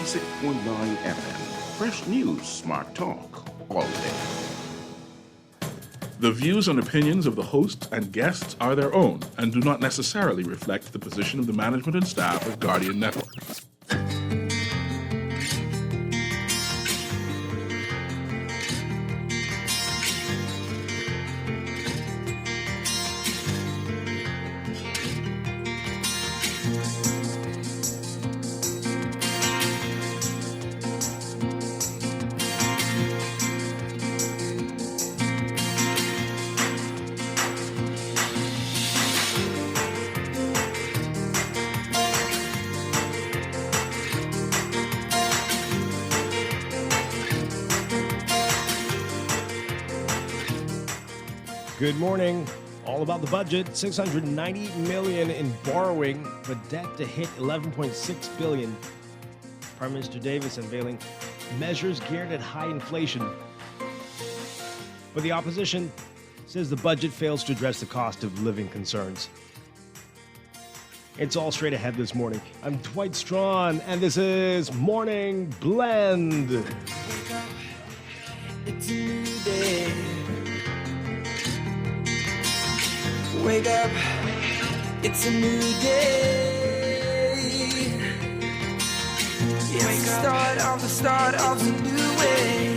96.9 FM. Fresh news, smart talk, all day. The views and opinions of the host and guests are their own and do not necessarily reflect the position of the management and staff of Guardian Network. Good morning. All about the budget. $690 million in borrowing, but debt to hit $11.6 billion. Prime Minister Davis unveiling measures geared at high inflation. But the opposition says the budget fails to address the cost of living concerns. It's all straight ahead this morning. I'm Dwight Strachan, and this is Morning Blend. Wake up, it's a new day. Wake up, it's a new day. It's the start of a new way.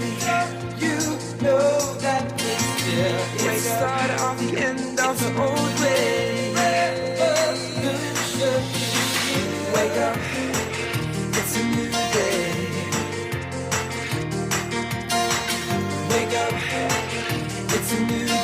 You know that it's there. It's the start of the end of the old way. Wake up, it's a new day. Wake up, it's a new day.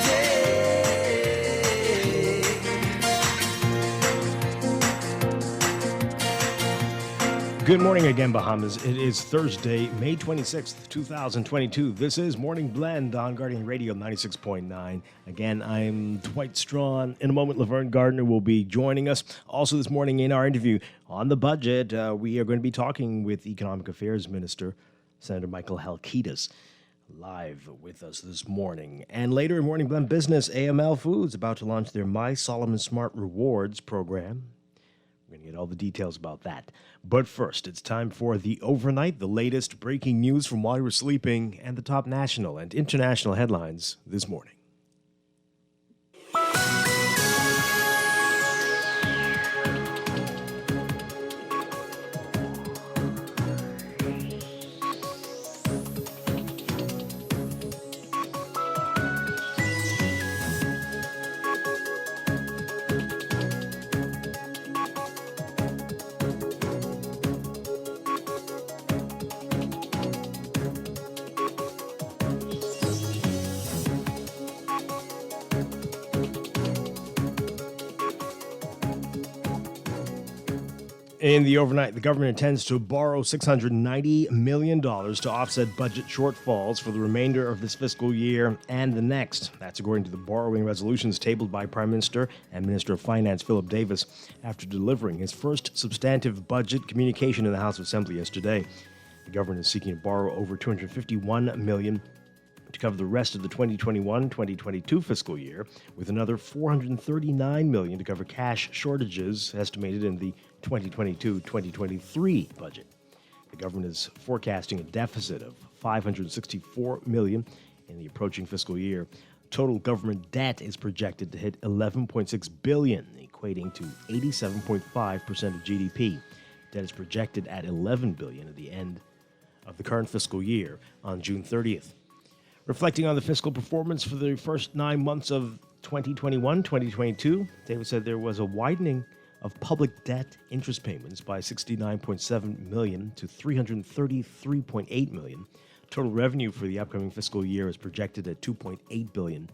Good morning again, Bahamas. It is Thursday, May 26th, 2022. This is Morning Blend on Guardian Radio 96.9. Again, I'm Dwight Strachan. In a moment, Laverne Gardner will be joining us. Also this morning in our interview on the budget, we are going to be talking with Economic Affairs Minister Senator Michael Halkitis, live with us this morning. And later in Morning Blend Business, AML Foods about to launch their My Solomon Smart Rewards program. We're going to get all the details about that. But first, it's time for the overnight, the latest breaking news from while you were sleeping, and the top national and international headlines this morning. In the overnight, the government intends to borrow $690 million to offset budget shortfalls for the remainder of this fiscal year and the next. That's according to the borrowing resolutions tabled by Prime Minister and Minister of Finance Philip Davis after delivering his first substantive budget communication in the House of Assembly yesterday. The government is seeking to borrow over $251 million to cover the rest of the 2021-2022 fiscal year, with another $439 million to cover cash shortages estimated in the 2022-2023 budget. The government is forecasting a deficit of $564 million in the approaching fiscal year. Total government debt is projected to hit $11.6 billion, equating to 87.5% of GDP. Debt is projected at $11 billion at the end of the current fiscal year on June 30th. Reflecting on the fiscal performance for the first 9 months of 2021-2022, Davis said there was a widening of public debt interest payments by $69.7 million to $333.8 million. Total revenue for the upcoming fiscal year is projected at $2.8 billion.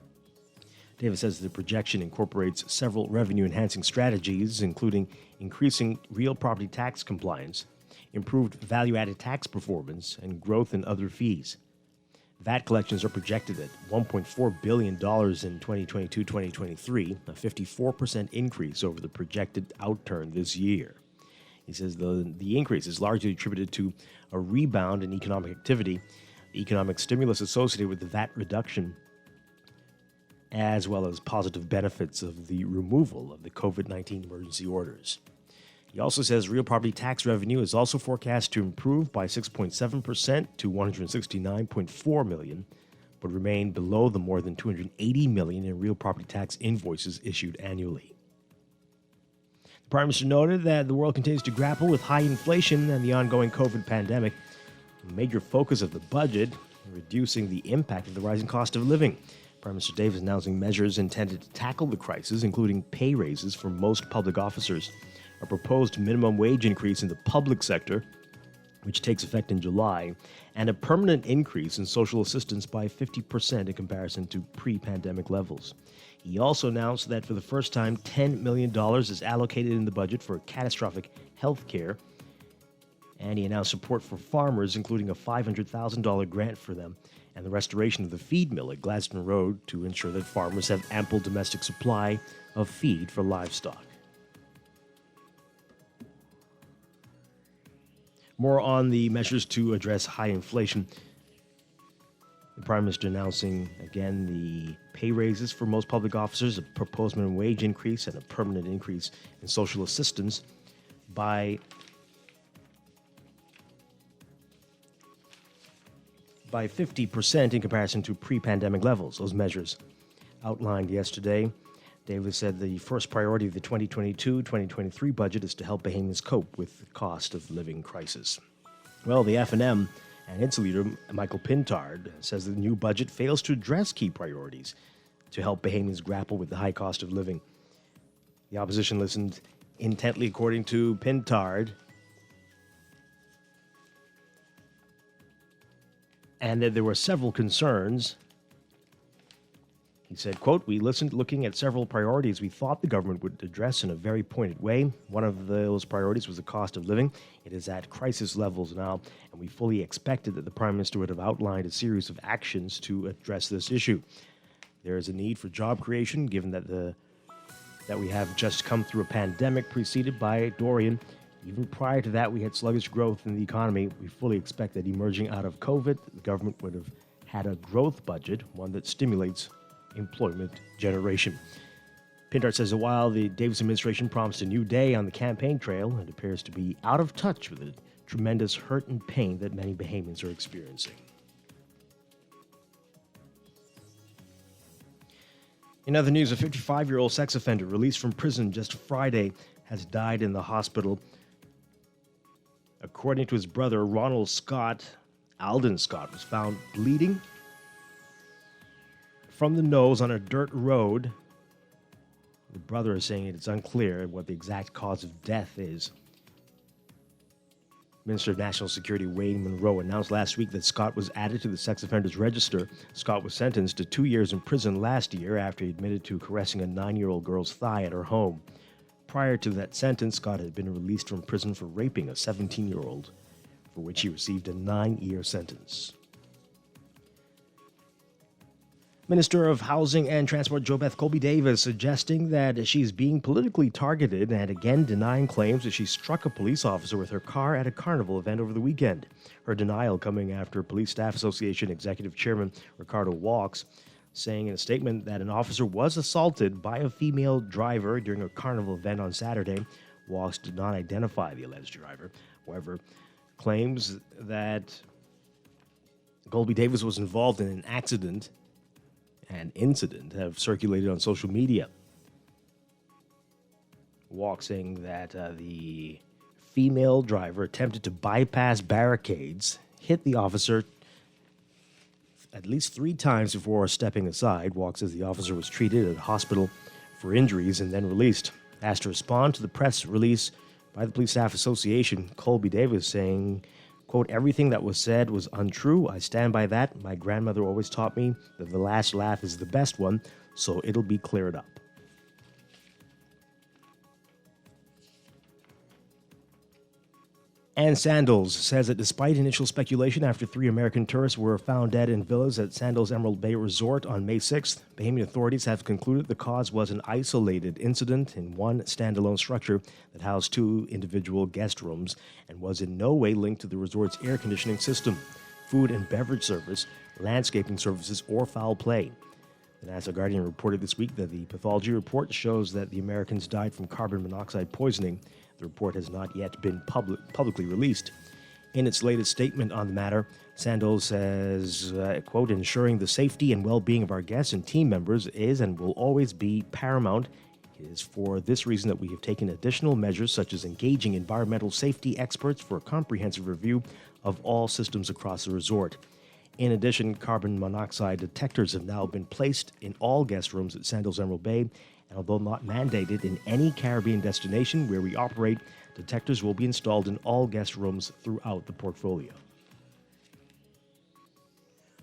Davis says the projection incorporates several revenue-enhancing strategies, including increasing real property tax compliance, improved value-added tax performance, and growth in other fees. VAT collections are projected at $1.4 billion in 2022-2023, a 54% increase over the projected outturn this year. He says the increase is largely attributed to a rebound in economic activity, the economic stimulus associated with the VAT reduction, as well as positive benefits of the removal of the COVID-19 emergency orders. He also says real property tax revenue is also forecast to improve by 6.7% to $169.4 million, but remain below the more than $280 million in real property tax invoices issued annually. The Prime Minister noted that the world continues to grapple with high inflation and the ongoing COVID pandemic. A major focus of the budget, reducing the impact of the rising cost of living. Prime Minister Davis announcing measures intended to tackle the crisis, including pay raises for most public officers, a proposed minimum wage increase in the public sector, which takes effect in July, and a permanent increase in social assistance by 50% in comparison to pre-pandemic levels. He also announced that for the first time, $10 million is allocated in the budget for catastrophic health care, and he announced support for farmers, including a $500,000 grant for them and the restoration of the feed mill at Gladstone Road to ensure that farmers have ample domestic supply of feed for livestock. More on the measures to address high inflation. The Prime Minister announcing again the pay raises for most public officers, a proposed minimum wage increase, and a permanent increase in social assistance by 50% in comparison to pre-pandemic levels. Those measures outlined yesterday. Davis said the first priority of the 2022-2023 budget is to help Bahamians cope with the cost of living crisis. Well, the FNM and its leader, Michael Pintard, says the new budget fails to address key priorities to help Bahamians grapple with the high cost of living. The opposition listened intently, according to Pintard, and that there were several concerns. He said, quote, "We listened looking at several priorities we thought the government would address in a very pointed way. One of those priorities was the cost of living. It is at crisis levels now, and we fully expected that the Prime Minister would have outlined a series of actions to address this issue. There is a need for job creation, given that we have just come through a pandemic preceded by Dorian. Even prior to that, we had sluggish growth in the economy. We fully expect that emerging out of COVID, the government would have had a growth budget, one that stimulates employment generation." Pintard says that while the Davis administration promised a new day on the campaign trail, it appears to be out of touch with the tremendous hurt and pain that many Bahamians are experiencing. In other news, a 55-year-old sex offender released from prison just Friday has died in the hospital. According to his brother, Ronald Scott, Alden Scott, was found bleeding from the nose on a dirt road. The brother is saying it's unclear what the exact cause of death is. Minister of National Security Wayne Monroe announced last week that Scott was added to the sex offenders register. Scott was sentenced to 2 years in prison last year after he admitted to caressing a 9-year-old girl's thigh at her home. Prior to that sentence, Scott had been released from prison for raping a 17-year-old, for which he received a 9-year sentence. Minister of Housing and Transport JoBeth Colby-Davis suggesting that she's being politically targeted and again denying claims that she struck a police officer with her car at a carnival event over the weekend. Her denial coming after Police Staff Association Executive Chairman Ricardo Walks saying in a statement that an officer was assaulted by a female driver during a carnival event on Saturday. Walks did not identify the alleged driver. However, claims that Colby-Davis was involved in an accident and incident have circulated on social media. Walk saying that the female driver attempted to bypass barricades, hit the officer at least 3 times before stepping aside. Walk says the officer was treated at a hospital for injuries and then released. Asked to respond to the press release by the Police Staff Association, Colby-Davis saying, quote, "Everything that was said was untrue. I stand by that. My grandmother always taught me that the last laugh is the best one, so it'll be cleared up." And Sandals says that despite initial speculation after 3 American tourists were found dead in villas at Sandals Emerald Bay Resort on May 6th, Bahamian authorities have concluded the cause was an isolated incident in one standalone structure that housed 2 individual guest rooms and was in no way linked to the resort's air conditioning system, food and beverage service, landscaping services, or foul play. The NASA Guardian reported this week that the pathology report shows that the Americans died from carbon monoxide poisoning. The report has not yet been publicly released. In its latest statement on the matter, Sandoz says, quote, ensuring the safety and well-being of our guests and team members is and will always be paramount. It is for this reason that we have taken additional measures such as engaging environmental safety experts for a comprehensive review of all systems across the resort. In addition, carbon monoxide detectors have now been placed in all guest rooms at Sandoz Emerald Bay, and although not mandated in any Caribbean destination where we operate, detectors will be installed in all guest rooms throughout the portfolio.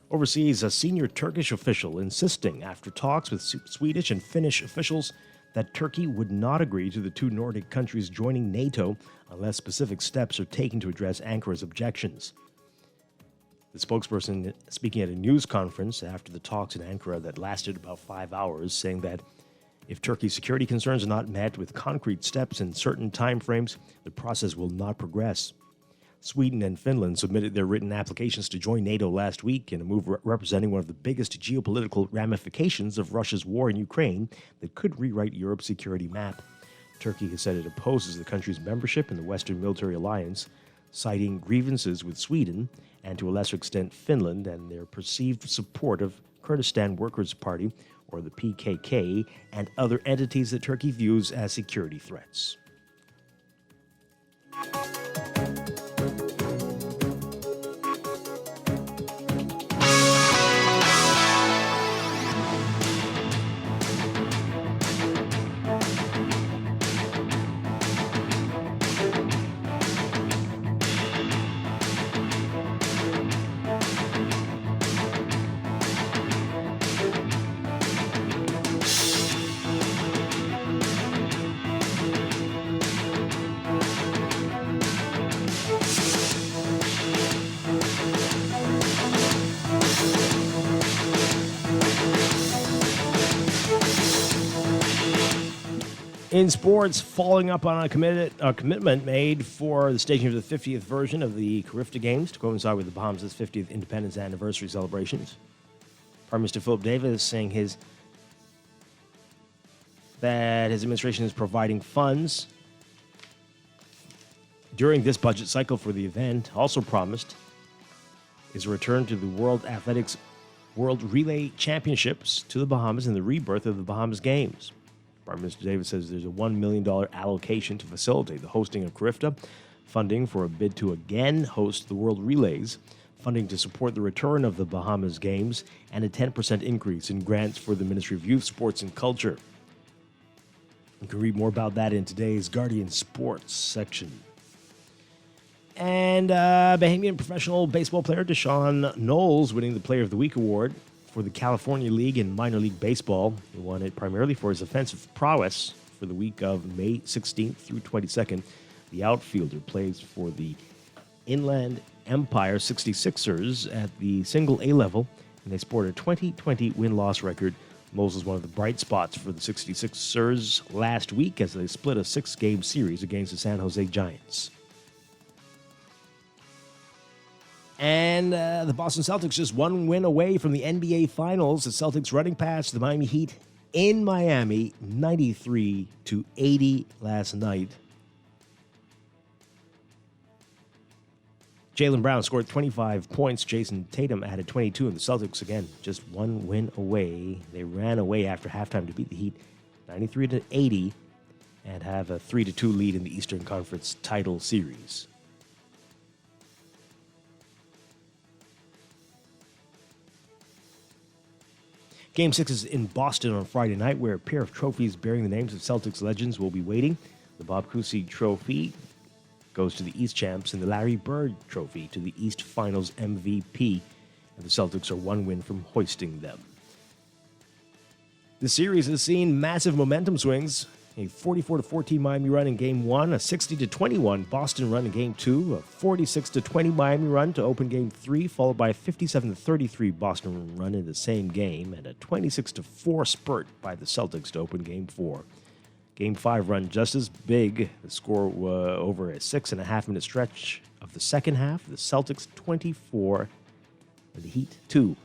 Overseas, a senior Turkish official insisting after talks with Swedish and Finnish officials that Turkey would not agree to the two Nordic countries joining NATO unless specific steps are taken to address Ankara's objections. The spokesperson speaking at a news conference after the talks in Ankara that lasted about 5 hours, saying that if Turkey's security concerns are not met with concrete steps in certain timeframes, the process will not progress. Sweden and Finland submitted their written applications to join NATO last week in a move representing one of the biggest geopolitical ramifications of Russia's war in Ukraine that could rewrite Europe's security map. Turkey has said it opposes the country's membership in the Western Military Alliance, citing grievances with Sweden and, to a lesser extent, Finland and their perceived support of Kurdistan Workers' Party, or the PKK, and other entities that Turkey views as security threats. In sports, following up on a commitment made for the staging of the 50th version of the Carifta Games to coincide with the Bahamas' 50th independence anniversary celebrations, Prime Minister Philip Davis saying that his administration is providing funds during this budget cycle for the event. Also promised is a return to the World Athletics World Relay Championships to the Bahamas and the rebirth of the Bahamas Games. Prime Minister Davis says there's a $1 million allocation to facilitate the hosting of Carifta, funding for a bid to again host the World Relays, funding to support the return of the Bahamas Games, and a 10% increase in grants for the Ministry of Youth, Sports and Culture. You can read more about that in today's Guardian Sports section. And Bahamian professional baseball player Deshaun Knowles winning the Player of the Week award for the California League in minor league baseball. He won it primarily for his offensive prowess. For the week of May 16th through 22nd, the outfielder plays for the Inland Empire 66ers at the single A level, and they sport a 20-20 win-loss record. Knowles was one of the bright spots for the 66ers last week as they split a 6-game series against the San Jose Giants. And the Boston Celtics just one win away from the NBA Finals. The Celtics running past the Miami Heat in Miami, 93-80 last night. Jaylen Brown scored 25 points. Jason Tatum added 22, and the Celtics, again, just one win away. They ran away after halftime to beat the Heat 93-80 and have a 3-2 lead in the Eastern Conference title series. Game 6 is in Boston on Friday night, where a pair of trophies bearing the names of Celtics legends will be waiting. The Bob Cousy Trophy goes to the East Champs, and the Larry Bird Trophy to the East Finals MVP. And the Celtics are one win from hoisting them. The series has seen massive momentum swings. A 44-14 Miami run in Game 1, a 60-21 Boston run in Game 2, a 46-20 Miami run to open Game 3, followed by a 57-33 Boston run in the same game, and a 26-4 spurt by the Celtics to open Game 4. Game 5 run just as big. The score over a 6.5-minute stretch of the second half. The Celtics 24 and the Heat 2.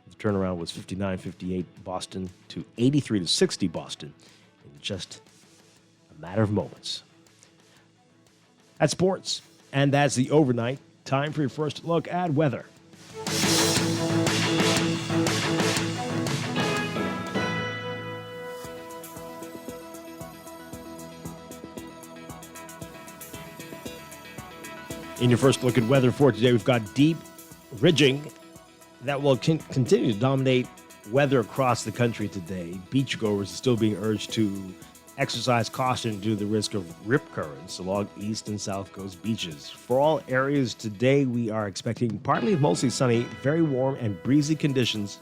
The turnaround was 59-58 Boston to 83-60 Boston in just a matter of moments. That's sports, and that's the overnight. Time for your first look at weather. In your first look at weather for today, we've got deep ridging that will continue to dominate weather across the country today. Beachgoers are still being urged to exercise caution due to the risk of rip currents along east and south coast beaches. For all areas today, we are expecting partly mostly sunny, very warm and breezy conditions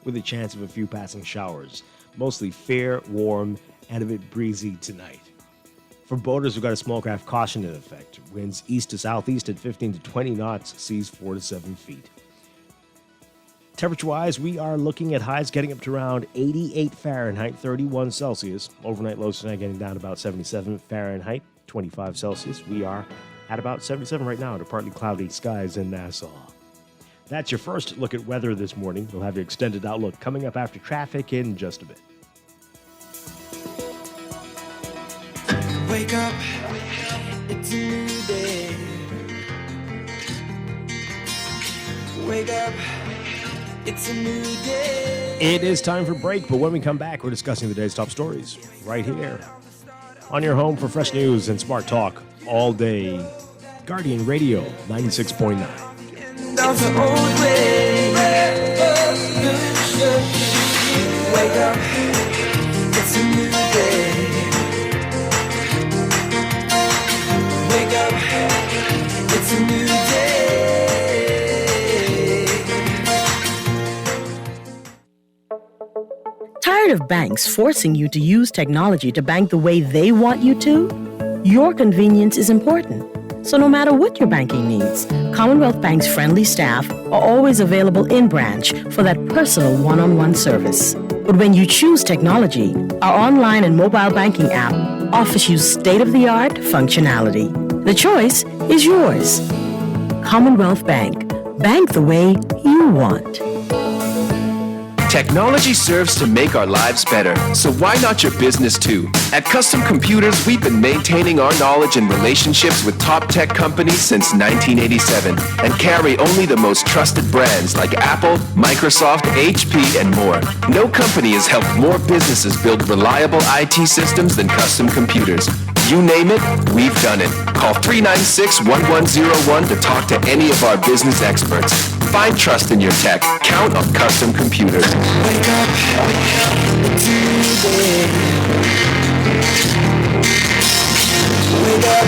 with a chance of a few passing showers. Mostly fair, warm, and a bit breezy tonight. For boaters, we've got a small craft caution in effect. Winds east to southeast at 15 to 20 knots, seas 4 to 7 feet. Temperature-wise, we are looking at highs getting up to around 88 Fahrenheit, 31 Celsius. Overnight lows tonight getting down to about 77 Fahrenheit, 25 Celsius. We are at about 77 right now under partly cloudy skies in Nassau. That's your first look at weather this morning. We'll have your extended outlook coming up after traffic in just a bit. Wake up, it's a new day. Wake up, it's a new day. It is time for break, but when we come back, we're discussing the day's top stories right here on your home for fresh news and smart talk all day. Guardian Radio 96.9. End of the old way. Wake up, it's a new day. Wake up, it's a new day. Tired of banks forcing you to use technology to bank the way they want you to? Your convenience is important. So no matter what your banking needs, Commonwealth Bank's friendly staff are always available in branch for that personal one-on-one service. But when you choose technology, our online and mobile banking app offers you state-of-the-art functionality. The choice is yours. Commonwealth Bank. Bank the way you want. Technology serves to make our lives better, so why not your business too? At Custom Computers, we've been maintaining our knowledge and relationships with top tech companies since 1987 and carry only the most trusted brands like Apple, Microsoft, HP, and more. No company has helped more businesses build reliable IT systems than Custom Computers. You name it, we've done it. Call 396-1101 to talk to any of our business experts. Find trust in your tech. Count on Custom Computers. Wake up, it's a new day. Wake up,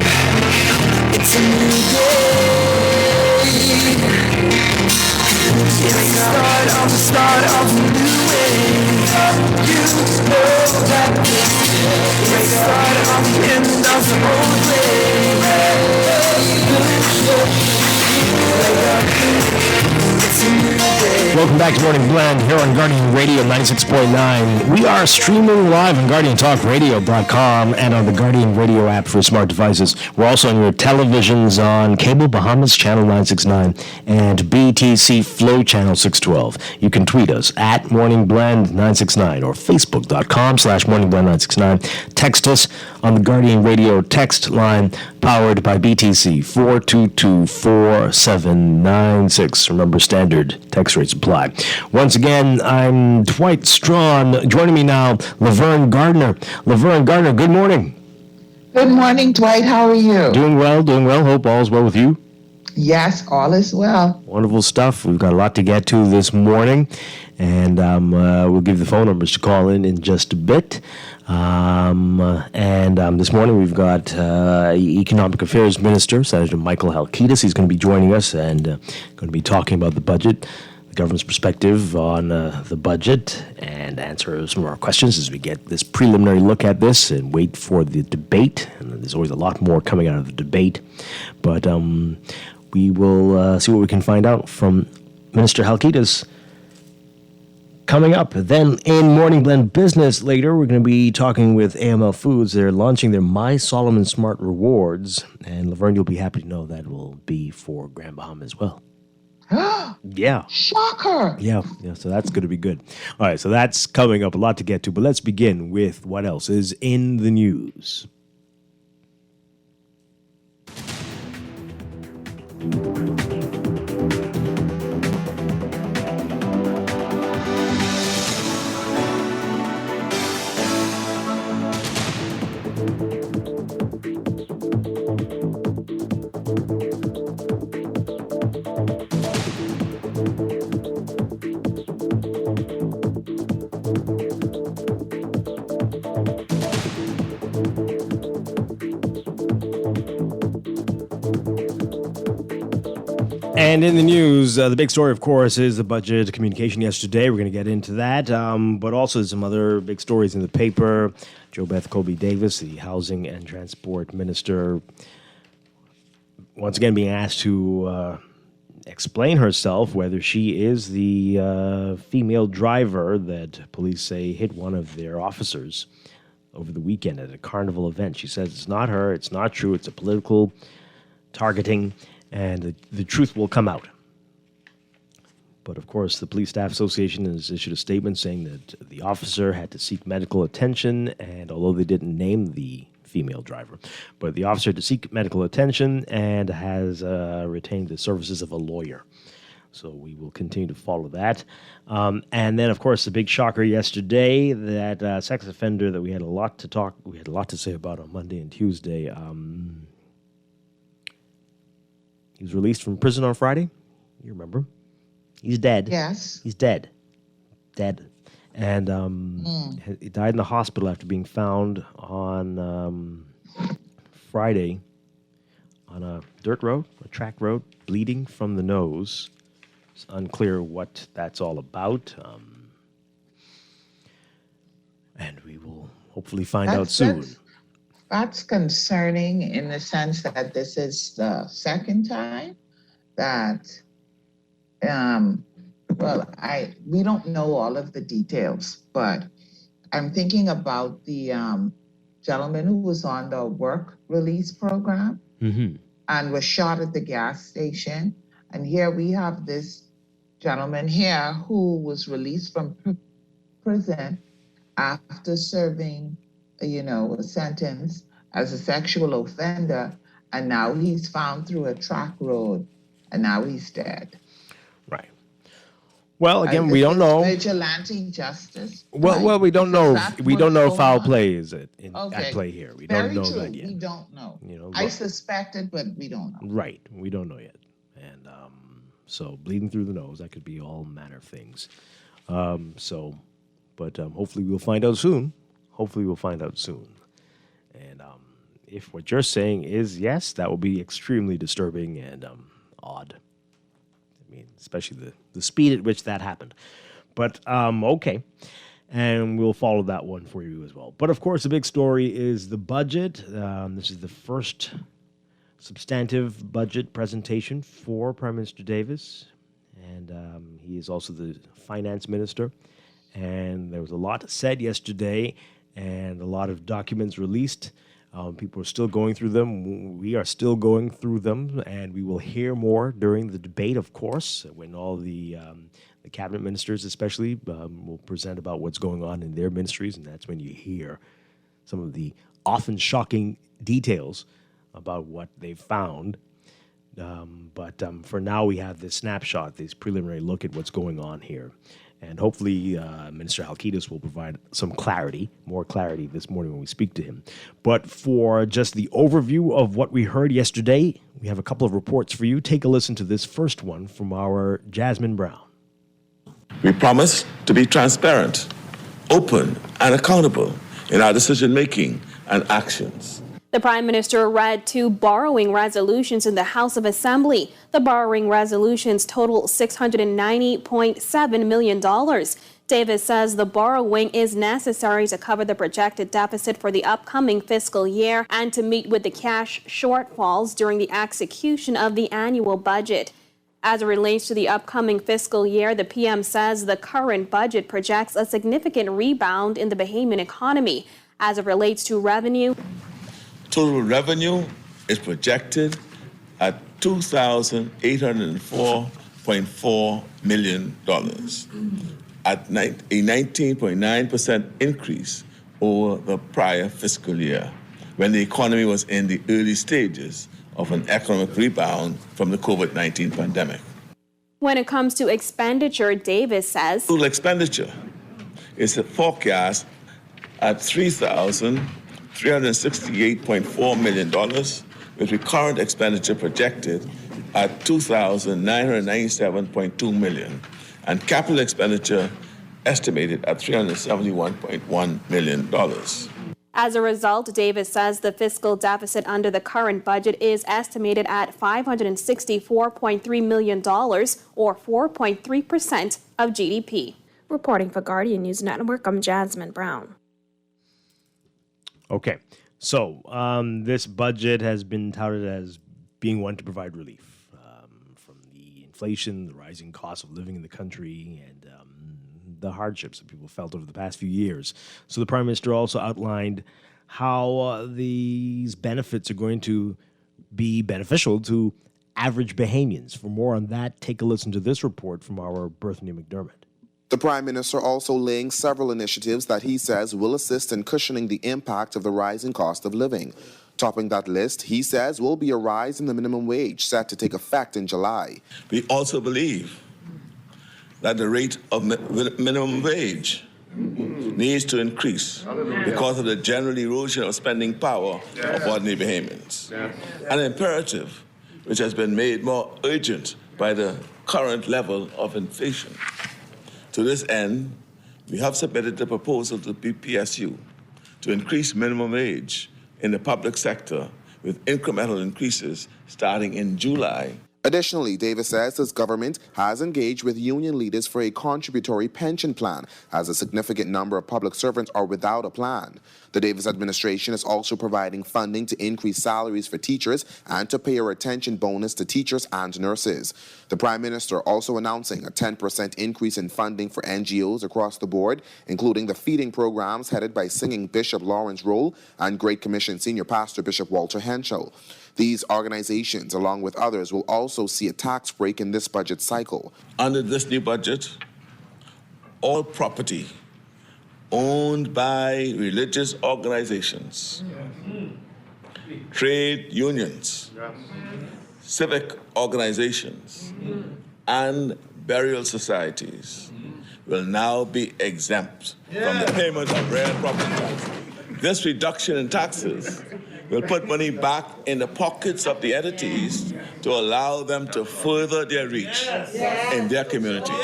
it's a new day. It's the start of a new way. You know that it's the start of the end of the old way. Wake up. Welcome back to Morning Blend here on Guardian Radio 96.9. We are streaming live on GuardianTalkRadio.com and on the Guardian Radio app for smart devices. We're also on your televisions on Cable Bahamas Channel 969 and BTC Flow Channel 612. You can tweet us at Morning Blend 969 or Facebook.com/Morning Blend 969. Text us on the Guardian Radio text line powered by BTC 4224796. Remember, standard text rates apply. Once again, I'm Dwight Strachan. Joining me now, Laverne Gardner. Laverne Gardner, good morning. Good morning, Dwight. How are you? Doing well. Hope all is well with you. Yes, all is well. Wonderful stuff. We've got a lot to get to this morning, and we'll give the phone numbers to call in just a bit. This morning we've got Economic Affairs Minister, Senator Michael Halkitis. He's going to be joining us and going to be talking about the budget, the government's perspective on the budget, and answer some of our questions as we get this preliminary look at this and wait for the debate. And there's always a lot more coming out of the debate. But we will see what we can find out from Minister Halkitis. Coming up, then in Morning Blend Business later, we're going to be talking with AML Foods. They're launching their My Solomon Smart Rewards, and Laverne, you'll be happy to know that will be for Grand Bahama as well. Yeah. Shocker. Yeah, so that's going to be good. All right, so that's coming up, a lot to get to, but let's begin with what else is in the news. And in the news, the big story, of course, is the budget communication yesterday. We're going to get into that. But also some other big stories in the paper. Jo Beth Colby Davis, the Housing and Transport Minister, once again being asked to explain herself, whether she is the female driver that police say hit one of their officers over the weekend at a carnival event. She says it's not her, it's not true, it's a political targeting, and the truth will come out. But of course, the Police Staff Association has issued a statement saying that the officer had to seek medical attention, and although they didn't name the female driver, but the officer had to seek medical attention and has retained the services of a lawyer. So we will continue to follow that. And then, of course, the big shocker yesterday, that sex offender that we had a lot to say about on Monday and Tuesday. He was released from prison on Friday. You remember? He's dead. Yes. He's dead. Dead. And he died in the hospital after being found on Friday on a dirt road, a track road, bleeding from the nose. It's unclear what that's all about. And we will hopefully find out soon. That's concerning in the sense that this is the second time that, we don't know all of the details, but I'm thinking about the gentleman who was on the work release program and was shot at the gas station. And here we have this gentleman here who was released from prison after serving a sentence as a sexual offender, and now he's found through a track road, and now he's dead. Right. Well, again, we don't know. Vigilante justice. Well, we don't know. We don't know foul play is at Okay. play here. We Very don't know true. that yet. We don't know. I I suspected, but we don't know. Right. We don't know yet. And so bleeding through the nose, that could be all manner of things. But hopefully we'll find out soon. And if what you're saying is yes, that will be extremely disturbing and odd. I mean, especially the speed at which that happened. But okay. And we'll follow that one for you as well. But of course, the big story is the budget. This is the first substantive budget presentation for Prime Minister Davis. And he is also the finance minister. And there was a lot said yesterday and a lot of documents released. People are still going through them. We are still going through them, and we will hear more during the debate, of course, when all the cabinet ministers especially will present about what's going on in their ministries, and that's when you hear some of the often shocking details about what they've found. But for now, we have this snapshot, this preliminary look at what's going on here. And hopefully, Minister Halkitis will provide some clarity, more clarity this morning when we speak to him. But for just the overview of what we heard yesterday, we have a couple of reports for you. Take a listen to this first one from our Jasmine Brown. We promise to be transparent, open, and accountable in our decision-making and actions. The Prime Minister read two borrowing resolutions in the House of Assembly. The borrowing resolutions total $690.7 million. Davis says the borrowing is necessary to cover the projected deficit for the upcoming fiscal year and to meet with the cash shortfalls during the execution of the annual budget. As it relates to the upcoming fiscal year, the PM says the current budget projects a significant rebound in the Bahamian economy. As it relates to revenue, Total revenue is projected at $2,804 $1.4 million, at a 19.9% increase over the prior fiscal year, when the economy was in the early stages of an economic rebound from the COVID-19 pandemic. When it comes to expenditure, Davis says Total expenditure is forecast at $3,368.4 million, with recurrent expenditure projected at $2,997.2 million, and capital expenditure estimated at $371.1 million. As a result, Davis says the fiscal deficit under the current budget is estimated at $564.3 million, or 4.3% of GDP. Reporting for Guardian News Network, I'm Jasmine Brown. Okay, so this budget has been touted as being one to provide relief from the inflation, the rising cost of living in the country, and the hardships that people felt over the past few years. So the Prime Minister also outlined how these benefits are going to be beneficial to average Bahamians. For more on that, take a listen to this report from our Berthany McDermott. The Prime Minister also laying several initiatives that he says will assist in cushioning the impact of the rising cost of living. Topping that list, he says, will be a rise in the minimum wage set to take effect in July. We also believe that the rate of minimum wage needs to increase because of the general erosion of spending power of ordinary Bahamians. An imperative which has been made more urgent by the current level of inflation. To this end, we have submitted a proposal to PPSU to increase minimum wage in the public sector with incremental increases starting in July. Additionally, Davis says his government has engaged with union leaders for a contributory pension plan, as a significant number of public servants are without a plan. The Davis administration is also providing funding to increase salaries for teachers and to pay a retention bonus to teachers and nurses. The Prime Minister also announcing a 10% increase in funding for NGOs across the board, including the feeding programs headed by singing Bishop Lawrence Roll and Great Commission Senior Pastor Bishop Walter Henschel. These organizations, along with others, will also see a tax break in this budget cycle. Under this new budget, all property owned by religious organizations, trade unions, civic organizations, and burial societies will now be exempt from the payment of real property tax. This reduction in taxes will put money back in the pockets of the entities to allow them to further their reach in their communities.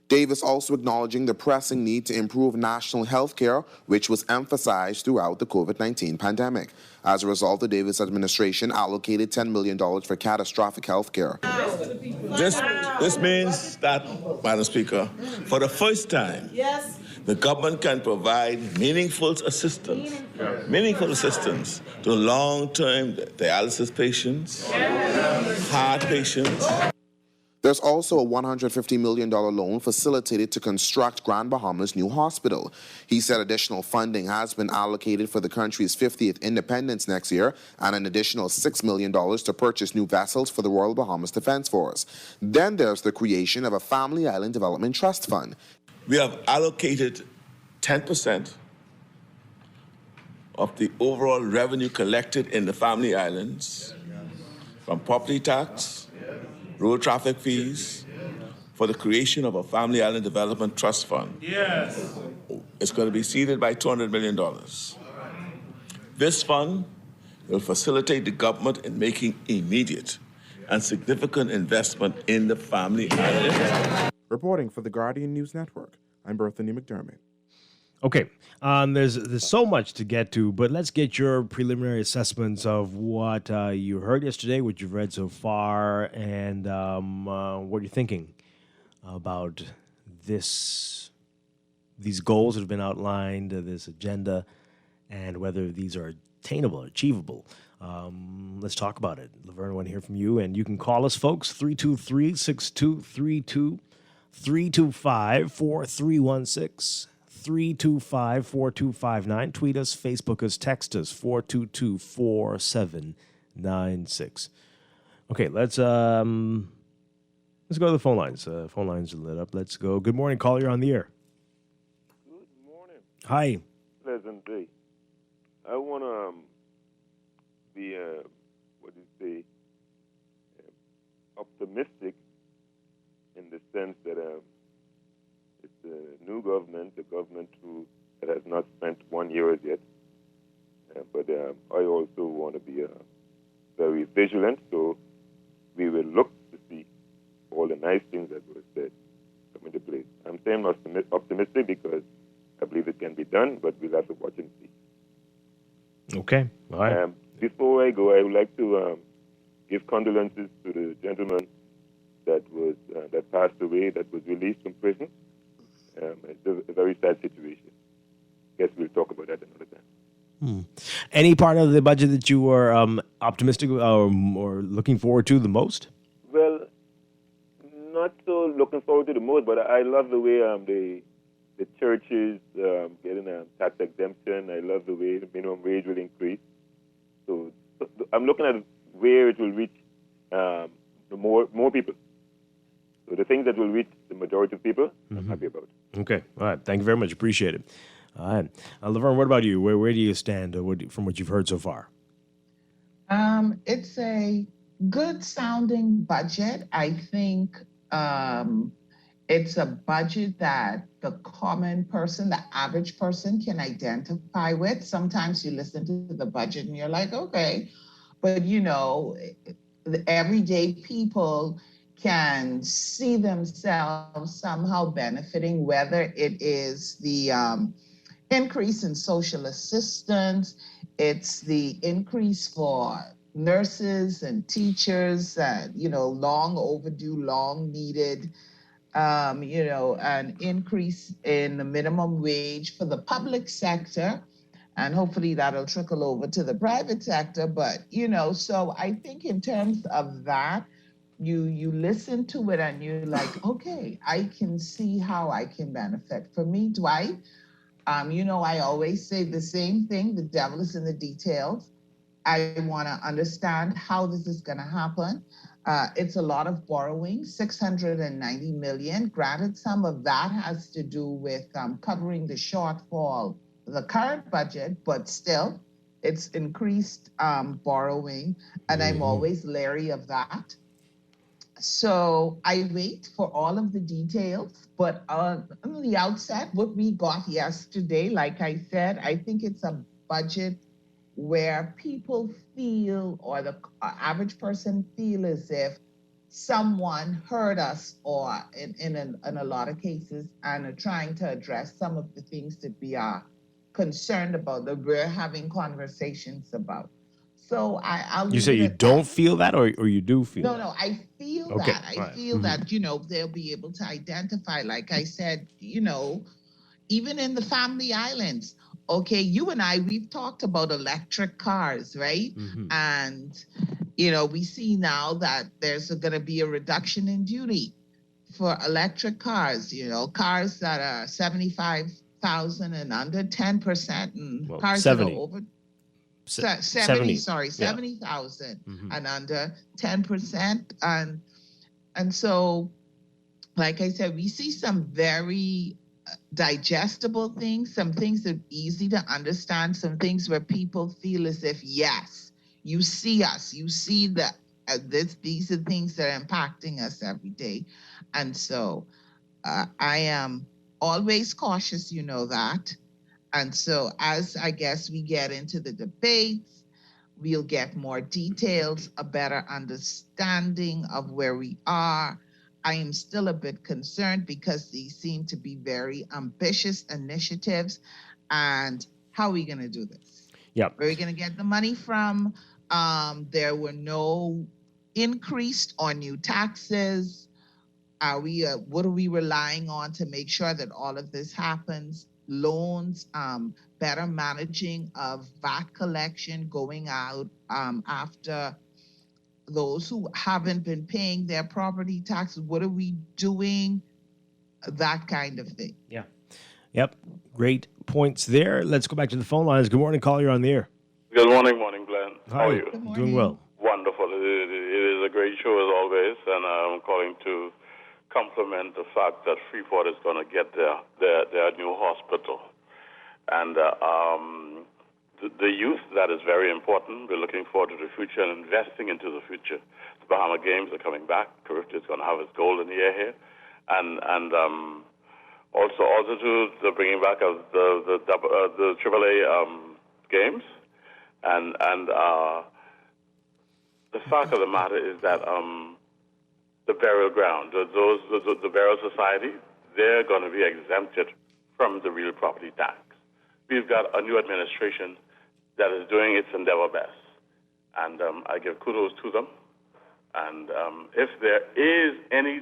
Davis also acknowledging the pressing need to improve national health care, which was emphasized throughout the COVID-19 pandemic. As a result, the Davis administration allocated $10 million for catastrophic health care. This means that, Madam Speaker, for the first time, the government can provide meaningful assistance to long-term dialysis patients, heart patients. There's also a $150 million loan facilitated to construct Grand Bahama's new hospital. He said additional funding has been allocated for the country's 50th independence next year, and an additional $6 million to purchase new vessels for the Royal Bahamas Defense Force. Then there's the creation of a Family Island Development Trust Fund. We have allocated 10% of the overall revenue collected in the Family Islands from property tax, road traffic fees, for the creation of a Family Island Development Trust Fund. Yes. It's going to be seeded by $200 million. This fund will facilitate the government in making immediate and significant investment in the Family Island. Reporting for the Guardian News Network, I'm Berthany McDermott. Okay, there's so much to get to, but let's get your preliminary assessments of what you heard yesterday, what you've read so far, and what you're thinking about these goals that have been outlined, this agenda, and whether these are attainable, achievable. Let's talk about it. Laverne, I want to hear from you, and you can call us, folks, 323-6232, 325-4316. 325-4259. Tweet us, Facebook us, text us, 422-4796. Okay, let's Let's go to the phone lines. Phone lines are lit up. Let's go. Good morning, caller. You're on the air. Good morning. Hi. Pleasant day. I want to be, optimistic in the sense that it's a new government, a government that has not spent 1 year as yet. But I also want to be very vigilant, so we will look to see all the nice things that were said come into place. I'm saying optimistic because I believe it can be done, but we'll have to watch and see. Okay. All right. Before I go, I would like to give condolences to the gentleman that passed away, that was released from prison. It's a very sad situation. Guess we'll talk about that another time. Any part of the budget that you are optimistic or looking forward to the most? Well, not so looking forward to the most, but I love the way the churches getting a tax exemption. I love the way the minimum wage will increase. So I'm looking at where it will reach more people. So the things that will reach the majority of people, I'm happy about. Okay. All right. Thank you very much. Appreciate it. All right. Laverne, what about you? Where do you stand from what you've heard so far? It's a good sounding budget. I think it's a budget that the common person, the average person can identify with. Sometimes you listen to the budget and you're like, okay, but the everyday people can see themselves somehow benefiting, whether it is the increase in social assistance, it's the increase for nurses and teachers, long overdue, long needed, an increase in the minimum wage for the public sector. And hopefully that'll trickle over to the private sector. But, so I think in terms of that, you listen to it and you're like, okay, I can see how I can benefit. For me, Dwight, I always say the same thing. The devil is in the details. I want to understand how this is going to happen. It's a lot of borrowing, $690 million. Granted, some of that has to do with covering the shortfall, the current budget, but still, it's increased borrowing, and I'm always leery of that. So I wait for all of the details, but on the outset, what we got yesterday, like I said, I think it's a budget where people feel, or the average person feel, as if someone heard us, or in a lot of cases, and are trying to address some of the things that we are concerned about, that we're having conversations about. So I'll You say you don't feel that, or you do feel that? No, I feel that. I feel that, they'll be able to identify, like I said, even in the family islands. Okay, you and I, we've talked about electric cars, right? And, we see now that there's going to be a reduction in duty for electric cars, cars that are 75,000 and under, 10%, and cars 70. that are over 70. 70,000 and under, 10%. And so, like I said, we see some very digestible things, some things that are easy to understand, some things where people feel as if, yes, you see us, you see that these are things that are impacting us every day. And so I am always cautious, that. And so as I guess we get into the debates, we'll get more details, a better understanding of where we are. I am still a bit concerned because these seem to be very ambitious initiatives. And how are we going to do this? Yeah. Where are we going to get the money from? There were no increased or new taxes. What are we relying on to make sure that all of this happens? Loans, better managing of VAT collection, going out after those who haven't been paying their property taxes. What are we doing? That kind of thing. Yeah. Yep. Great points there. Let's go back to the phone lines. Good morning, caller. You're on the air. Good morning, Glenn. Hi. How are you? Good morning. Doing well. Wonderful. It is a great show as always, and I'm calling to compliment the fact that Freeport is going to get their new hospital. And the youth, that is very important. We're looking forward to the future and investing into the future. The Bahama Games are coming back. Caribbean is going to have its golden year here. And also to the bringing back of the AAA games. And the fact of the matter is that the burial ground, the burial society, they're going to be exempted from the real property tax. We've got a new administration that is doing its endeavor best, and I give kudos to them. And if there is any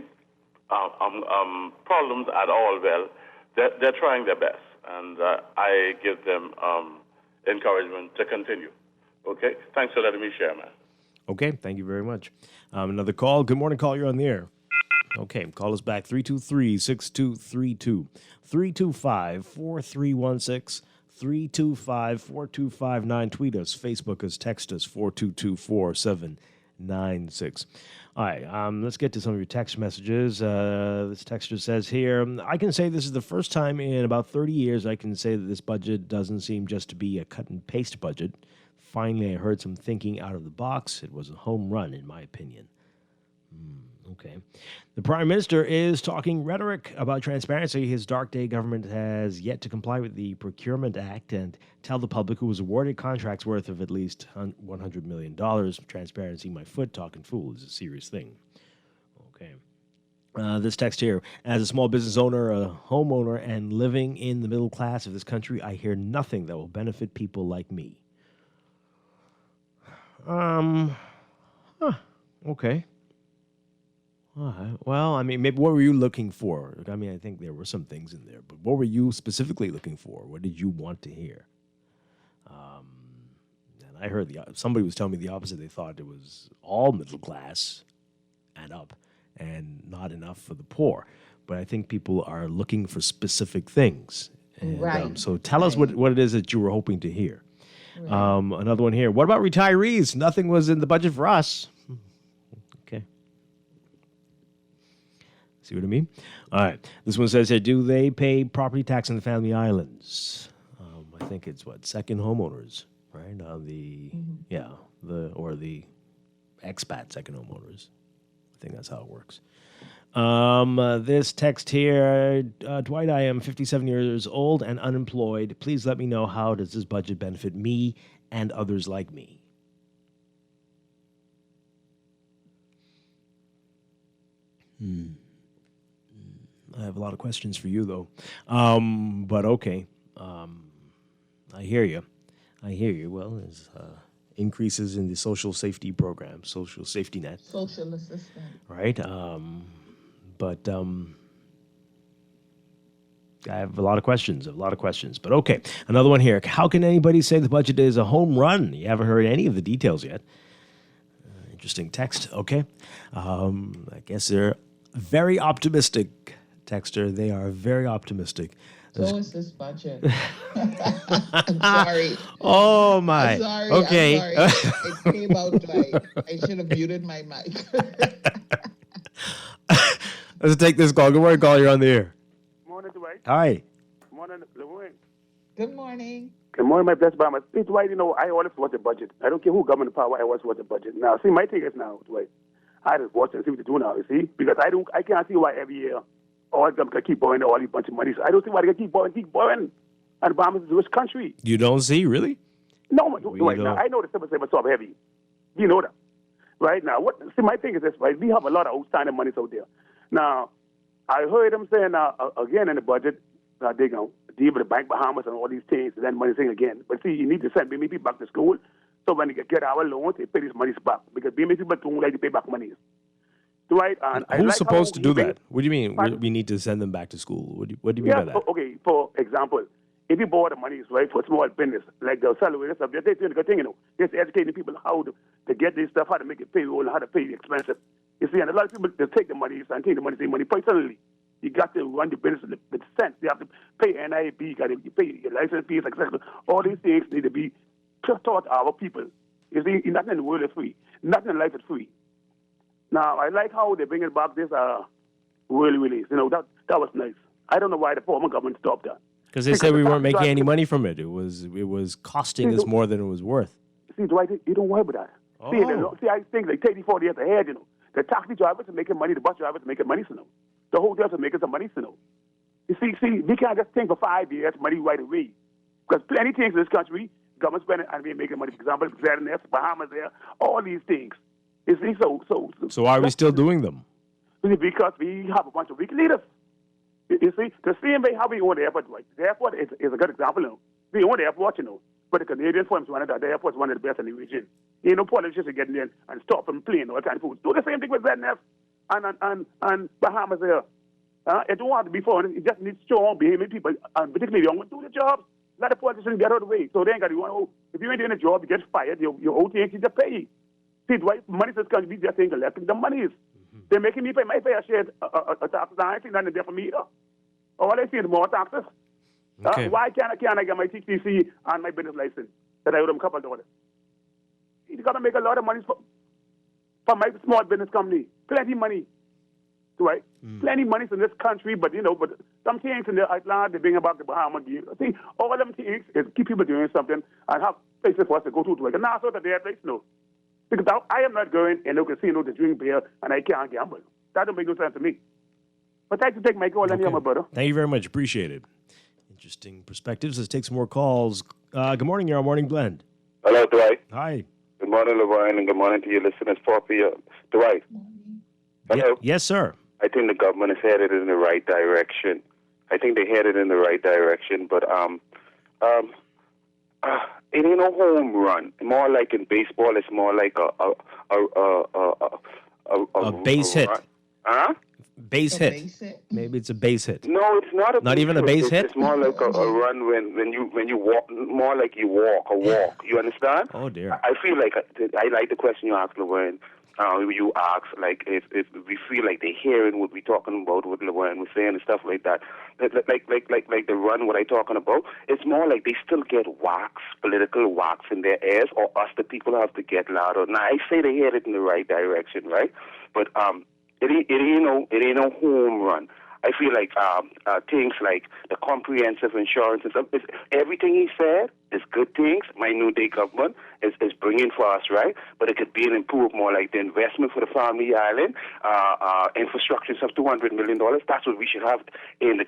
problems at all, well, they're trying their best, and I give them encouragement to continue. Okay? Thanks for letting me share, man. Okay, thank you very much. Another call. Good morning, call. You're on the air. Okay, call us back, 323-6232, 325-4316, 325-4259. Tweet us, Facebook us, text us, 422-4796. All right, let's get to some of your text messages. This texter says here, I can say this is the first time in about 30 years I can say that this budget doesn't seem just to be a cut and paste budget. Finally, I heard some thinking out of the box. It was a home run, in my opinion. Okay. The Prime Minister is talking rhetoric about transparency. His dark day government has yet to comply with the Procurement Act and tell the public who was awarded contracts worth of at least $100 million. Transparency, my foot, talking fool is a serious thing. Okay. This text here, as a small business owner, a homeowner, and living in the middle class of this country, I hear nothing that will benefit people like me. Okay. Well, I mean, maybe what were you looking for? I mean, I think there were some things in there, but what were you specifically looking for? What did you want to hear? And I heard somebody was telling me the opposite. They thought it was all middle class and up and not enough for the poor. But I think people are looking for specific things. And, right. So tell us what it is that you were hoping to hear. Right. Another one here. What about retirees? Nothing was in the budget for us. Okay. See what I mean? All right. This one says here, do they pay property tax on the Family Islands? I think it's second homeowners, right? The expat second homeowners. I think that's how it works. This text here, Dwight, I am 57 years old and unemployed. Please let me know, how does this budget benefit me and others like me? I have a lot of questions for you, though. But okay. I hear you. Well, there's increases in the social safety program, social safety net. Social assistance. Right? But I have a lot of questions. But okay, another one here. How can anybody say the budget is a home run? You haven't heard any of the details yet. Interesting text. Okay. I guess they're very optimistic, texter. They are very optimistic. So is this budget. I'm sorry. Oh, my. I'm sorry. Okay. I'm sorry. It came out like I should have muted my mic. Let's take this call. Good morning, call. You're on the air. Morning, Dwight. Hi. Morning, Lewin. Good morning. Good morning, my blessed Bahama. See, Dwight, I always watch the budget. I don't care who government in power, I always watch the budget. Now, see, my thing is now, Dwight, I just watch and see what they do now, you see? Because I can't see why every year all of them can keep borrowing all these bunch of money. So I don't see why they can keep borrowing. And Bahama's a rich country. You don't see, really? No, Dwight, now, I know the civil service are heavy. You know that. Right now, my thing is this, right? We have a lot of outstanding money out there. Now, I heard them saying again in the budget that they're going to deal with the Bank Bahamas and all these things, and then money thing again. But see, you need to send people back to school, so when they get our loans, they pay these monies back. Because people don't like to pay back money. Right? And who's supposed to do that? What do you mean? We need to send them back to school? What do you mean by that? Okay, for example, if you borrow the money, right, for small business, like the salary and stuff, they're doing a good thing, just educating people how to get this stuff, how to make it payroll, how to pay the expenses. You see, and a lot of people, they take the money and take the money personally. You got to run the business with sense. You have to pay NIB, you got to pay your license fees, etc. All these things need to be taught our people. You see, nothing in the world is free. Nothing in life is free. Now, I like how they're bringing back this really released. That was nice. I don't know why the former government stopped that. Because they said we weren't making any money from it. It was costing us more than it was worth. See, Dwight, you don't worry about that. Oh. See, I think like 30, 40 years ahead, the taxi drivers are making money, the bus drivers are making money, the hotels are making some money, You see, we can't just think for 5 years money right away. Because plenty of things in this country, government spending and we're making money. For example, ZNS, Bahamas there, all these things. You see, So why are we still doing them? Because we have a bunch of weak leaders. You see, the same way how we own the airport, right? The airport is a good example, We own the airport, but the Canadian firms wanted that the airport is one of the best in the region. Ain't no politicians getting in and stop them playing all kind of food. Do the same thing with ZNF and Bahamas there. It don't want to be fun. It just needs strong, behaving people, and particularly young ones, do the job. Let the politicians get out of the way. So they ain't got to if you ain't doing a job, you get fired. Your OT ain't just pay. See, Dwight, money is going to be just ain't collecting the money. They're making me pay my fair share of taxes. I ain't seen nothing there for me either. All I see is more taxes. Okay. Why can't I get my TTC and my business license that I owe them a couple of dollars? You got to make a lot of money for my small business company. Plenty money. Right? Plenty money in this country, but some things in the Atlantic, they bring about the Bahamas. See, all them things is keep people doing something and have places for us to go to. And now, so that they have place, Because I am not going in a casino to drink beer and I can't gamble. That don't make no sense to me. But thanks for taking my call, my brother. Thank you very much. Appreciate it. Interesting perspectives. Let's take some more calls. Good morning. You're on Morning Blend. Hello, Dwight. Hi. Good morning, LeBron, and good morning to your listeners. 4 p.m. Dwight. Hello. Yes, sir. I think the government is headed in the right direction. But it ain't no home run. More like in baseball, it's more like a base hit. Huh? Base hit. Maybe it's a base hit. No, it's not not even a base hit. It's more like a run when you walk, more like you walk a walk. You understand? Oh dear. I feel like I like the question you asked, Laverne. You ask like if we feel like they're hearing what we're talking about, what Laverne was saying and stuff like that. Like the run, what I talking about. It's more like they still get political wax in their ears, or us, the people, have to get louder. Now I say they headed in the right direction, right? But it ain't no home run. I feel like things like the comprehensive insurance and stuff, everything he said is good things. My New Day government is bringing for us, right? But it could be an improvement more like the investment for the Family Island, infrastructure of $200 million. That's what we should have in the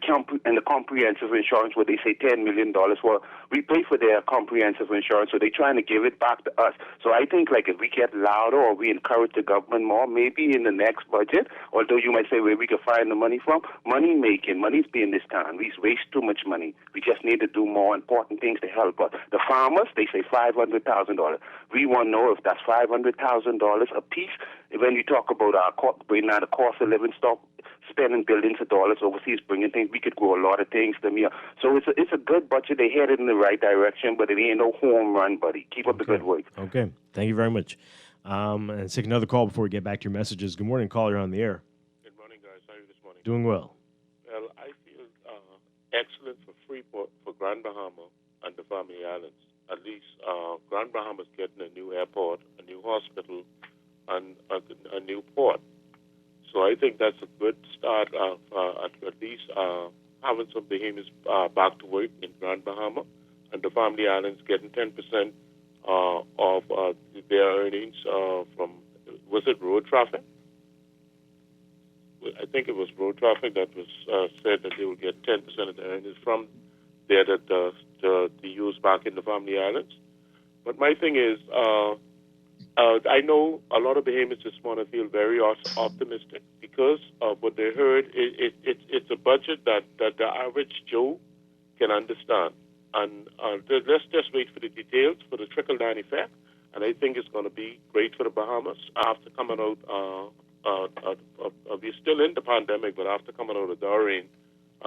comprehensive insurance, where they say $10 million. Well, we pay for their comprehensive insurance, so they're trying to give it back to us. So I think like if we get louder or we encourage the government more, maybe in the next budget, although you might say where we can find the money from, money's being this time. We waste too much money. We just need to do more important things to help us. The farmers, they say $500,000. We want to know if that's $500,000 a piece. When you talk about bringing out the cost of living, stop spending billions of dollars overseas, bringing things, we could grow a lot of things to me. So it's a good budget. They headed in the right direction, but it ain't no home run, buddy. Keep up the good work. Okay. Thank you very much. And let's take another call before we get back to your messages. Good morning, caller, on the air. Good morning, guys. How are you this morning? Doing well. Well, I feel excellent for Freeport, for Grand Bahama, and the Family Islands. At least Grand Bahama's getting a new airport, a new hospital, and a new port. So I think that's a good start of at least having some Bahamians back to work in Grand Bahama, and the Family Islands getting 10% of their earnings from, was it road traffic? I think it was road traffic that was said that they will get 10% of their earnings from there to use back in the Family Islands. But my thing is, I know a lot of Bahamians this morning feel very optimistic because of what they heard. It's a budget that the average Joe can understand. And let's just wait for the details, for the trickle-down effect. And I think it's going to be great for the Bahamas after coming out. We're still in the pandemic, but after coming out of Doreen,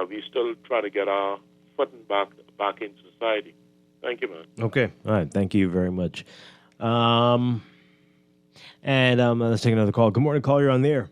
we still try to get our footing back in society. Thank you, man. Okay. All right. Thank you very much. And let's take another call. Good morning, caller. You're on the air.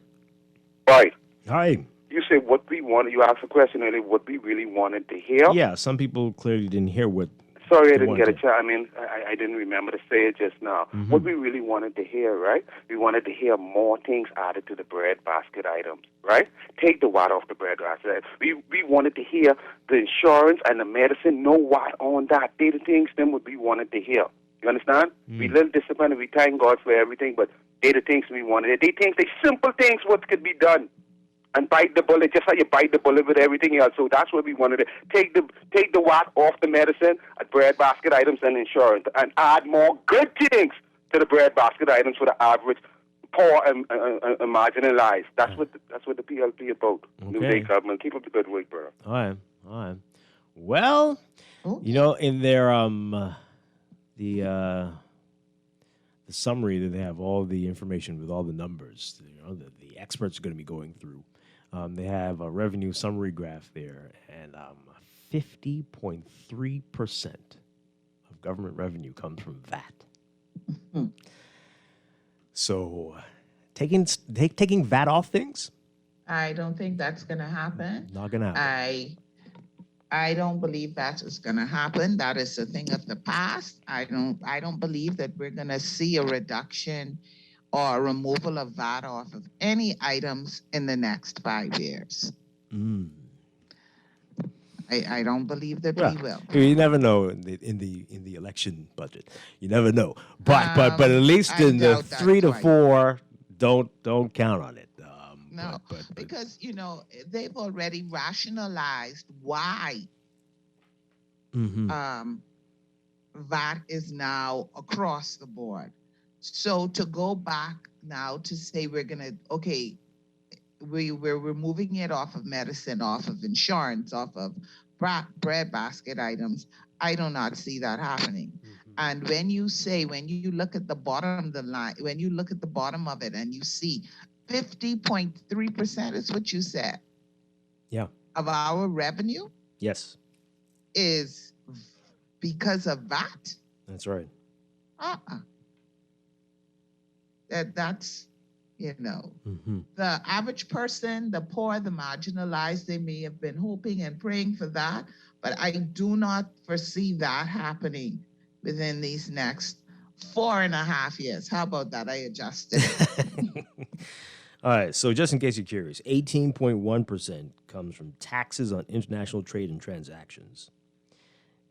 Right. Hi. You said what we wanted. You asked a question earlier. What we really wanted to hear. Yeah. Some people clearly didn't hear what Sorry, I didn't get a chance. I mean, I didn't remember to say it just now. Mm-hmm. What we really wanted to hear, right? We wanted to hear more things added to the bread basket items, right? Take the water off the bread basket. We wanted to hear the insurance and the medicine, no what on that. They the things them what we wanted to hear. You understand? We little disappointed. We thank God for everything, but they the things we wanted. They think they simple things what could be done. And bite the bullet, just how you bite the bullet with everything else. So that's what we wanted to take the whack off the medicine, bread basket items, and insurance, and add more good things to the bread basket items for the average poor and marginalized. That's what the PLP about. New Day government. Keep up the good work, bro. All right. Well, you know, in their the summary that they have all the information with all the numbers, you know, the experts are going to be going through. They have a revenue summary graph there, and 50.3% of government revenue comes from VAT. So, taking VAT off things? I don't think that's going to happen. Not going to happen. I don't believe that is going to happen. That is a thing of the past. I don't believe that we're going to see a reduction or removal of VAT off of any items in the next 5 years. I don't believe that we will. You never know in the election budget. You never know. But at least in the 3 to 4, don't count on it. No, because you know they've already rationalized why VAT is now across the board. So to go back now to say we're removing it off of medicine, off of insurance, off of bread basket items, I do not see that happening. And when you look at the bottom of the line, when you look at the bottom of it and you see 50.3% is what you said. Yeah. Of our revenue? Yes. Is because of VAT? That's right. That's, you know, the average person, the poor, the marginalized, they may have been hoping and praying for that, but I do not foresee that happening within these next 4.5 years. How about that? I adjusted it. All right, so just in case you're curious, 18.1% comes from taxes on international trade and transactions,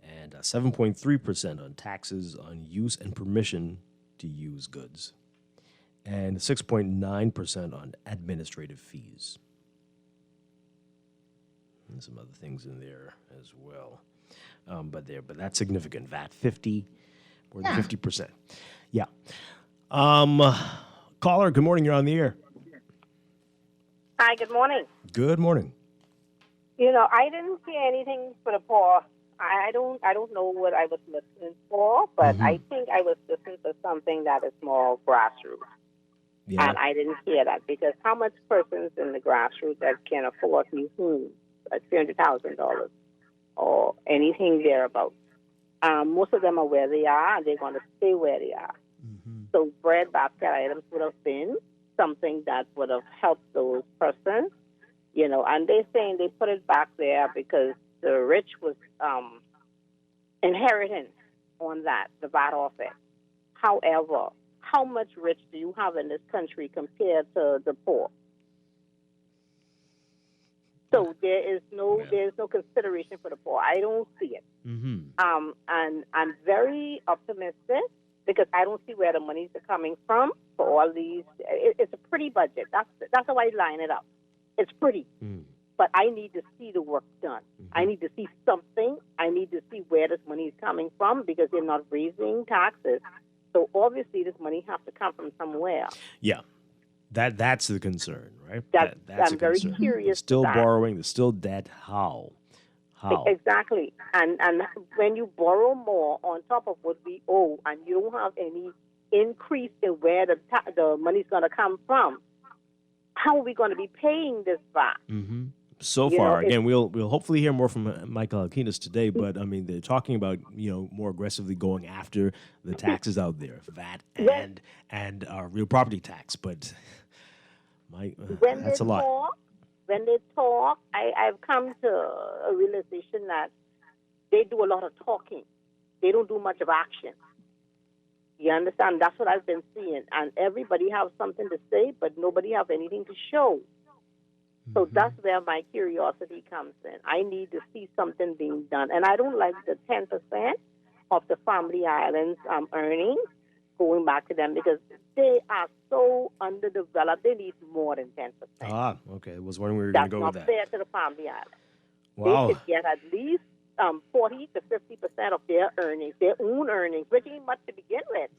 and 7.3% on taxes on use and permission to use goods, and 6.9% on administrative fees. And some other things in there as well. But that's significant. VAT, more than 50%. Yeah. Caller, good morning. You're on the air. Hi, good morning. Good morning. You know, I didn't see anything for the poor. I don't know what I was listening for, but I think I was listening to something that is more grassroots. Yeah. And I didn't hear that because how much persons in the grassroots that can afford new homes at $300,000 or anything thereabouts? Most of them are where they are, and they're going to stay where they are. So bread basket items would have been something that would have helped those persons, you know, and they're saying they put it back there because the rich was inheriting on that, the VAT off it. However, how much rich do you have in this country compared to the poor? So there's no consideration for the poor. I don't see it. And I'm very optimistic because I don't see where the monies are coming from for all these. It's a pretty budget. That's how I line it up. It's pretty. But I need to see the work done. I need to see something. I need to see where this money is coming from because they're not raising taxes. So obviously this money has to come from somewhere. Yeah. That's the concern, right? That's I'm very curious. There's still borrowing. There's still debt. How? Exactly. And when you borrow more on top of what we owe and you don't have any increase in where the money's going to come from, how are we going to be paying this back? So far, again, we'll hopefully hear more from Michael Alquinas today, but, I mean, they're talking about, you know, more aggressively going after the taxes out there, VAT and real property tax, but that's a lot. When they talk, I've come to a realization that they do a lot of talking they don't do much of action. You understand? That's what I've been seeing. And everybody has something to say, but nobody have anything to show. So that's where my curiosity comes in. I need to see something being done. And I don't like the 10% of the Family Islands earnings going back to them because they are so underdeveloped. They need more than 10%. Ah, okay. I was wondering where you were going to go with that. That's not fair to the Family Islands. Wow. They should get at least 40 to 50% of their earnings, their own earnings, which ain't much to begin with.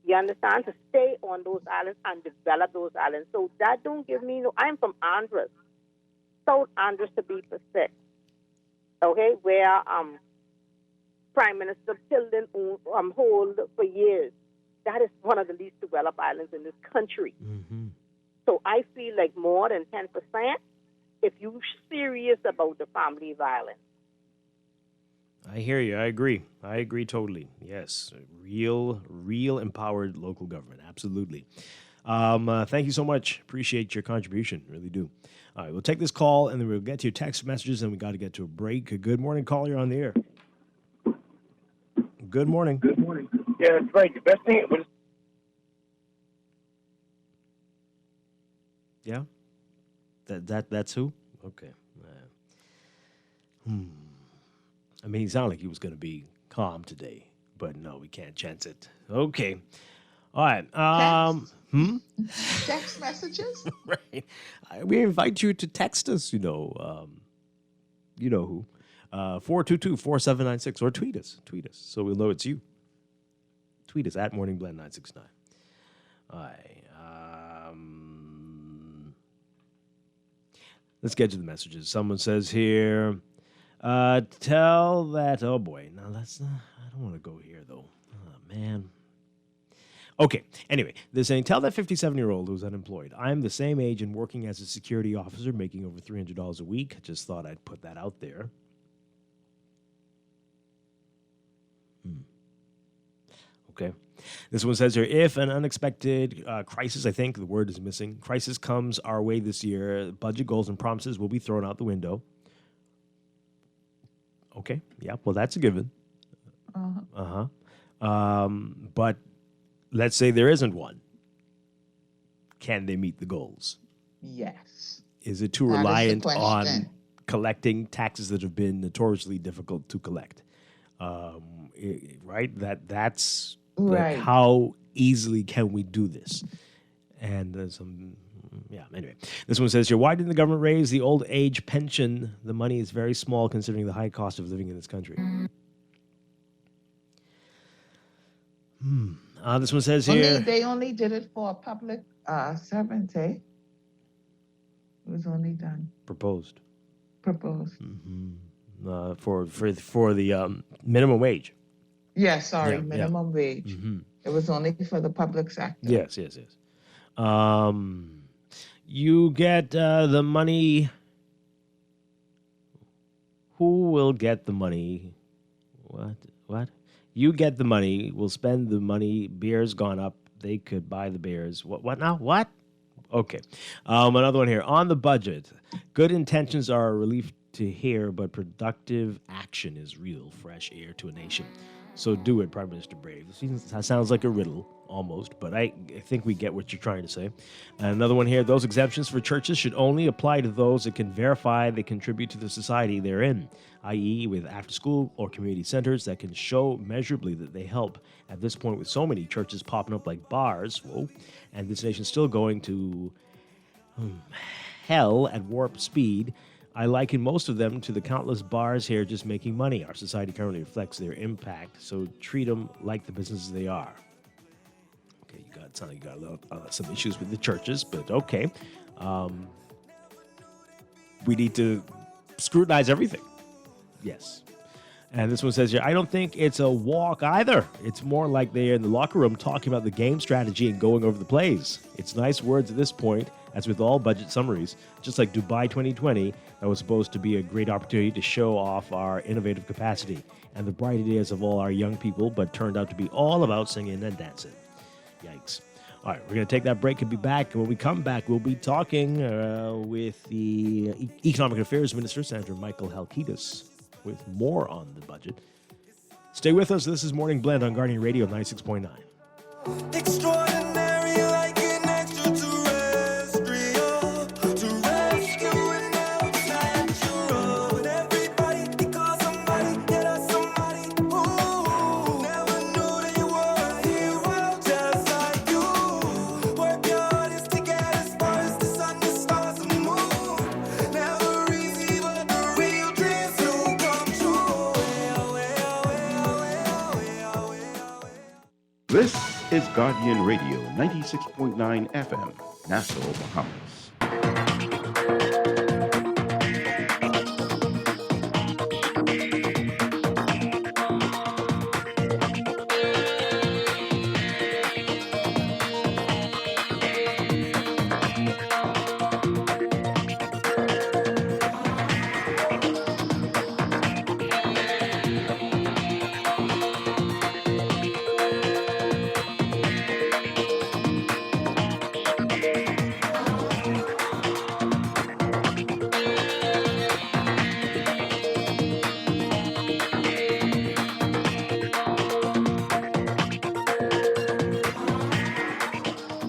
You understand? To stay on those islands and develop those islands. So that don't give me no. I'm from Andros, South Andros to be specific. Okay, where Prime Minister Tilden hold for years. That is one of the least developed islands in this country. So I feel like more than 10%. If you're serious about the family violence. I hear you. I agree. I agree totally. Yes. Real empowered local government. Absolutely. Thank you so much. Appreciate your contribution. Really do. All right. We'll take this call and then we'll get to your text messages and we got to get to a break. Good morning, caller. You're on the air. Good morning. Good morning. Yeah, that's right. The best thing was. Yeah. That's who? Okay. I mean, he sounded like he was going to be calm today, but no, we can't chance it. Okay. All right. Text messages? Right. We invite you to text us, you know who. 422-4796 or tweet us so we'll know it's you. Tweet us at morningblend969. All right. Let's get to the messages. Someone says here, tell that, oh boy, no, that's not, I don't want to go here though. Oh, man. Okay, anyway, they're saying, tell that 57-year-old who's unemployed, I'm the same age and working as a security officer, making over $300 a week. Just thought I'd put that out there. Okay. This one says here, if an unexpected crisis, I think the word is missing, crisis comes our way this year, budget goals and promises will be thrown out the window. Okay. Yeah, well, that's a given. But let's say there isn't one. Can they meet the goals? Yes. Is it too reliant on collecting taxes that have been notoriously difficult to collect? Right? That's right. Like how easily can we do this? And anyway. This one says here, why didn't the government raise the old age pension? The money is very small considering the high cost of living in this country. This one says here. They only did it for public servants, eh? It was only done. Proposed. Mm-hmm. For the minimum wage. Yes, minimum wage. Mm-hmm. It was only for the public sector. Yes. You get the money. Who will get the money? What? You get the money. We'll spend the money. Beer's gone up. They could buy the beers. What now? What? Okay. Another one here. On the budget, good intentions are a relief to hear, but productive action is real fresh air to a nation. So do it, Prime Minister Brave. This sounds like a riddle, almost, but I think we get what you're trying to say. Another one here. Those exemptions for churches should only apply to those that can verify they contribute to the society they're in, i.e. with after-school or community centers that can show measurably that they help. At this point, with so many churches popping up like bars, and this nation still going to hell at warp speed, I liken most of them to the countless bars here just making money. Our society currently reflects their impact, so treat them like the businesses they are. Okay, you got some issues with the churches, but okay. We need to scrutinize everything. Yes. And this one says here, I don't think it's a walk either. It's more like they're in the locker room talking about the game strategy and going over the plays. It's nice words at this point, as with all budget summaries. Just like Dubai 2020, that was supposed to be a great opportunity to show off our innovative capacity and the bright ideas of all our young people, but turned out to be all about singing and dancing. Yikes. All right, we're going to take that break and be back. And when we come back, we'll be talking with the Economic Affairs Minister, Senator Michael Halkitis, with more on the budget. Stay with us. This is Morning Blend on Guardian Radio 96.9. Extraordinary, like an extraterrestrial, to rescue an outside. Everybody, because somebody, get us somebody. Ooh, never knew that you were a hero, just like you. Work your hardest to get as far as the sun, the stars, and moon. Never easy, but the real dreams do come true. This is Guardian Radio 96.9 FM, Nassau, Bahamas.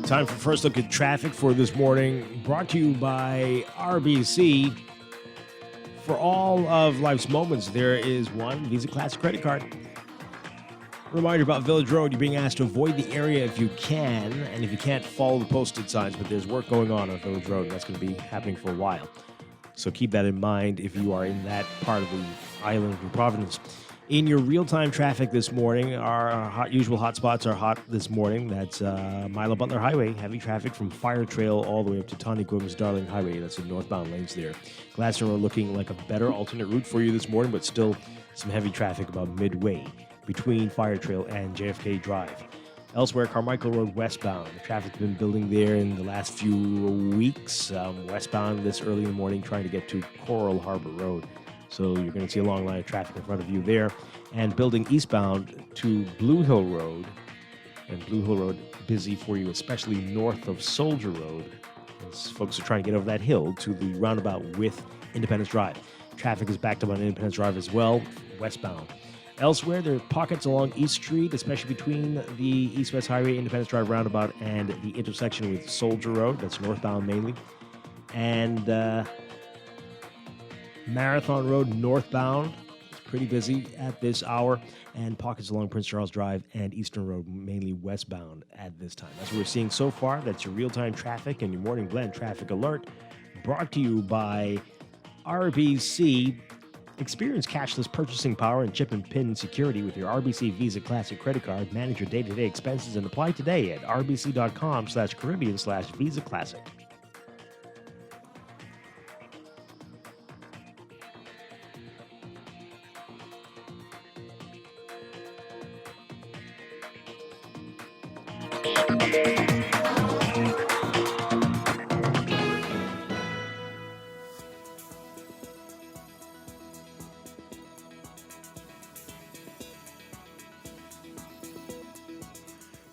Time for first look at traffic for this morning, brought to you by RBC. For all of life's moments, there is one Visa Classic credit card. Reminder about Village Road, you're being asked to avoid the area if you can, and if you can't, follow the posted signs, but there's work going on Village Road, and that's going to be happening for a while. So keep that in mind if you are in that part of the island of Providence. In your real-time traffic this morning, our usual hotspots are hot this morning. That's Milo Butler Highway, heavy traffic from Fire Trail all the way up to Tawny Gumbs Darling Highway. That's the northbound lanes there. Gladstone Road looking like a better alternate route for you this morning, but still some heavy traffic about midway between Fire Trail and JFK Drive. Elsewhere, Carmichael Road westbound. The traffic's been building there in the last few weeks. Westbound this early in the morning, trying to get to Coral Harbor Road. So you're going to see a long line of traffic in front of you there. And building eastbound to Blue Hill Road. And Blue Hill Road busy for you, especially north of Soldier Road, as folks are trying to get over that hill to the roundabout with Independence Drive. Traffic is backed up on Independence Drive as well, westbound. Elsewhere, there are pockets along East Street, especially between the East-West Highway, Independence Drive roundabout, and the intersection with Soldier Road. That's northbound mainly. And Marathon Road northbound is pretty busy at this hour, and pockets along Prince Charles Drive and Eastern Road mainly westbound at this time. That's what we're seeing so far. That's your real-time traffic and your Morning Blend traffic alert, brought to you by RBC. Experience cashless purchasing power and chip and PIN security with your RBC Visa Classic credit card. Manage your day-to-day expenses and apply today at rbc.com/Caribbean/Visa Classic.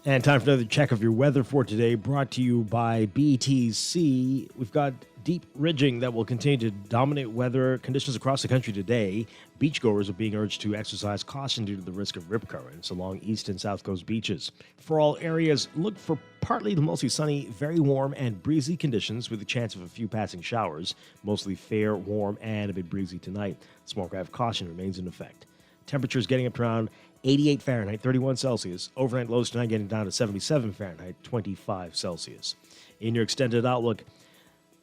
And time for another check of your weather for today, brought to you by BTC. We've got deep ridging that will continue to dominate weather conditions across the country today. Beachgoers are being urged to exercise caution due to the risk of rip currents along east and south coast beaches. For all areas, look for partly to mostly sunny, very warm and breezy conditions with a chance of a few passing showers. Mostly fair, warm, and a bit breezy tonight. Small craft caution remains in effect. Temperatures getting up to around 88 Fahrenheit, 31 Celsius. Overnight lows tonight getting down to 77 Fahrenheit, 25 Celsius. In your extended outlook,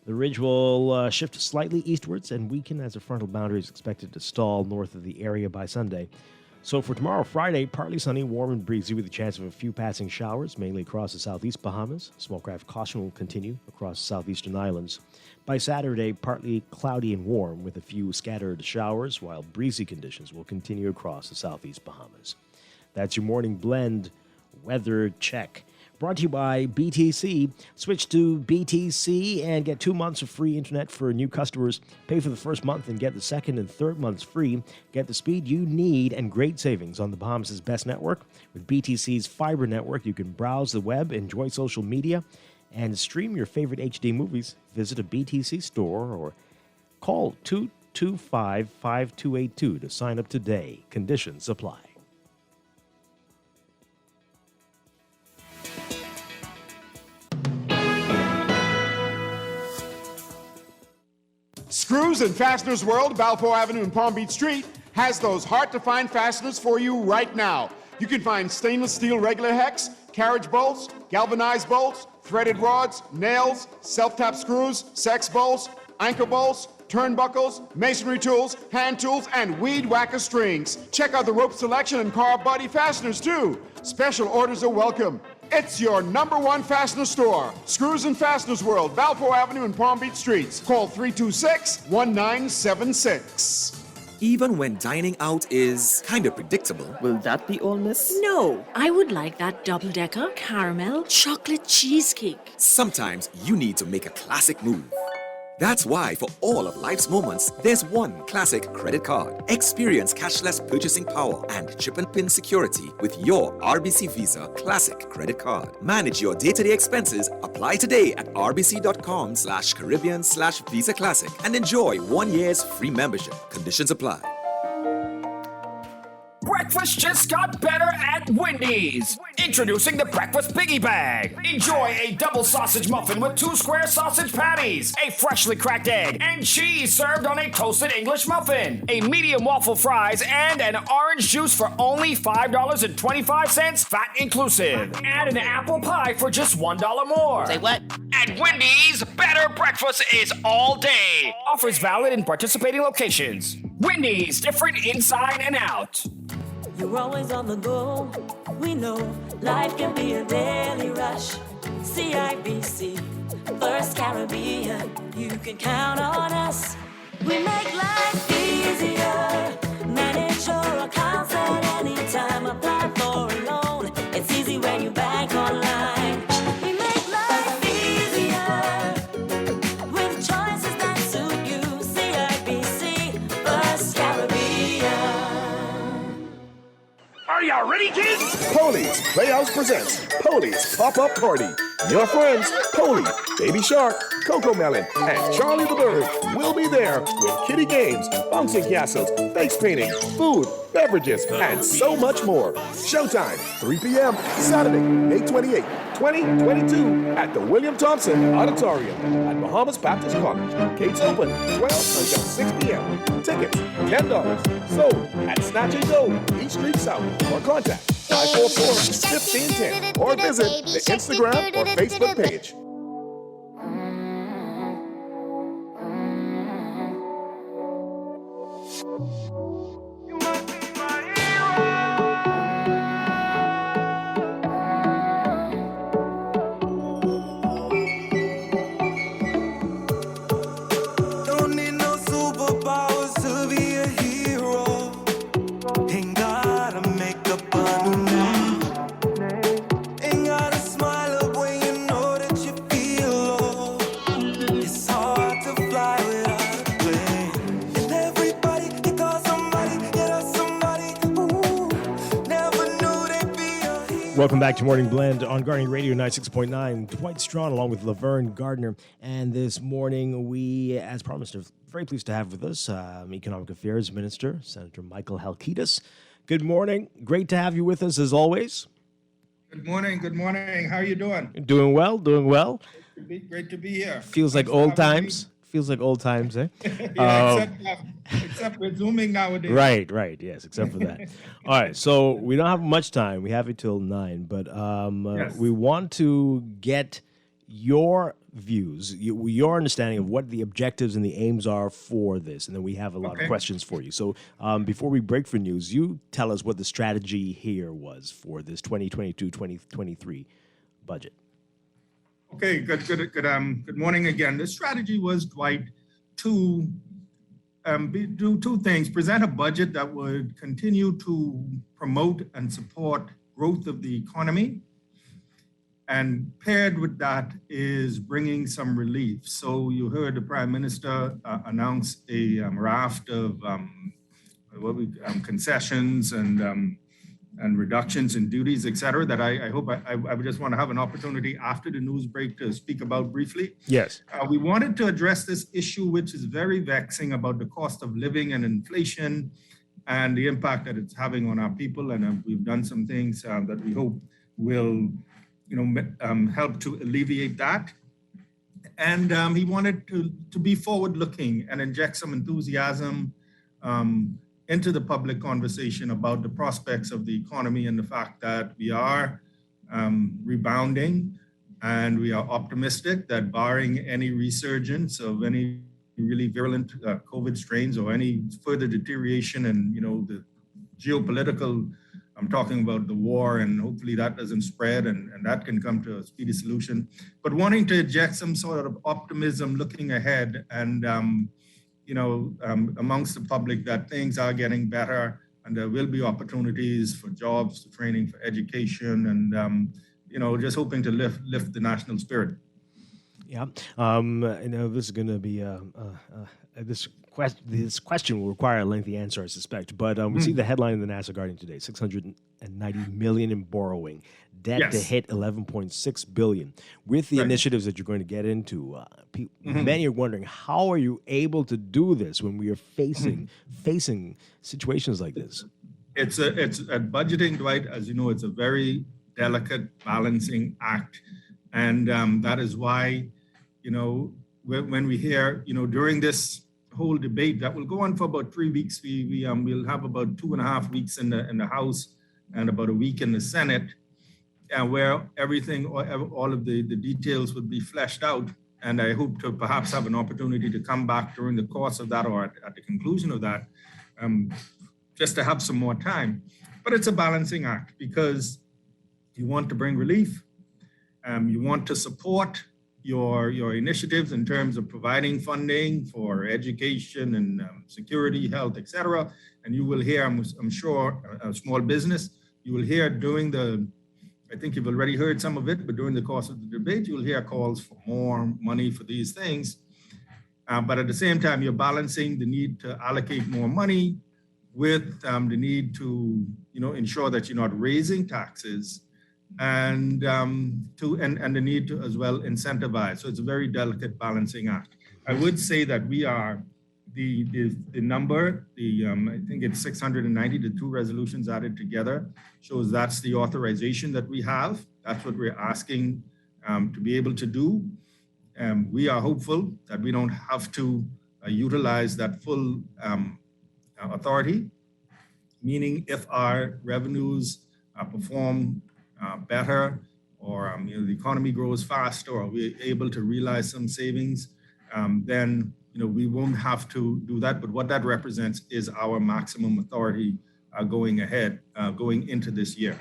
the ridge will shift slightly eastwards and weaken as a frontal boundary is expected to stall north of the area by Sunday. So for tomorrow, Friday, partly sunny, warm and breezy with a chance of a few passing showers, mainly across the southeast Bahamas. Small craft caution will continue across the southeastern islands. By Saturday, partly cloudy and warm with a few scattered showers, while breezy conditions will continue across the southeast Bahamas. That's your Morning Blend weather check. Brought to you by BTC. Switch to BTC and get 2 months of free internet for new customers. Pay for the first month and get the second and third months free. Get the speed you need and great savings on the Bahamas' best network. With BTC's fiber network, you can browse the web, enjoy social media, and stream your favorite HD movies. Visit a BTC store or call 225-5282 to sign up today. Conditions apply. Screws and Fasteners World, Balfour Avenue and Palm Beach Street, has those hard-to-find fasteners for you right now. You can find stainless steel regular hex, carriage bolts, galvanized bolts, threaded rods, nails, self-tap screws, sex bolts, anchor bolts, turnbuckles, masonry tools, hand tools, and weed whacker strings. Check out the rope selection and car body fasteners, too. Special orders are welcome. It's your #1 fastener store. Screws and Fasteners World, Balfour Avenue and Palm Beach Streets. Call 326-1976. Even when dining out is kind of predictable. Will that be all, miss? No, I would like that double-decker caramel chocolate cheesecake. Sometimes you need to make a classic move. That's why for all of life's moments, there's one classic credit card. Experience cashless purchasing power and chip and pin security with your RBC Visa Classic credit card. Manage your day-to-day expenses. Apply today at rbc.com/Caribbean/Visa Classic and enjoy 1 year's free membership. Conditions apply. Breakfast just got better at Wendy's. Introducing the Breakfast Biggie Bag. Enjoy a double sausage muffin with 2 square sausage patties, a freshly cracked egg, and cheese served on a toasted English muffin, a medium waffle fries, and an orange juice for only $5.25, VAT inclusive. Add an apple pie for just $1 more. Say what? At Wendy's, better breakfast is all day. Offers valid in participating locations. Wendy's, different inside and out. You're always on the go. We know life can be a daily rush. CIBC, First Caribbean, you can count on us. We make life easier. Manage your accounts at any time. Apply for a loan. It's easy when you bank online. We make life easier with choices that suit you. CIBC, First Caribbean. Are y'all ready, kids? Polies Playhouse presents Polies Pop-Up Party. Your friends, Polly, Baby Shark, Coco Melon, and Charlie the Bird will be there with kiddie games, bouncing castles, face painting, food, beverages, and so much more. Showtime, 3 p.m. Saturday, May 28, 2022 at the William Thompson Auditorium at Bahamas Baptist College. Gates open 12 until 6 p.m. Tickets, $10. Sold at Snatch and Go, East Street South. Or contact 544-1510 or visit the Instagram or Facebook page. Don't need no superpowers to be a hero. Ain't gotta make up a new name. Ain't gotta smile up when you know that you feel low. It's hard to fly without a plane. And everybody, you call somebody, yeah, that's somebody. Ooh, never knew they'd be a hero. Welcome back to Morning Blend on Guardian Radio 96.9. Dwight Strachan along with Laverne Gardner. And this morning we, as promised, are very pleased to have with us Economic Affairs Minister, Senator Michael Halkitis. Good morning. Great to have you with us as always. Good morning. Good morning. How are you doing? Doing well, doing well. Great to be here. Feels like old times. Feels like old times, eh? Yeah, except we're Zooming nowadays. Right, yes, except for that. All right, so we don't have much time. We have it till 9, but Yes. we want to get your views, your understanding of what the objectives and the aims are for this, and then we have a lot of Okay. questions for you. So before we break for news, you tell us what the strategy here was for this 2022-2023 budget. Okay, good morning again. The strategy was, Dwight, to do two things: present a budget that would continue to promote and support growth of the economy, and paired with that is bringing some relief. So you heard the Prime Minister announce a raft of concessions and reductions in duties, et cetera, that I hope I would just want to have an opportunity after the news break to speak about briefly. Yes. We wanted to address this issue, which is very vexing, about the cost of living and inflation and the impact that it's having on our people. And we've done some things that we hope will help to alleviate that. And he wanted to be forward-looking and inject some enthusiasm into the public conversation about the prospects of the economy and the fact that we are rebounding, and we are optimistic that barring any resurgence of any really virulent COVID strains or any further deterioration in, the geopolitical, I'm talking about the war, and hopefully that doesn't spread and that can come to a speedy solution. But wanting to inject some sort of optimism looking ahead and, amongst the public that things are getting better and there will be opportunities for jobs, for training, for education, and, just hoping to lift the national spirit. Yeah. This is going to be this question will require a lengthy answer, I suspect. But we see the headline in the National Guardian today: $690 million in borrowing, debt to hit $11.6 billion. With the initiatives that you're going to get into, many are wondering, how are you able to do this when we are facing situations like this? It's at budgeting, Dwight. As you know, it's a very delicate balancing act, and that is why, when we hear, during this whole debate that will go on for about 3 weeks, we'll have about 2.5 weeks in the House and about a week in the Senate, where everything, all of the details would be fleshed out. And I hope to perhaps have an opportunity to come back during the course of that or at the conclusion of that, just to have some more time. But it's a balancing act because you want to bring relief, you want to support your initiatives in terms of providing funding for education and security, health, etc. And you will hear, I'm sure, a small business, you will hear I think you've already heard some of it, but during the course of the debate, you'll hear calls for more money for these things. But at the same time, you're balancing the need to allocate more money with the need to, ensure that you're not raising taxes and the need to as well incentivize. So it's a very delicate balancing act. I would say that we are the number, I think it's 690, the two resolutions added together shows that's the authorization that we have. That's what we're asking to be able to do. We are hopeful that we don't have to utilize that full authority, meaning if our revenues perform better, or the economy grows faster, or we're able to realize some savings, then we won't have to do that. But what that represents is our maximum authority going ahead, going into this year.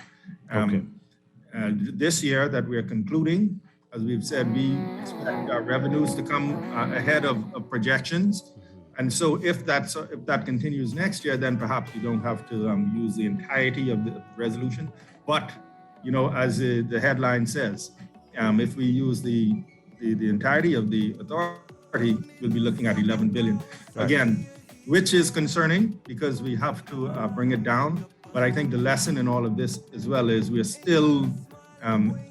This year that we're concluding, as we've said, we expect our revenues to come ahead of projections. And so if that continues next year, then perhaps we don't have to use the entirety of the resolution. But as the headline says, if we use the entirety of the authority, we'll be looking at $11 billion. Again, which is concerning because we have to bring it down. But I think the lesson in all of this as well is we're still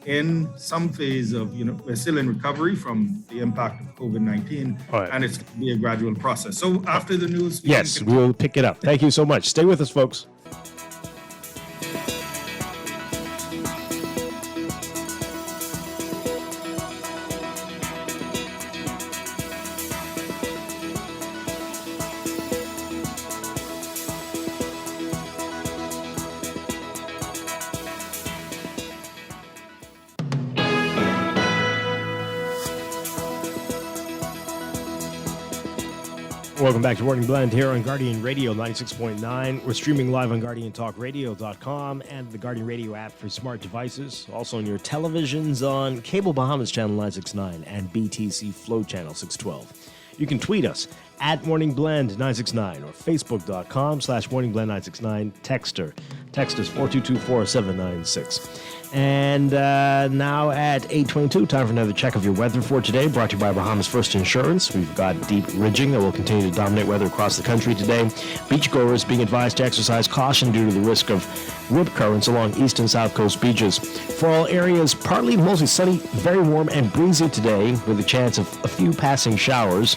in some phase of, we're still in recovery from the impact of COVID-19, and it's going to be a gradual process. So after the news... Yes, we'll pick it up. Thank you so much. Stay with us, folks. Welcome back to Morning Blend here on Guardian Radio 96.9. We're streaming live on GuardianTalkRadio.com and the Guardian Radio app for smart devices. Also on your televisions on Cable Bahamas Channel 969 and BTC Flow Channel 612. You can tweet us at MorningBlend969 or Facebook.com/MorningBlend969. Text us 422-4796. And now at 8:22, time for another check of your weather for today, brought to you by Bahamas First Insurance. We've got deep ridging that will continue to dominate weather across the country today. Beachgoers being advised to exercise caution due to the risk of rip currents along east and south coast beaches. For all areas, partly mostly sunny, very warm and breezy today with a chance of a few passing showers.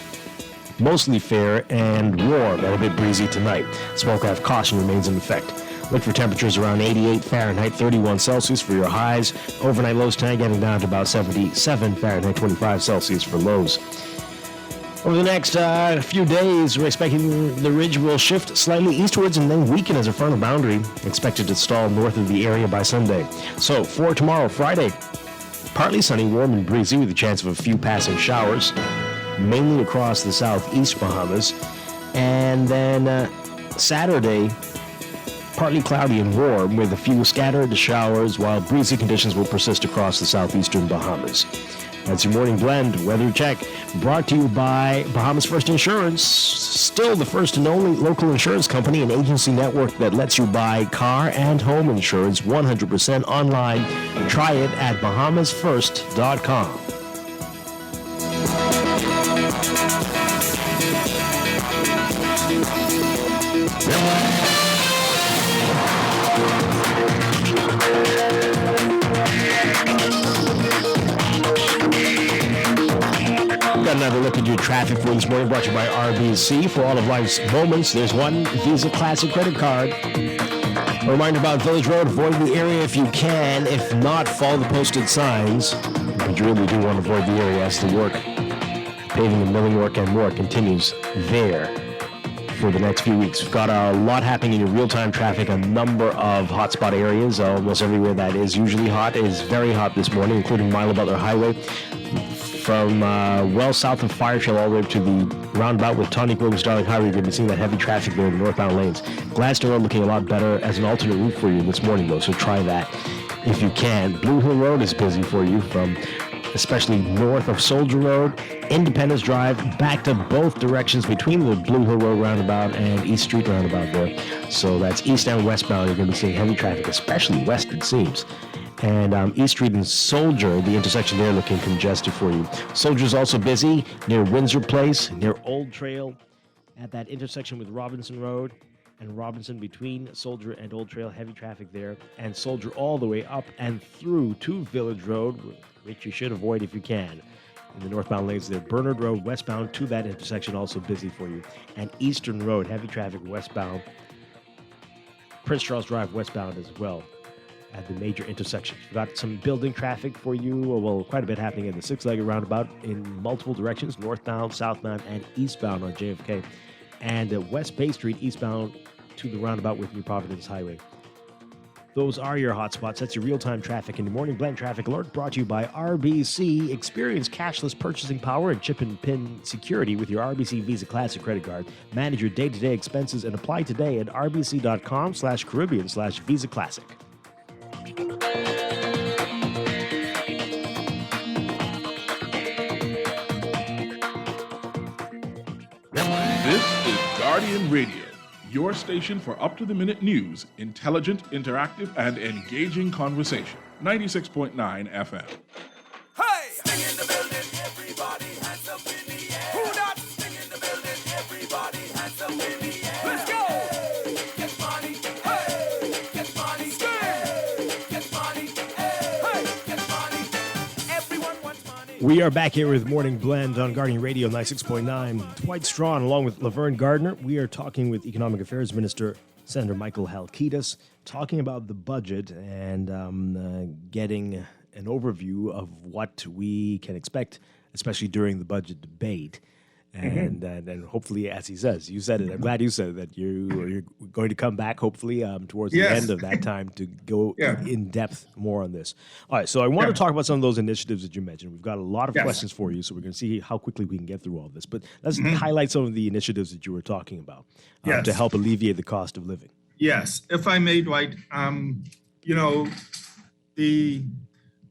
Mostly fair and warm and a bit breezy tonight. Smoke-off caution remains in effect. Look for temperatures around 88 Fahrenheit, 31 Celsius for your highs. Overnight lows tonight getting down to about 77 Fahrenheit, 25 Celsius for lows. Over the next few days, we're expecting the ridge will shift slightly eastwards and then weaken as a frontal boundary, expected to stall north of the area by Sunday. So for tomorrow, Friday, partly sunny, warm and breezy with a chance of a few passing showers, mainly across the southeast Bahamas. And then Saturday, partly cloudy and warm with a few scattered showers, while breezy conditions will persist across the southeastern Bahamas. That's your morning blend weather check, brought to you by Bahamas First Insurance, still the first and only local insurance company and agency network that lets you buy car and home insurance 100% online. Try it at bahamasfirst.com. Got another look at your traffic for this morning, brought to you by RBC. For all of life's moments, there's one Visa Classic credit card. A reminder about Village Road, avoid the area if you can. If not, follow the posted signs. But you really do want to avoid the area as the work, paving and milling work and more, continues there for the next few weeks. We've got a lot happening in your real-time traffic, a number of hotspot areas. Almost everywhere that is usually hot is very hot this morning, including Milo Butler Highway. From well south of Fire Trail all the way up to the roundabout with Tonic Williams Darling Highway, you're going to be seeing that heavy traffic there in the northbound lanes. Gladstone Road looking a lot better as an alternate route for you this morning, though, so try that if you can. Blue Hill Road is busy for you from especially north of Soldier Road, Independence Drive, back to both directions between the Blue Hill Road roundabout and East Street roundabout there. So that's east and westbound. You're going to be seeing heavy traffic, especially west, it seems. And East Street and Soldier, the intersection there looking congested for you. Soldier's also busy near Windsor Place, near Old Trail, at that intersection with Robinson Road and Robinson between Soldier and Old Trail, heavy traffic there. And Soldier all the way up and through to Village Road, which you should avoid if you can. In the northbound lanes there, Bernard Road westbound to that intersection also busy for you. And Eastern Road, heavy traffic westbound. Prince Charles Drive westbound as well at the major intersections. We've got some building traffic for you, well, quite a bit happening in the six-legged roundabout in multiple directions, northbound, southbound, and eastbound on JFK. And West Bay Street eastbound to the roundabout with New Providence Highway. Those are your hotspots. That's your real-time traffic. And your morning blend traffic alert brought to you by RBC. Experience cashless purchasing power and chip and pin security with your RBC Visa Classic credit card. Manage your day-to-day expenses and apply today at rbc.com/Caribbean/Visa Classic. This is Guardian Radio, your station for up-to-the-minute news, intelligent, interactive, and engaging conversation. 96.9 FM. Hey! Sing in the building, everybody hands up in the air. Who not? Sing in the building, everybody hands up in the air. Let's go! Get money, hey! Get money, hey! Get money, hey! Get money. Everyone wants money. We are back here with Morning Blend on Guardian Radio 96.9. Dwight Strachan along with Laverne Gardner. We are talking with Economic Affairs Minister Senator Michael Halkitis, talking about the budget and getting an overview of what we can expect, especially during the budget debate. And hopefully, as he says, you said it, I'm glad you said it, that you're going to come back, hopefully, towards the end of that time to go in depth more on this. All right, so I want to talk about some of those initiatives that you mentioned. We've got a lot of questions for you, so we're going to see how quickly we can get through all this. But let's highlight some of the initiatives that you were talking about to help alleviate the cost of living. Yes, if I may, Dwight, you know, the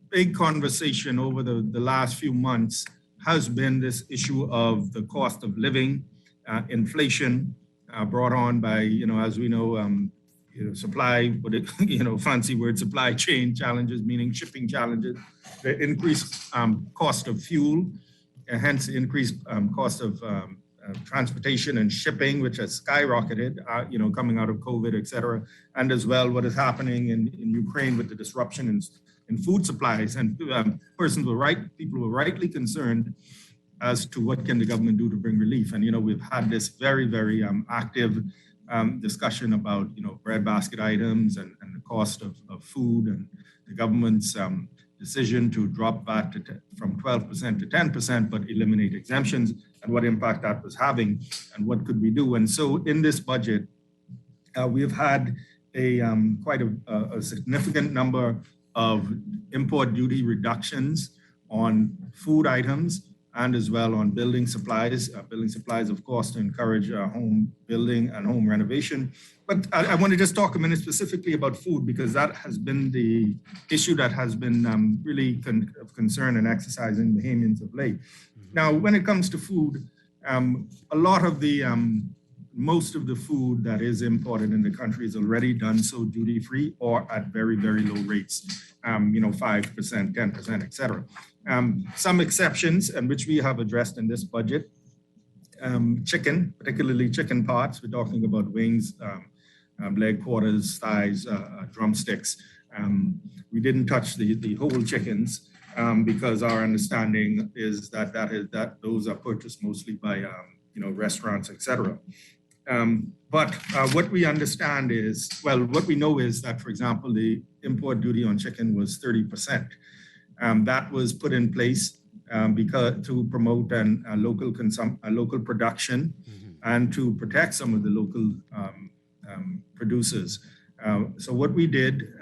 big conversation over the last few months has been this issue of the cost of living, inflation brought on by, as we know, supply, fancy word, supply chain challenges, meaning shipping challenges, the increased cost of fuel, hence the increased cost of transportation and shipping, which has skyrocketed, coming out of COVID, et cetera, and as well what is happening in Ukraine with the disruption in food supplies. And people were rightly concerned as to what can the government do to bring relief. And, we've had this very, very active discussion about, breadbasket items and the cost of food, and the government's decision to drop VAT from 12% to 10%, but eliminate exemptions, and what impact that was having, and what could we do. And so in this budget, we've had quite a significant number of import duty reductions on food items, and as well on building supplies. Building supplies, of course, to encourage home building and home renovation. But I want to just talk a minute specifically about food, because that has been the issue that has been really of concern and exercising Bahamians of late. Now, when it comes to food, a lot of the most of the food that is imported in the country is already done so duty-free or at very, very low rates, 5%, 10%, et cetera. Some exceptions, and which we have addressed in this budget, chicken, particularly chicken parts. We're talking about wings, leg quarters, thighs, drumsticks. We didn't touch the whole chickens because our understanding is that those are purchased mostly by restaurants, et cetera. But what we understand is, what we know is that, for example, the import duty on chicken was 30%. That was put in place because to promote a local production and to protect some of the local producers. So what we did,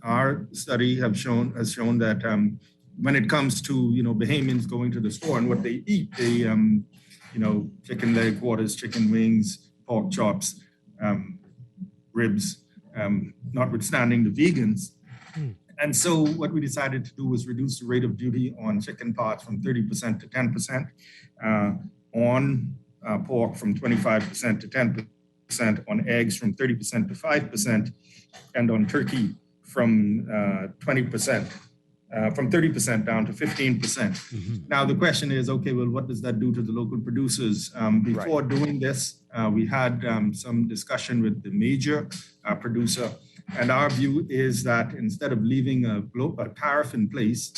our study has shown that when it comes to Bahamians going to the store and what they eat, they chicken leg quarters, chicken wings, pork chops, ribs, notwithstanding the vegans. And so what we decided to do was reduce the rate of duty on chicken parts from 30% to 10%, on pork from 25% to 10%, on eggs from 30% to 5%, and on turkey from 20%. From 30% down to 15%. Now the question is, okay, well, what does that do to the local producers? Before doing this, we had some discussion with the major producer, and our view is that instead of leaving a tariff in place,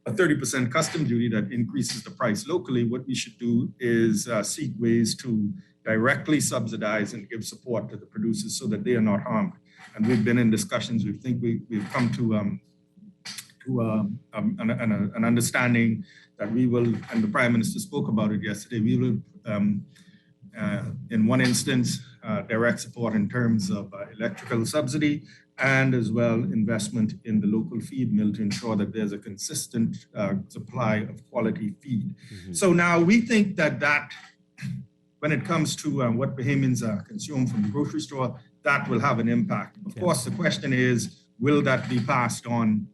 a 30% custom duty that increases the price locally, what we should do is seek ways to directly subsidize and give support to the producers so that they are not harmed. And we've been in discussions. We think we've come to an understanding that we will, and the Prime Minister spoke about it yesterday, we will, in one instance, direct support in terms of electrical subsidy, and as well investment in the local feed mill to ensure that there's a consistent supply of quality feed. So now we think that when it comes to what Bahamians consume from the grocery store, that will have an impact. Of course, the question is, will that be passed on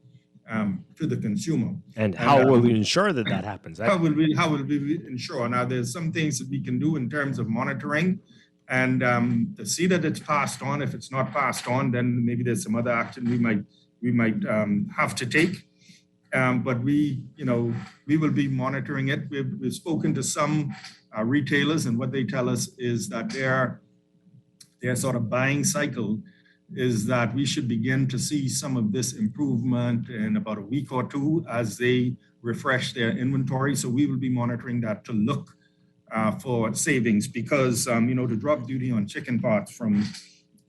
to the consumer? And how will we ensure that happens? How will we ensure? Now, there's some things that we can do in terms of monitoring and to see that it's passed on. If it's not passed on, then maybe there's some other action we might have to take. But we will be monitoring it. We've spoken to some retailers, and what they tell us is that their sort of buying cycle is that we should begin to see some of this improvement in about a week or two as they refresh their inventory. So we will be monitoring that to look for savings, because to drop duty on chicken parts from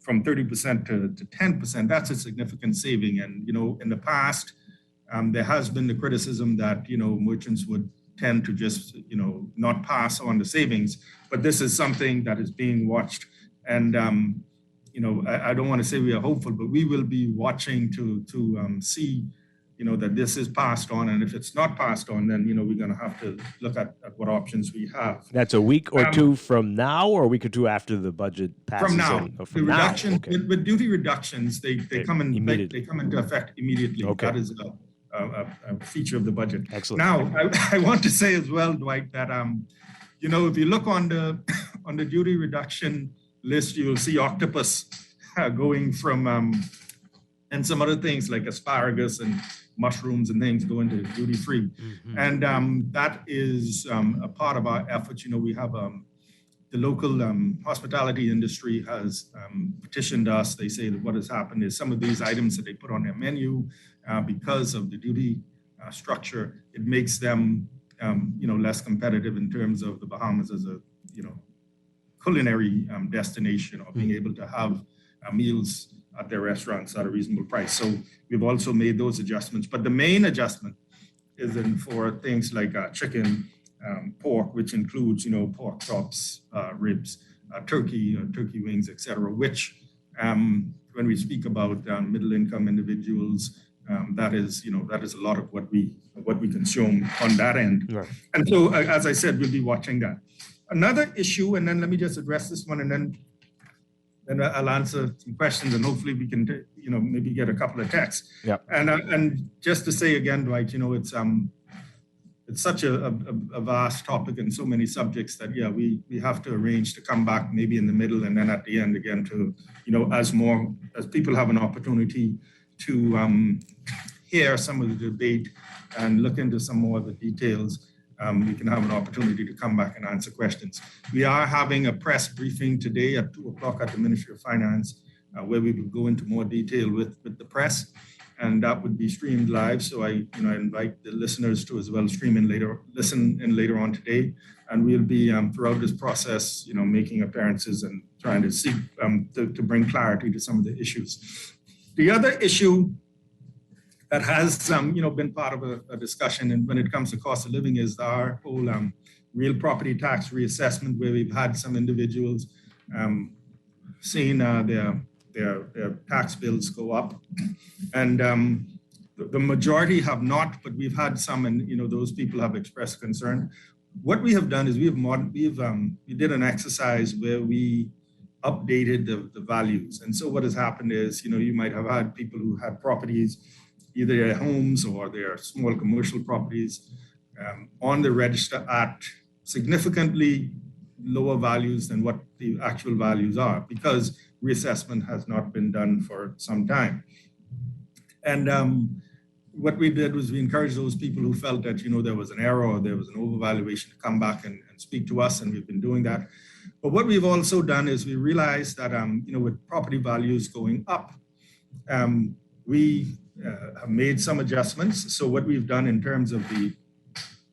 30% to 10%, that's a significant saving. And in the past, there has been the criticism that merchants would tend to just not pass on the savings, but this is something that is being watched. And I don't want to say we are hopeful, but we will be watching to see, that this is passed on. And if it's not passed on, then, we're going to have to look at what options we have. That's a week or two from now, or a week or two after the budget passes? From now. From the now. reduction, Okay. with duty reductions, they come into effect immediately. Okay. That is a feature of the budget. Excellent. Now, I want to say as well, Dwight, that, if you look on the duty reduction list, you'll see octopus going from, and some other things like asparagus and mushrooms and things going to duty free. And that is a part of our efforts. We have the local hospitality industry has petitioned us. They say that what has happened is some of these items that they put on their menu, because of the duty structure, it makes them less competitive in terms of the Bahamas as a culinary destination, or being able to have meals at their restaurants at a reasonable price. So we've also made those adjustments. But the main adjustment is in for things like chicken, pork, which includes, pork chops, ribs, turkey wings, etc. Which, when we speak about middle-income individuals, that is a lot of what we consume on that end. Right. And so, as I said, we'll be watching that. Another issue, and then let me just address this one, and then I'll answer some questions, and hopefully we can, maybe get a couple of texts. Yeah. And just to say again, Dwight, it's such a vast topic and so many subjects that we have to arrange to come back maybe in the middle and then at the end again to, as people have an opportunity to hear some of the debate and look into some more of the details. We can have an opportunity to come back and answer questions. We are having a press briefing today at 2:00 at the Ministry of Finance, where we will go into more detail with the press, and that would be streamed live. So I invite the listeners to as well listen in later on today, and we'll be throughout this process, making appearances and trying to seek to bring clarity to some of the issues. The other issue that has, been part of a discussion, and when it comes to cost of living, is our whole real property tax reassessment, where we've had some individuals seeing their tax bills go up, and the majority have not, but we've had some, and those people have expressed concern. What we have done is we did an exercise where we updated the values, and so what has happened is, you might have had people who had properties, either their homes or their small commercial properties, on the register at significantly lower values than what the actual values are, because reassessment has not been done for some time. And what we did was we encouraged those people who felt that, there was an error or there was an overvaluation to come back and speak to us, and we've been doing that. But what we've also done is we realized that, with property values going up, we have made some adjustments. So what we've done in terms of the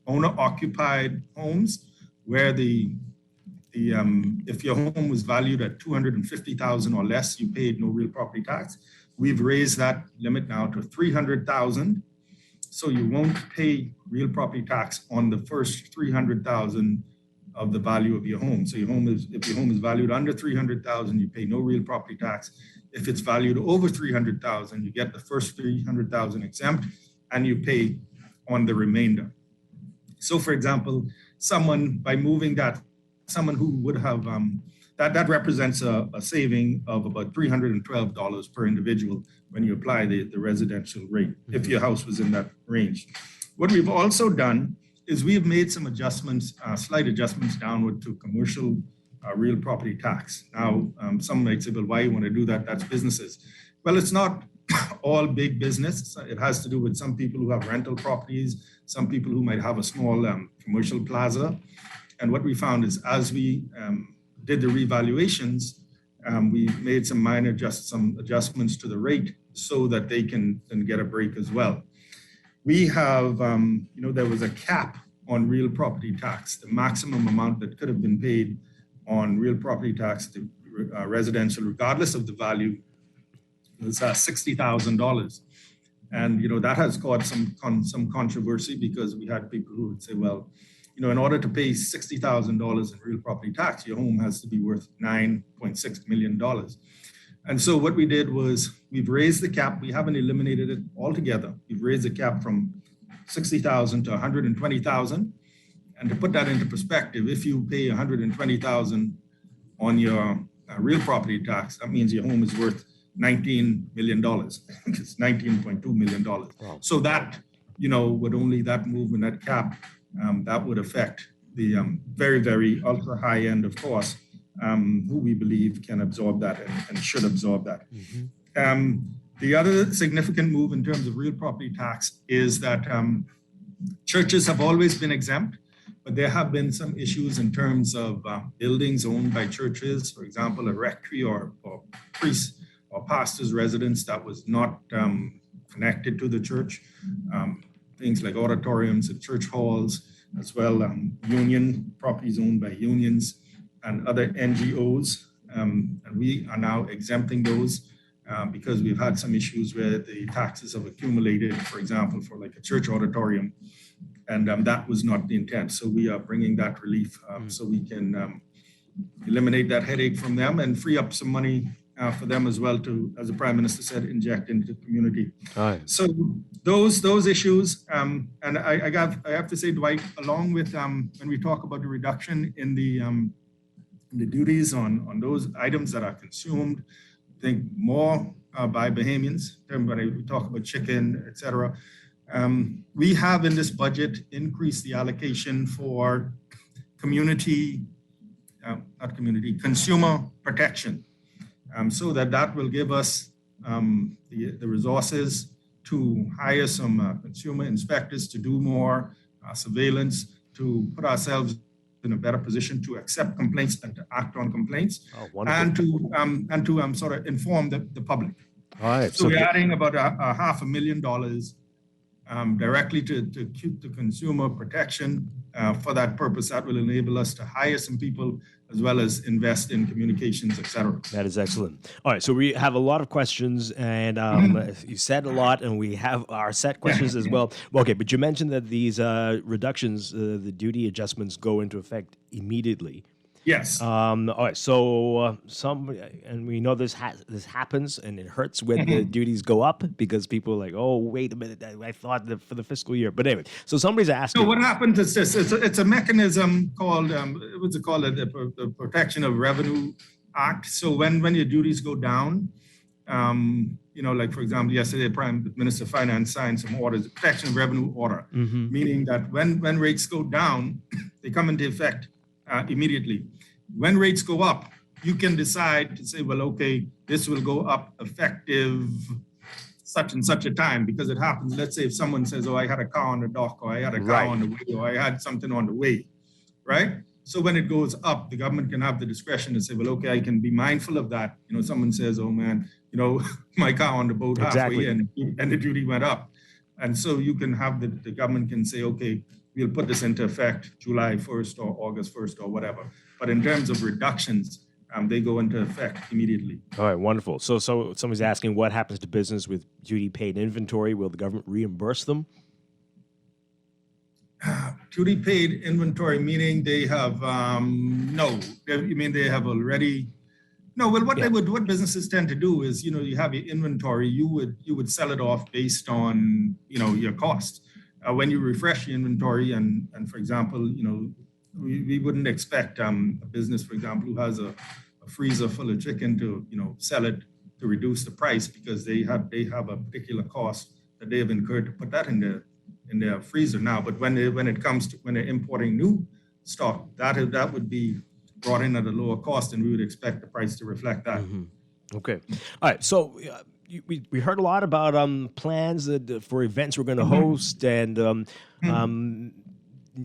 owner-occupied homes, where if your home was valued at $250,000 or less, you paid no real property tax. We've raised that limit now to $300,000, so you won't pay real property tax on the first $300,000 of the value of your home. So if your home is valued under $300,000, you pay no real property tax. If it's valued over $300,000, you get the first $300,000 exempt, and you pay on the remainder. So, for example, someone who would have that represents a saving of about $312 per individual when you apply the residential rate, if your house was in that range. What we've also done is we've made some adjustments, slight adjustments downward to commercial real property tax. Now, some might say, well, why you want to do that? That's businesses. Well, it's not all big business. It has to do with some people who have rental properties, some people who might have a small commercial plaza. And what we found is, as we did the revaluations, we made some minor adjustments to the rate so that they can get a break as well. We have, there was a cap on real property tax. The maximum amount that could have been paid on real property tax to residential, regardless of the value, was $60,000. And, that has caused some controversy, because we had people who would say, well, in order to pay $60,000 in real property tax, your home has to be worth $9.6 million. And so what we did was we've raised the cap. We haven't eliminated it altogether. We've raised the cap from $60,000 to $120,000. And to put that into perspective, if you pay $120,000 on your real property tax, that means your home is worth $19 million. It's $19.2 million. Wow. So that, with only that movement, that cap, that would affect the very, very ultra high end, of course, who we believe can absorb that and should absorb that. Mm-hmm. The other significant move in terms of real property tax is that churches have always been exempt, but there have been some issues in terms of buildings owned by churches, for example, a rectory or priest or pastor's residence that was not connected to the church. Things like auditoriums and church halls, as well, union properties owned by unions. and other NGOs. And we are now exempting those because we've had some issues where the taxes have accumulated, for example, for like a church auditorium, and that was not the intent. So we are bringing that relief so we can eliminate that headache from them and free up some money for them as well to, as the Prime Minister said, inject into the community. So those issues, and I have to say, Dwight, along with when we talk about the reduction in the duties on those items that are consumed, I think more by Bahamians, when we talk about chicken, etc. We have in this budget increased the allocation for consumer protection, so that will give us the resources to hire some consumer inspectors to do more surveillance, to put ourselves in a better position to accept complaints and to act on complaints, and to sort of inform the public. All right. So we're adding about $500,000 directly to consumer protection for that purpose. That will enable us to hire some people as well as invest in communications, et cetera. That is excellent. All right, so we have a lot of questions, and you said a lot, and we have our set questions as well. Okay, but you mentioned that these reductions, the duty adjustments, go into effect immediately. Yes. All right. So and we know this happens, and it hurts when the duties go up because people are like, oh, wait a minute, I thought that for the fiscal year. But anyway, so somebody's asking. So what happens is this: it's a mechanism called what's it called? The Protection of Revenue Act. So when your duties go down, like for example, yesterday, Prime Minister of Finance signed some orders, the Protection of Revenue Order, meaning that when rates go down, they come into effect immediately. When rates go up, you can decide to say, well, okay, this will go up effective such and such a time, because it happens. Let's say if someone says, oh, I had a car on the dock, or I had a car on the way, or I had something on the way, right? So when it goes up, the government can have the discretion to say, well, okay, I can be mindful of that. Someone says, oh man, my car on the boat halfway and the duty went up. And so you can have the government can say, okay, we'll put this into effect July 1st or August 1st or whatever. But in terms of reductions, they go into effect immediately. All right, wonderful. So somebody's asking, what happens to business with duty paid inventory? Will the government reimburse them? Duty paid inventory, meaning they have no. You mean they have already? No. Well, what businesses tend to do is, you have your inventory, you would sell it off based on your cost. When you refresh your inventory, and for example, we wouldn't expect a business, for example, who has a freezer full of chicken to sell it to reduce the price because they have a particular cost that they have incurred to put that in their freezer now. But when they're importing new stock, that would be brought in at a lower cost, and we would expect the price to reflect that. Okay. All right. So we heard a lot about plans for events we're going to host, and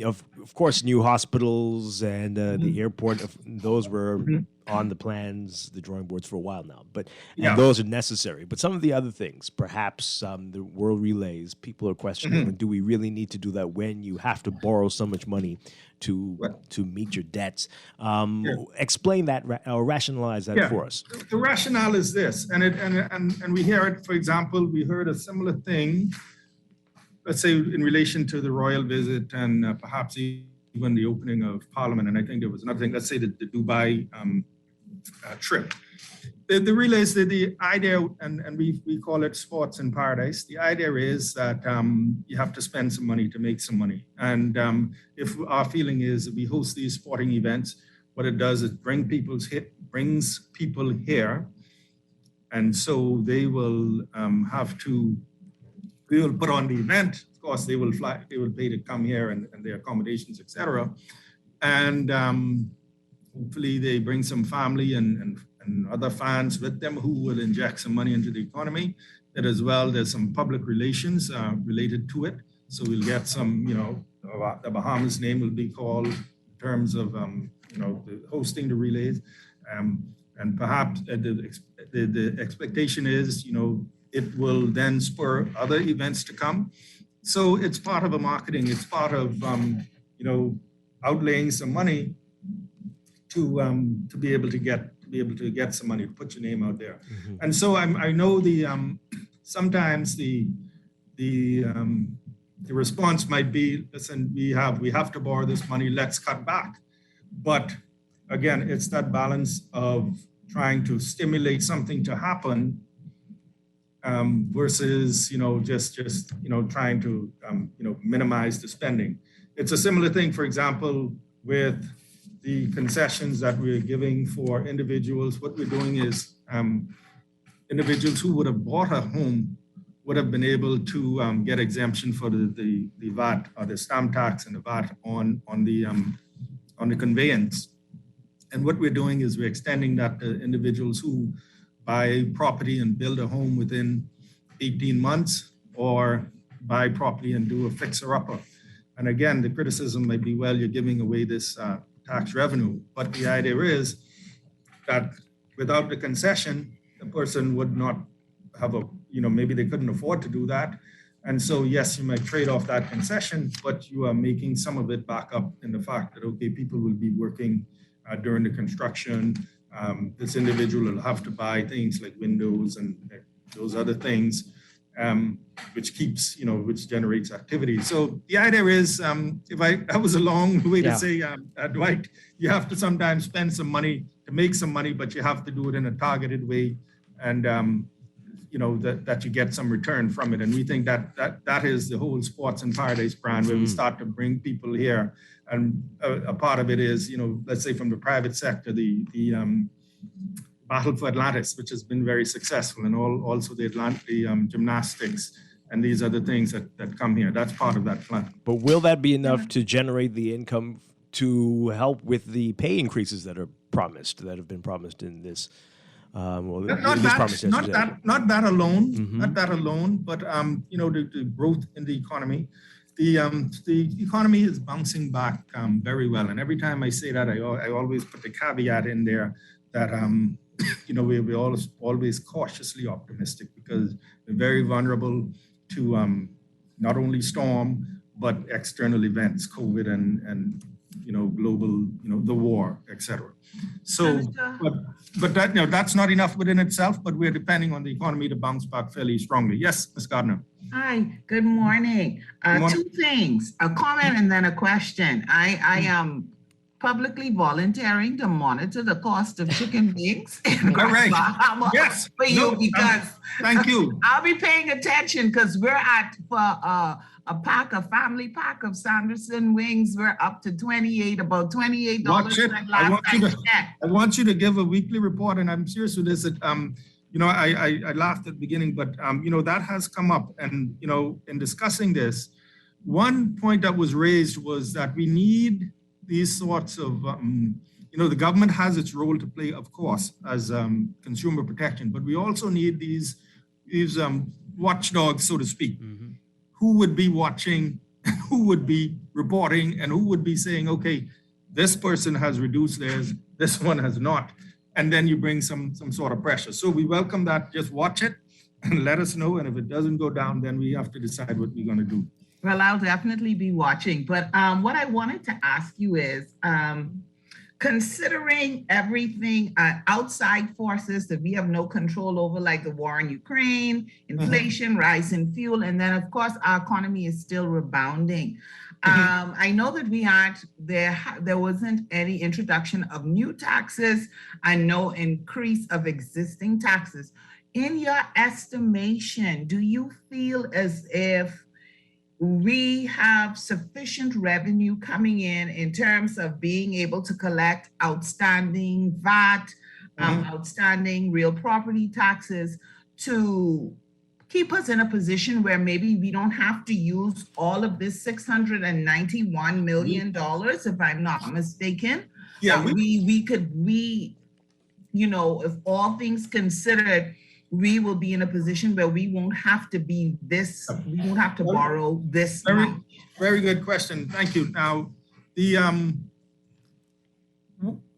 of course, new hospitals and the airport. Those were on the plans, the drawing boards for a while now. And those are necessary. But some of the other things, perhaps the world relays, people are questioning, do we really need to do that when you have to borrow so much money to meet your debts? Explain that or rationalize that for us. The rationale is this, and we hear it. For example, we heard a similar thing, let's say in relation to the royal visit and perhaps even the opening of Parliament. And I think there was another thing, let's say the Dubai trip. The relays, the idea, and we call it sports in paradise. The idea is that you have to spend some money to make some money. And if our feeling is that we host these sporting events, what it does is brings people here. And so they will we will put on the event. Of course, they will fly, they will pay to come here and their accommodations, etc. And hopefully they bring some family and other fans with them who will inject some money into the economy. That as well, there's some public relations related to it. So we'll get some, the Bahamas name will be called in terms of, hosting the relays. And perhaps the expectation is, it will then spur other events to come. So it's part of a marketing, it's part of, outlaying some money to be able to get some money, to put your name out there. And so I know the sometimes the response might be, listen, we have to borrow this money, let's cut back. But again, it's that balance of trying to stimulate something to happen versus just trying to minimize the spending. It's a similar thing, for example, with the concessions that we're giving for individuals. What we're doing is individuals who would have bought a home would have been able to get exemption for the VAT or the stamp tax and the VAT on the conveyance. And what we're doing is we're extending that to individuals who buy property and build a home within 18 months or buy property and do a fixer-upper. And again, the criticism might be, well, you're giving away this tax revenue. But the idea is that without the concession, the person would not have maybe they couldn't afford to do that. And so, yes, you might trade off that concession, but you are making some of it back up in the fact that, okay, people will be working during the construction. This individual will have to buy things like windows and those other things, which keeps, which generates activity. So the idea is, that was a long way to say, Dwight, you have to sometimes spend some money to make some money, but you have to do it in a targeted way, and that you get some return from it. And we think that is the whole Sports in Paradise brand, where we start to bring people here. And a part of it is, let's say from the private sector, the Battle for Atlantis, which has been very successful, and also the gymnastics and these other things that come here. That's part of that plan. But will that be enough to generate the income to help with the pay increases that have been promised in this? Not that alone, but the growth in the economy. The economy is bouncing back very well, and every time I say that, I always put the caveat in there that we're always cautiously optimistic, because we're very vulnerable to not only storm but external events, COVID and global, the war, etc. So, but that that's not enough within itself. But we're depending on the economy to bounce back fairly strongly. Yes, Ms. Gardner. Hi, good morning. Two things, a comment and then a question. I am publicly volunteering to monitor the cost of chicken wings in Bahama for you, because thank you. I'll be paying attention, because we're at for a family pack of Sanderson wings. We're up to about $28. I want you to give a weekly report, and I'm serious with this. I laughed at the beginning, but that has come up, and in discussing this, one point that was raised was that we need these sorts of, the government has its role to play, of course, as consumer protection, but we also need these watchdogs, so to speak, who would be watching, who would be reporting, and who would be saying, okay, this person has reduced theirs, this one has not, and then you bring some sort of pressure. So we welcome that. Just watch it and let us know, and if it doesn't go down, then we have to decide what we're going to do. Well, I'll definitely be watching. But what I wanted to ask you is, considering everything, outside forces that we have no control over, like the war in Ukraine, inflation, rise in fuel, and then, of course, our economy is still rebounding. I know that there wasn't any introduction of new taxes and no increase of existing taxes. In your estimation, do you feel as if we have sufficient revenue coming in terms of being able to collect outstanding VAT, outstanding real property taxes, to keep us in a position where maybe we don't have to use all of this $691 million, if I'm not mistaken? Yeah, if all things considered, we will be in a position where we won't have to borrow this much. Very good question. Thank you. Now,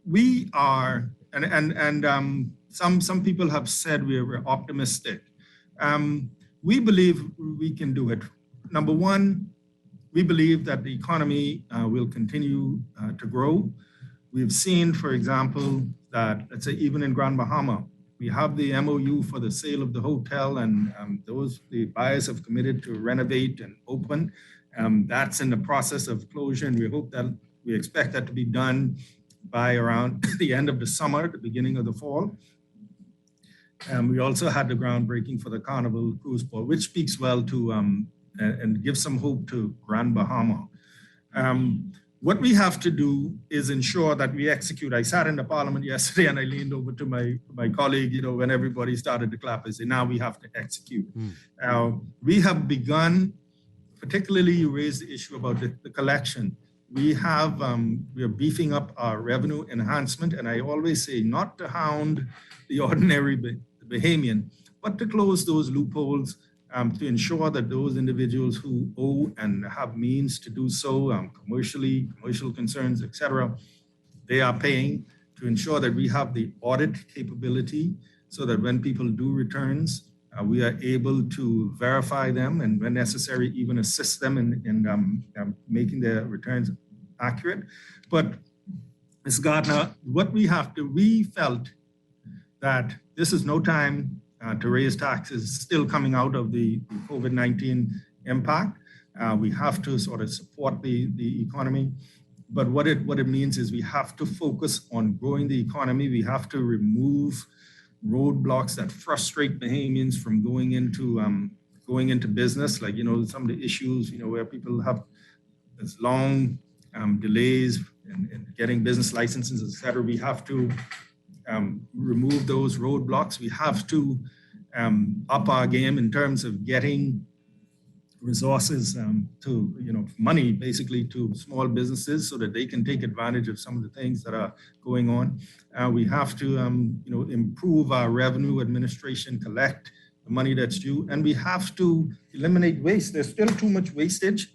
we are, and some people have said we're optimistic. We believe we can do it. Number one, we believe that the economy will continue to grow. we've seen, for example, that, let's say, even in Grand Bahama, we have the MOU for the sale of the hotel, and the buyers have committed to renovate and open. That's in the process of closure, and we expect that to be done by around the end of the summer, the beginning of the fall. We also had the groundbreaking for the Carnival Cruise Port, which speaks well to and gives some hope to Grand Bahama. What we have to do is ensure that we execute. I sat in the parliament yesterday and I leaned over to my colleague, when everybody started to clap, I said, now we have to execute. We have begun, particularly you raised the issue about the collection. We are beefing up our revenue enhancement, and I always say not to hound the ordinary Bahamian, but to close those loopholes, to ensure that those individuals who owe and have means to do so, commercial concerns, etc., they are paying, to ensure that we have the audit capability so that when people do returns, we are able to verify them and when necessary, even assist them in making their returns accurate. But Ms. Gardner, we felt that this is no time to raise taxes still coming out of the COVID-19 impact. We have to sort of support the economy. But what it means is we have to focus on growing the economy. We have to remove roadblocks that frustrate Bahamians from going into business, like some of the issues where people have this long delays in getting business licenses, etc. We have to remove those roadblocks. We have to up our game in terms of getting resources money basically to small businesses so that they can take advantage of some of the things that are going on. We have to improve our revenue administration, collect the money that's due, and we have to eliminate waste. There's still too much wastage,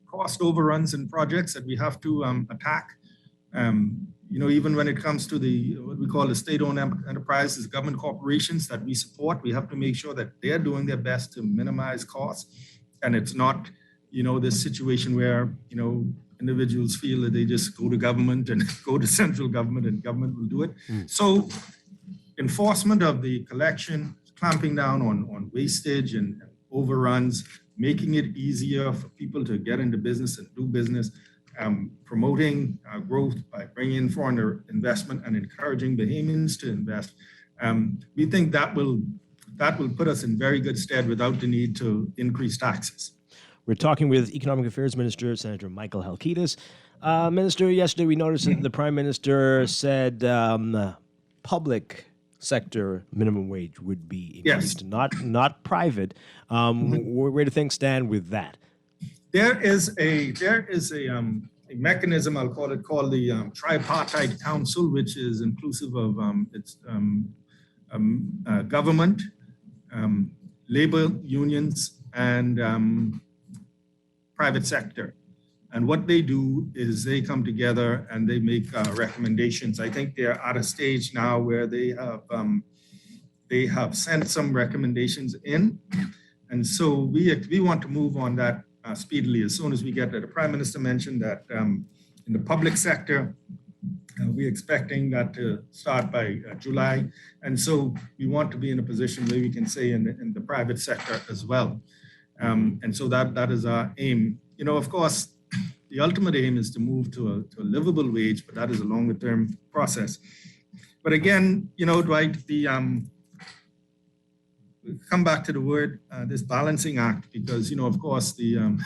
cost overruns in projects that we have to attack. Even when it comes to what we call the state-owned enterprises, government corporations that we support, we have to make sure that they're doing their best to minimize costs. And it's not, this situation where, individuals feel that they just go to government and go to central government and government will do it. So enforcement of the collection, clamping down on wastage and overruns, making it easier for people to get into business and do business, promoting growth by bringing in foreign investment and encouraging Bahamians to invest. We think that will put us in very good stead without the need to increase taxes. We're talking with Economic Affairs Minister, Senator Michael Halkitis. Minister, yesterday we noticed that the Prime Minister said public sector minimum wage would be increased, not private. Where do things stand with that? There is a mechanism, I'll call it, called the Tripartite Council, which is inclusive of government, labor unions, and private sector. And what they do is they come together and they make recommendations. I think they're at a stage now where they have sent some recommendations in. And so we want to move on that speedily as soon as we get there. The Prime Minister mentioned that in the public sector, we're expecting that to start by July. And so we want to be in a position where we can say in the private sector as well. And so that is our aim. Of course, the ultimate aim is to move to a livable wage, but that is a longer term process. But again, Dwight, come back to the word, this balancing act, because, of course, the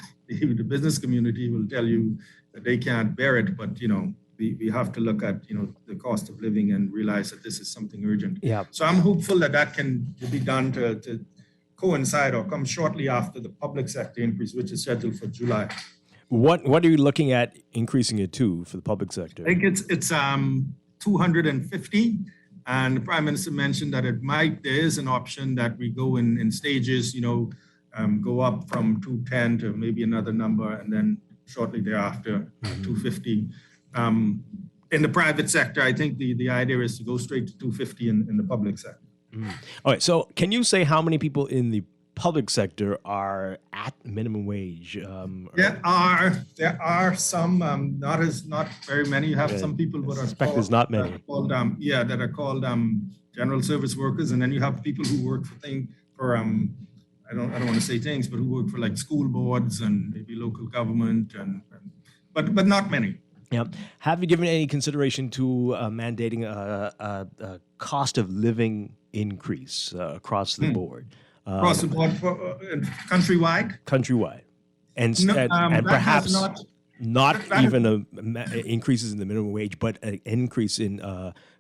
business community will tell you that they can't bear it, but, we have to look at, the cost of living and realize that this is something urgent. Yeah. So I'm hopeful that can be done to coincide or come shortly after the public sector increase, which is scheduled for July. What are you looking at increasing it to for the public sector? I think it's 250. And the Prime Minister mentioned that there is an option that we go in stages, go up from 210 to maybe another number, and then shortly thereafter, 250. In the private sector, I think the idea is to go straight to 250 in the public sector. All right. So can you say how many people in the public sector are at minimum wage. There are some, not very many. You have some people that are called, there's not many. That are called general service workers, and then you have people who work for I don't want to say things, but who work for like school boards and maybe local government, but not many. Yeah. Have you given any consideration to mandating a cost of living increase across the board? Across the board, countrywide? Countrywide. And perhaps not even increases in the minimum wage, but an increase in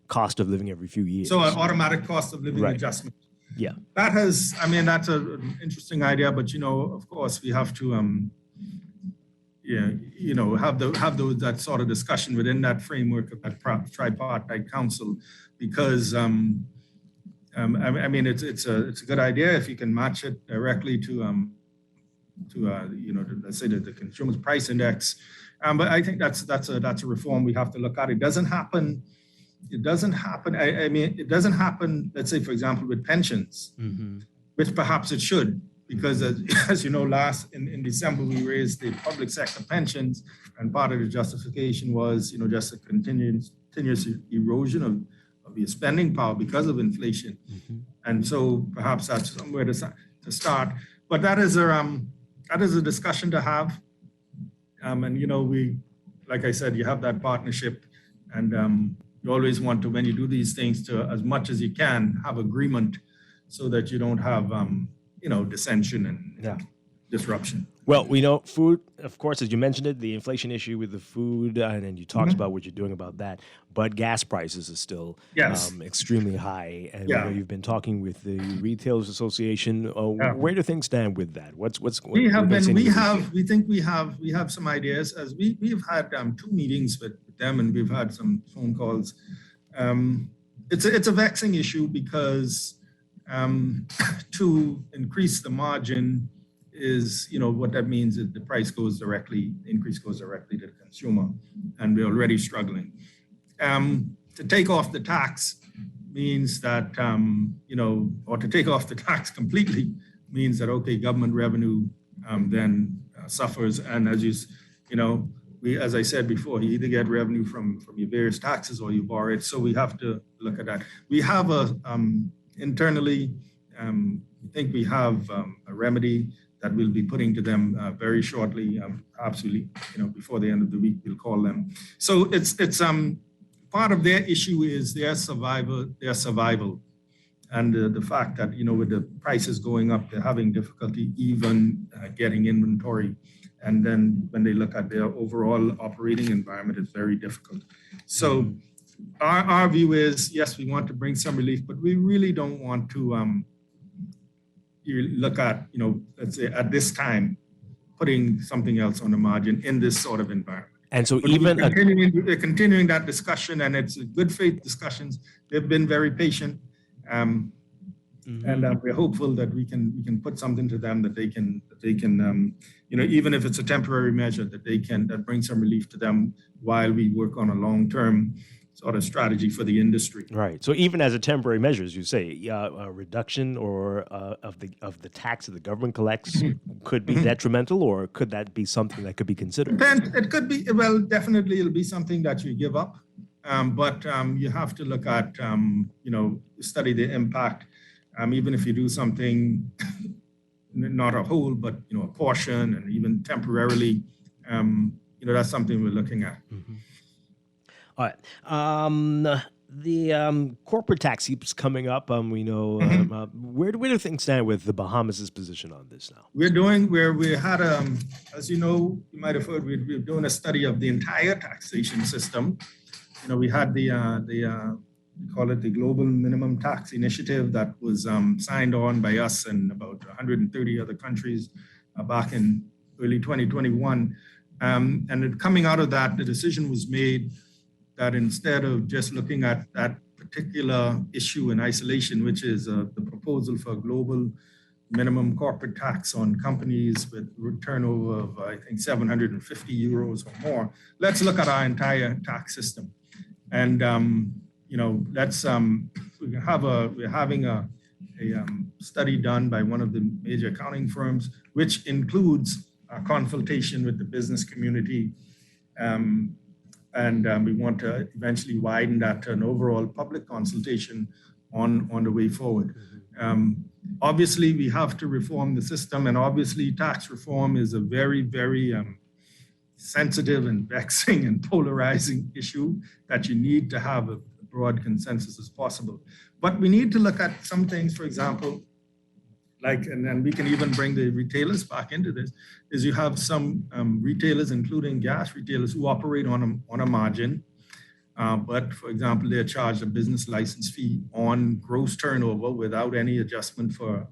cost of living every few years. So an automatic cost of living adjustment. Yeah. That's an interesting idea, but of course we have to have that sort of discussion within that framework of that tripartite council, because it's a good idea if you can match it directly to let's say the consumer price index, but I think that's a reform we have to look at. It doesn't happen. It doesn't happen. Let's say, for example, with pensions, which perhaps it should, because as you know, in December we raised the public sector pensions, and part of the justification was just a continuous erosion of your spending power because of inflation, and so perhaps that's somewhere to start. But that is a discussion to have, and we, like I said, you have that partnership, and you always want to, when you do these things, to as much as you can have agreement, so that you don't have dissension and disruption. Well, we know food, of course, as you mentioned it, the inflation issue with the food, and then you talked about what you're doing about that. But gas prices are still extremely high, and I know you've been talking with the Retailers Association. Where do things stand with that? We think we have some ideas, as we've had 2 meetings with them, and we've had some phone calls. It's a vexing issue because to increase the margin is, what that means is the increase goes directly to the consumer, and we're already struggling. To take off the tax means that, or to take off the tax completely means that, government revenue then suffers. And as I said before, you either get revenue from your various taxes or you borrow it. So we have to look at that. We have internally, I think we have a remedy that we'll be putting to them very shortly. Absolutely, before the end of the week, we'll call them. So it's part of their issue is their survival, and the fact that with the prices going up, they're having difficulty even getting inventory. And then when they look at their overall operating environment, it's very difficult. So our view is, yes, we want to bring some relief, but we really don't want to look at, let's say at this time, putting something else on the margin in this sort of environment. And so but even we're continuing that discussion, and it's good faith discussions. They've been very patient. And we're hopeful that we can put something to them that they can even if it's a temporary measure, that brings some relief to them while we work on a long-term sort of strategy for the industry. Right. So even as a temporary measure, as you say, a reduction or of the tax that the government collects could be detrimental, or could that be something that could be considered? Then it could be. Well, definitely, it'll be something that you give up, but you have to look at study the impact. Even if you do something, not a whole, but a portion, and even temporarily, that's something we're looking at. All right. The corporate tax keeps coming up. We know where do things stand with the Bahamas' position on this now? We had as you might have heard, we're doing a study of the entire taxation system. We had we call it the Global Minimum Tax Initiative that was signed on by us and about 130 other countries back in early 2021. And coming out of that, the decision was made that instead of just looking at that particular issue in isolation, which is the proposal for a global minimum corporate tax on companies with turnover of, I think, 750 euros or more, let's look at our entire tax system. And, we're having a study done by one of the major accounting firms, which includes a consultation with the business community. We want to eventually widen that to an overall public consultation on the way forward. Obviously, we have to reform the system, and obviously tax reform is a very, very sensitive and vexing and polarizing issue that you need to have a broad consensus as possible. But we need to look at some things, for example, and then we can even bring the retailers back into this, is you have some retailers, including gas retailers, who operate on a margin. But for example, they're charged a business license fee on gross turnover without any adjustment for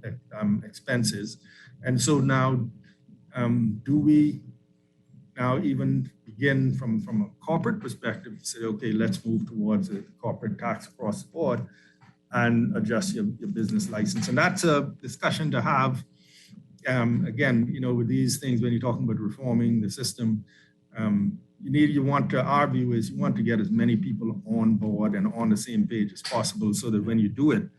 expenses. And so now, do we now even begin from a corporate perspective to say, okay, let's move towards a corporate tax across the board and adjust your business license? And that's a discussion to have. Again, with these things, when you're talking about reforming the system, our view is you want to get as many people on board and on the same page as possible so that when you do it,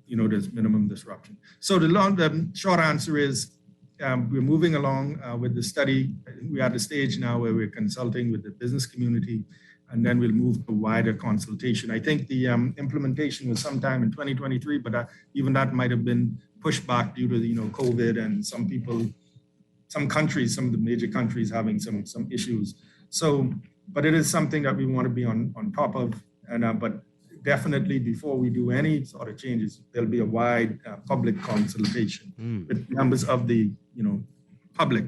there's minimum disruption. So the short answer is we're moving along with the study. We're at the stage now where we're consulting with the business community, and then we'll move to wider consultation. I think the implementation was sometime in 2023, but even that might have been pushed back due to COVID and some of the major countries having some issues. So, but it is something that we want to be on top of. But definitely before we do any sort of changes, there'll be a wide public consultation with members of the public,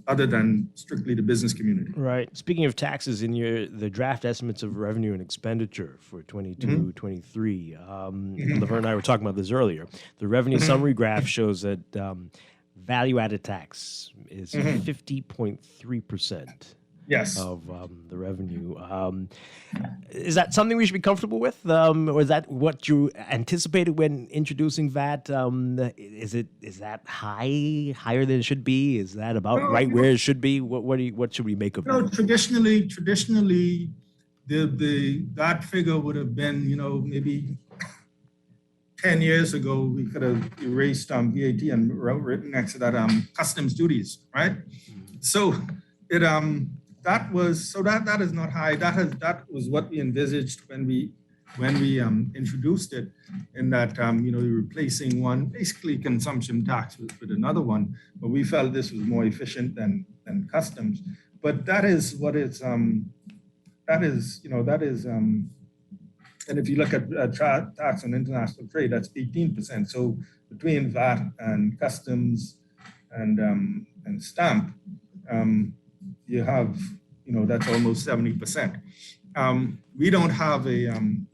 other than strictly the business community. Right. Speaking of taxes, in the draft estimates of revenue and expenditure for 22, 23, Laverne and I were talking about this earlier. The revenue summary graph shows that value-added tax is 50.3%. Yes. Of the revenue. Is that something we should be comfortable with? Or is that what you anticipated when introducing VAT? Is that higher than it should be? Is that about right where it should be? What should we make of that? Traditionally, that figure would have been, maybe 10 years ago, we could have erased VAT and written next to that customs duties, right? So that is not high. That was what we envisaged when we introduced it, in that you're replacing one basically consumption tax with another one. But we felt this was more efficient than customs. But that is what it's and if you look at tax on international trade, that's 18%. So between VAT and customs and stamp, you have, that's almost 70%. We don't have an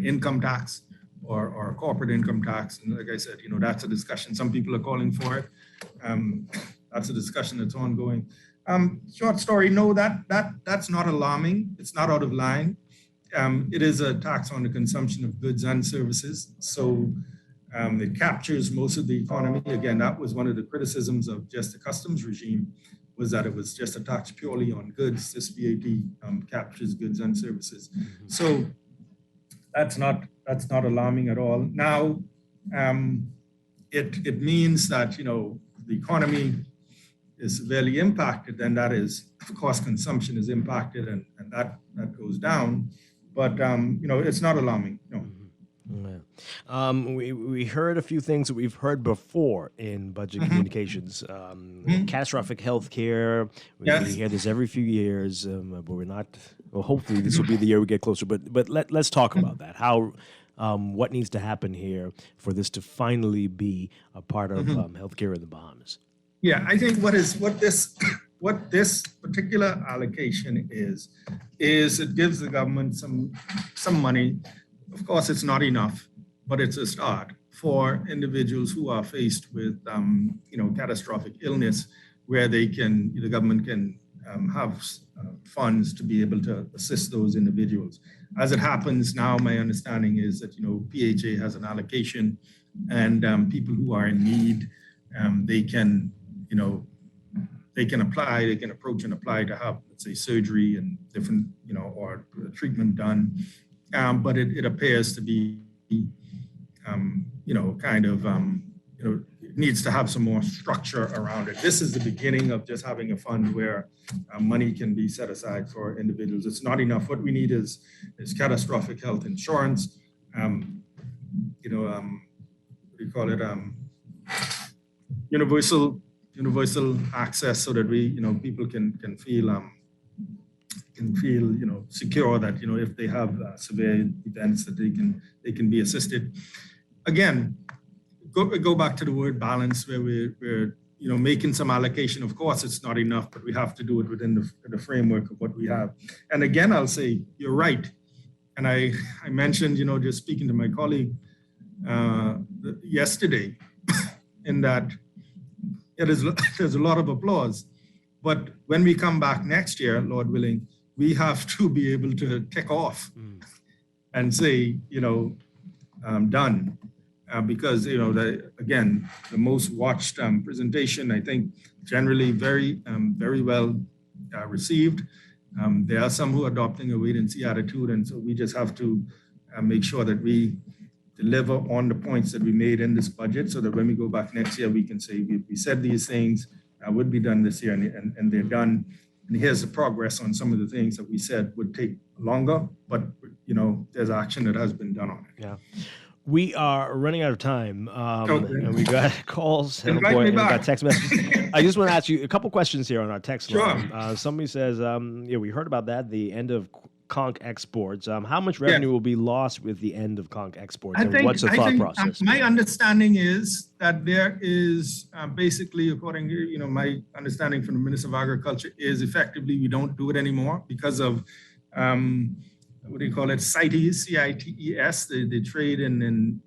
income tax or a corporate income tax, and like I said, that's a discussion. Some people are calling for it. That's a discussion that's ongoing. Short story, no, that's not alarming. It's not out of line. It is a tax on the consumption of goods and services. So it captures most of the economy. Again, that was one of the criticisms of just the customs regime, was that it was just a tax purely on goods. This VAT captures goods and services. So that's not alarming at all. Now, it means that, the economy is severely impacted, and that is, of course, consumption is impacted, and that goes down. But, it's not alarming, no. Yeah. We heard a few things that we've heard before in budget communications. Catastrophic health care. We hear this every few years, but we're not. Well, hopefully this will be the year we get closer. But let's talk about that. How, what needs to happen here for this to finally be a part of healthcare in the Bahamas? Yeah, I think what this particular allocation is it gives the government some money. Of course, it's not enough, but it's a start for individuals who are faced with, catastrophic illness, where the government can have funds to be able to assist those individuals. As it happens now, my understanding is that, PHA has an allocation, and people who are in need, they can apply, they can approach and apply to have, let's say, surgery and different, or treatment done. but it appears to be, it needs to have some more structure around it. This is the beginning of just having a fund where money can be set aside for individuals. It's not enough. What we need is catastrophic health insurance. What do you call it? Universal access, so that people can feel secure that if they have severe events that they can be assisted. Again, go back to the word balance, where we're making some allocation. Of course, it's not enough, but we have to do it within the framework of what we have. And again, I'll say you're right. And I mentioned, just speaking to my colleague yesterday, in that there's a lot of applause. But when we come back next year, Lord willing, we have to be able to tick off and say, done. Because, again, the most watched presentation, I think, generally very well received. There are some who are adopting a wait-and-see attitude, and so we just have to make sure that we deliver on the points that we made in this budget, so that when we go back next year, we can say we said these things would be done this year, and they're done. And here's the progress on some of the things that we said would take longer, but there's action that has been done on it. Yeah. We are running out of time, and we got calls and we got text messages. I just want to ask you a couple questions here on our text line. Somebody says, we heard about that, the end of conch exports. How much revenue will be lost with the end of conch exports, and what's the thought process? My understanding is that there is basically, according to my understanding from the Minister of Agriculture, is effectively we don't do it anymore because of what do you call it? CITES, CITES, the trade in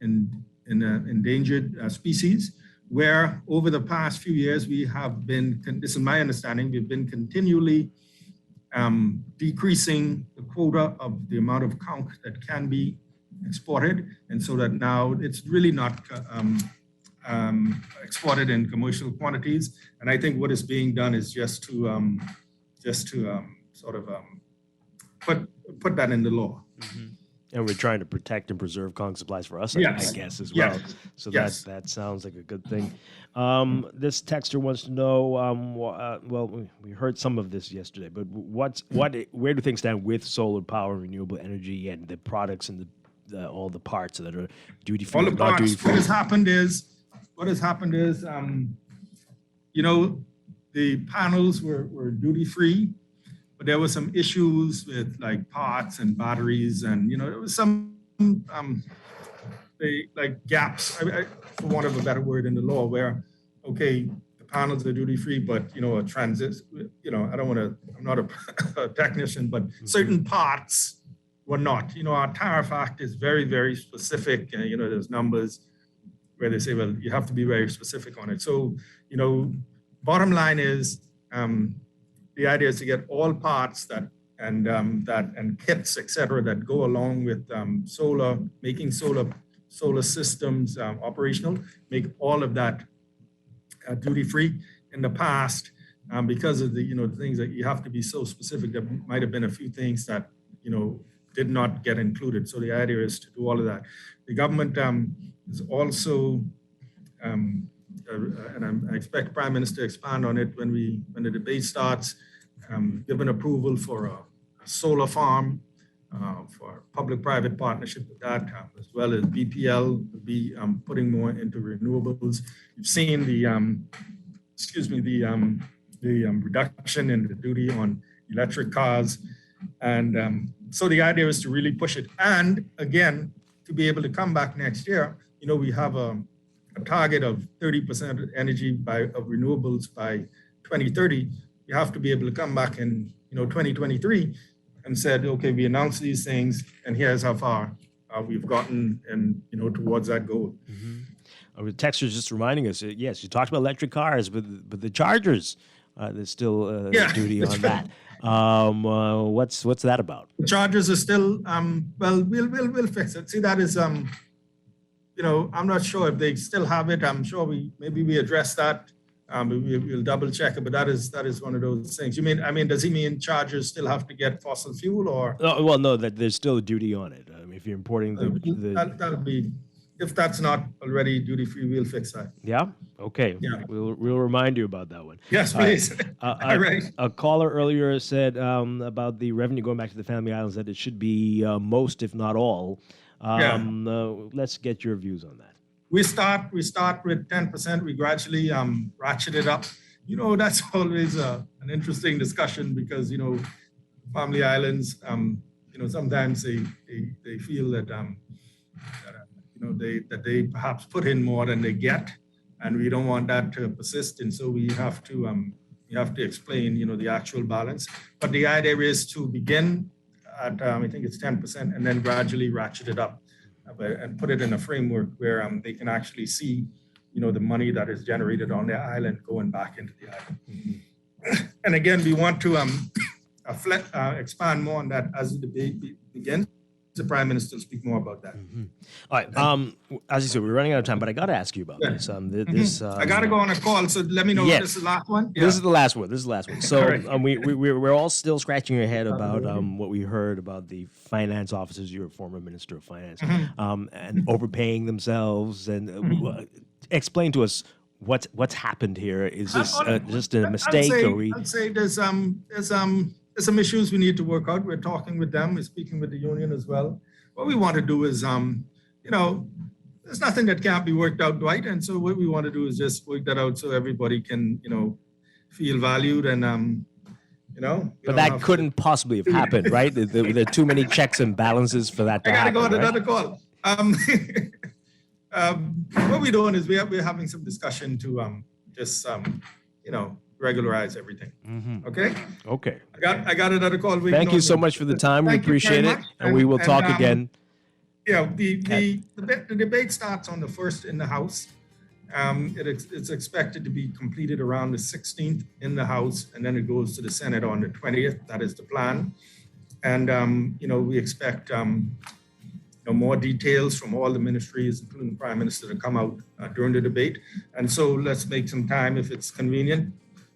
endangered species, where over the past few years we have been, this is my understanding, we've been continually decreasing the quota of the amount of conch that can be exported, and so that now it's really not exported in commercial quantities. And I think what is being done is just to sort of put that in the law. Mm-hmm. And we're trying to protect and preserve conch supplies for us, I guess, as well. So that sounds like a good thing. This texter wants to know, well, we heard some of this yesterday, but where do things stand with solar power, renewable energy, and the products and all the parts that are duty free? All the parts. What has happened is, the panels were duty free, but there were some issues with like parts and batteries, and there was some gaps, for want of a better word, in the law, where the panels are duty free, but a transit, I'm not a technician, but certain parts were not. Our Tariff Act is very, very specific. There's numbers where they say, well, you have to be very specific on it. So, bottom line is, the idea is to get all parts and kits, et cetera, that go along with solar, making solar systems operational, make all of that duty free. In the past, because of the things that you have to be so specific, there might have been a few things that did not get included. So the idea is to do all of that. The government is also, and I expect Prime Minister to expand on it when the debate starts, given approval for a solar farm, for public-private partnership with that, as well as BPL will be putting more into renewables. You've seen the reduction in the duty on electric cars, and so the idea is to really push it. And again, to be able to come back next year, we have a target of 30% energy of renewables by 2030. You have to be able to come back in 2023 and said, okay, we announced these things, and here's how far we've gotten, and towards that goal. Mm-hmm. The texter's just reminding us. Yes, you talked about electric cars, but the chargers, there's still duty on that. What's that about? The chargers are still well. We'll fix it. See, that is I'm not sure if they still have it. I'm sure we address that. We'll double check it, but that is one of those things. Does he mean chargers still have to get fossil fuel, or? Well, no, that there's still a duty on it. If you're importing that'll be, if that's not already duty-free, we'll fix that. Yeah? Okay. Yeah. We'll remind you about that one. Yes, All right. please. All right. A caller earlier said about the revenue going back to the Family Islands that it should be most, if not all. Let's get your views on that. We start with 10%. We gradually ratchet it up. That's always an interesting discussion because Family Islands. Sometimes they feel that they perhaps put in more than they get, and we don't want that to persist. And so we have to explain the actual balance. But the idea is to begin at I think it's 10% and then gradually ratchet it up. And put it in a framework where they can actually see, the money that is generated on their island going back into the island. Mm-hmm. And again, we want to expand more on that as the debate begins. The Prime Minister will speak more about that. Mm-hmm. All right. As you said, we're running out of time, but I got to ask you about this. I got to go on a call, so let me know if this is the last one. Yeah. This is the last one. So we're all still scratching our head about what we heard about the finance officers. You're a former Minister of Finance, and overpaying themselves. And explain to us what's happened here. Is this just a mistake? I'd say there's some issues we need to work out. We're talking with them. We're speaking with the union as well. What we want to do is, there's nothing that can't be worked out, Dwight. And so what we want to do is just work that out so everybody can, feel valued and, But that couldn't possibly have happened, right? There are too many checks and balances for that to happen. I got to go on another call. What we're doing is we're having some discussion to regularize everything. Mm-hmm. Okay. Okay. I got another call. Thank you so much for the time. We appreciate it, and we will talk again. The debate starts on the 1st in the House. It's expected to be completed around the 16th in the House, and then it goes to the Senate on the 20th. That is the plan. And we expect more details from all the ministries, including the Prime Minister, to come out during the debate. And so let's make some time, if it's convenient,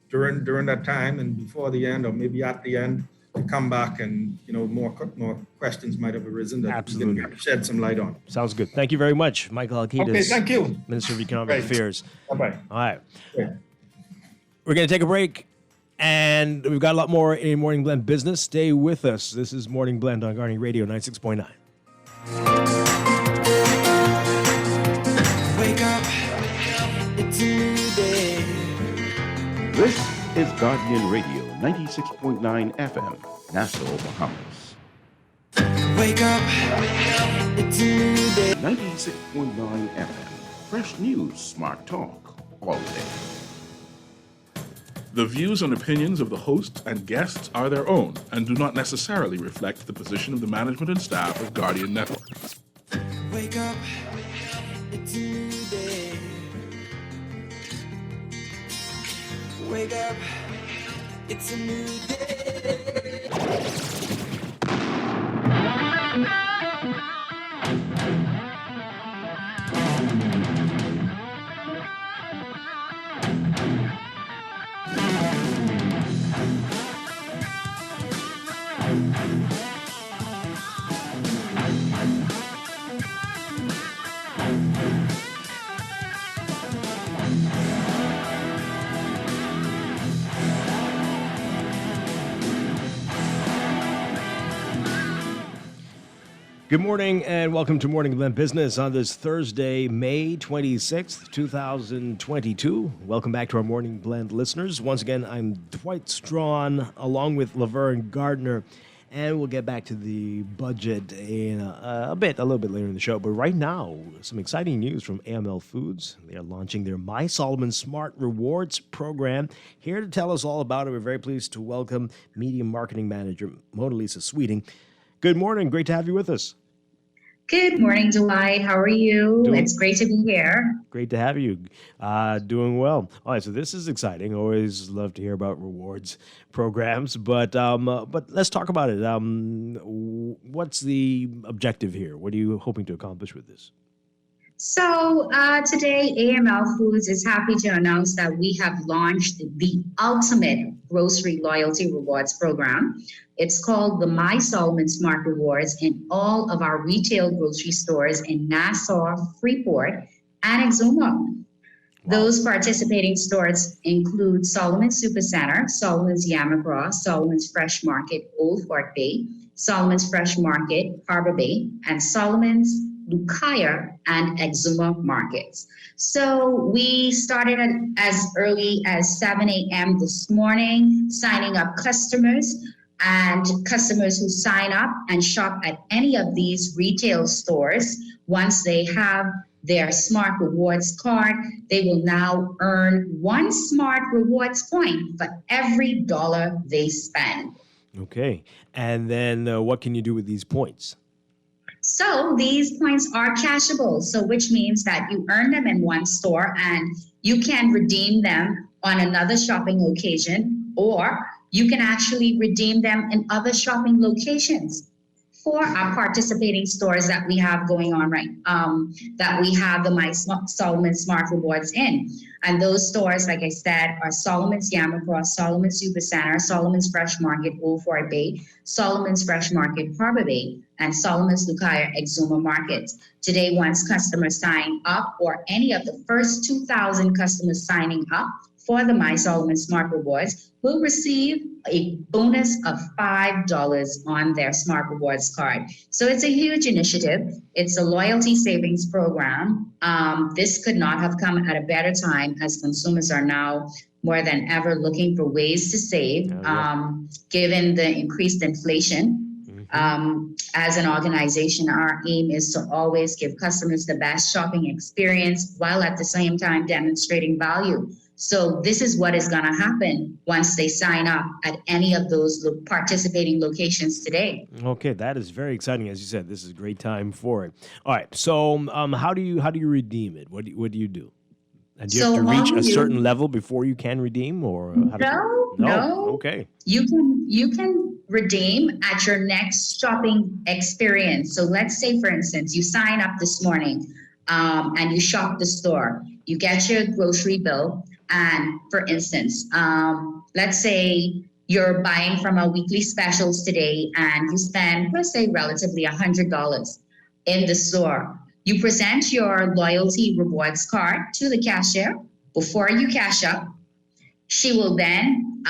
during that time and before the end, or maybe at the end, to come back and more questions might have arisen that we can shed some light on. Sounds good. Thank you very much, Michael Alkeidas. Okay, thank you, Minister of Economic Affairs. Bye-bye. All right. We're going to take a break, and we've got a lot more in Morning Blend business. Stay with us. This is Morning Blend on Guardian Radio 96.9. Wake up, it's a new day. This is Guardian Radio 96.9 FM, Nassau, Bahamas. Wake up, it's a new day. 96.9 FM, fresh news, smart talk, all day. The views and opinions of the hosts and guests are their own and do not necessarily reflect the position of the management and staff of Guardian Network. Wake up, it's a new day. Wake up, it's a new day. Good morning and welcome to Morning Blend Business on this Thursday, May 26th, 2022. Welcome back to our Morning Blend listeners. Once again, I'm Dwight Strachan along with Laverne Gardner, and we'll get back to the budget in a little bit later in the show. But right now, some exciting news from AML Foods. They are launching their My Solomon Smart Rewards program. Here to tell us all about it, we're very pleased to welcome Media Marketing Manager Mona Lisa Sweeting. Good morning. Great to have you with us. Good morning, Dwight. How are you? It's great to be here. Great to have you. Doing well. All right, so this is exciting. Always love to hear about rewards programs, but let's talk about it. What's the objective here? What are you hoping to accomplish with this? So today, AML Foods is happy to announce that we have launched the ultimate grocery loyalty rewards program. It's called the My Solomon Smart Rewards in all of our retail grocery stores in Nassau, Freeport, and Exuma. Those participating stores include Solomon's Supercenter, Solomon's Yamacraw, Solomon's Fresh Market, Old Fort Bay, Solomon's Fresh Market, Harbor Bay, and Solomon's Lucaya and Exuma markets. So we started as early as 7 a.m. this morning, signing up customers, and customers who sign up and shop at any of these retail stores, once they have their Smart Rewards card, they will now earn 1 Smart Rewards point for every dollar they spend. Okay. And then what can you do with these points? So these points are cashable, so which means that you earn them in one store and you can redeem them on another shopping occasion, or you can actually redeem them in other shopping locations for our participating stores that we have going on that we have the My Solomon Smart Rewards in. And those stores, like I said, are Solomon's Yamacraw, Solomon's Supercenter, Solomon's Fresh Market, Old Fort Bay, Solomon's Fresh Market, Harbor Bay, and Solomon's Lucaya Exuma markets. Today, once customers sign up, or any of the first 2,000 customers signing up for the My Solomon Smart Rewards, will receive a bonus of $5 on their Smart Rewards card. So it's a huge initiative. It's a loyalty savings program. This could not have come at a better time, as consumers are now more than ever looking for ways to save, given the increased inflation. As an organization, our aim is to always give customers the best shopping experience while at the same time demonstrating value. So this is what is going to happen once they sign up at any of those participating locations today. Okay, that is very exciting. As you said, this is a great time for it. All right, so how do you redeem it? What do you do? And do you have to reach a certain level before you can redeem, or no? Okay. You can redeem at your next shopping experience. So let's say, for instance, you sign up this morning and you shop the store. You get your grocery bill, and for instance, let's say you're buying from our weekly specials today, and you spend, let's say, relatively $100 in the store. You present your loyalty rewards card to the cashier before you cash up. She will then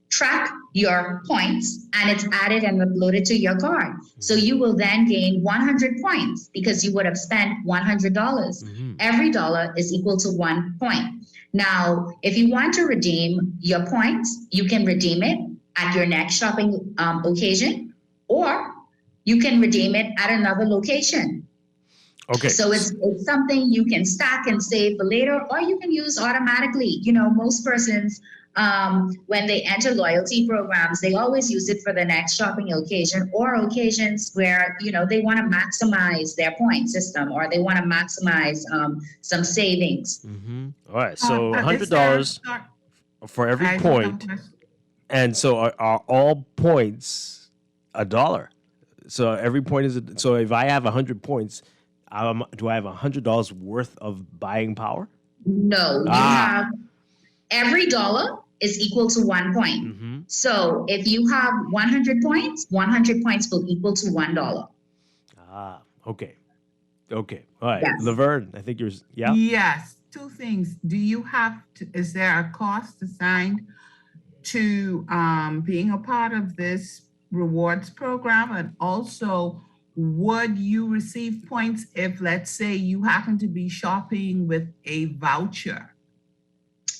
track your points, and it's added and uploaded to your card. So you will then gain 100 points because you would have spent $100. Every dollar is equal to 1 point. Now, if you want to redeem your points, you can redeem it at your next shopping occasion, or you can redeem it at another location. Okay. So it's something you can stack and save for later, or you can use automatically. You know, most persons, when they enter loyalty programs, they always use it for the next shopping occasion, or occasions where, you know, they want to maximize their point system, or they want to maximize some savings. All right, so $100 for every point. And so are all points $1? So every point is so if I have 100 points, do I have $100 worth of buying power? No, you have every dollar is equal to 1 point. So if you have 100 points, 100 points will equal to $1. Okay. All right. Yes. Laverne, I think you're, yeah? Yes. 2 things. Do you have to, is there a cost assigned to being a part of this rewards program? And also, would you receive points if, let's say, you happen to be shopping with a voucher?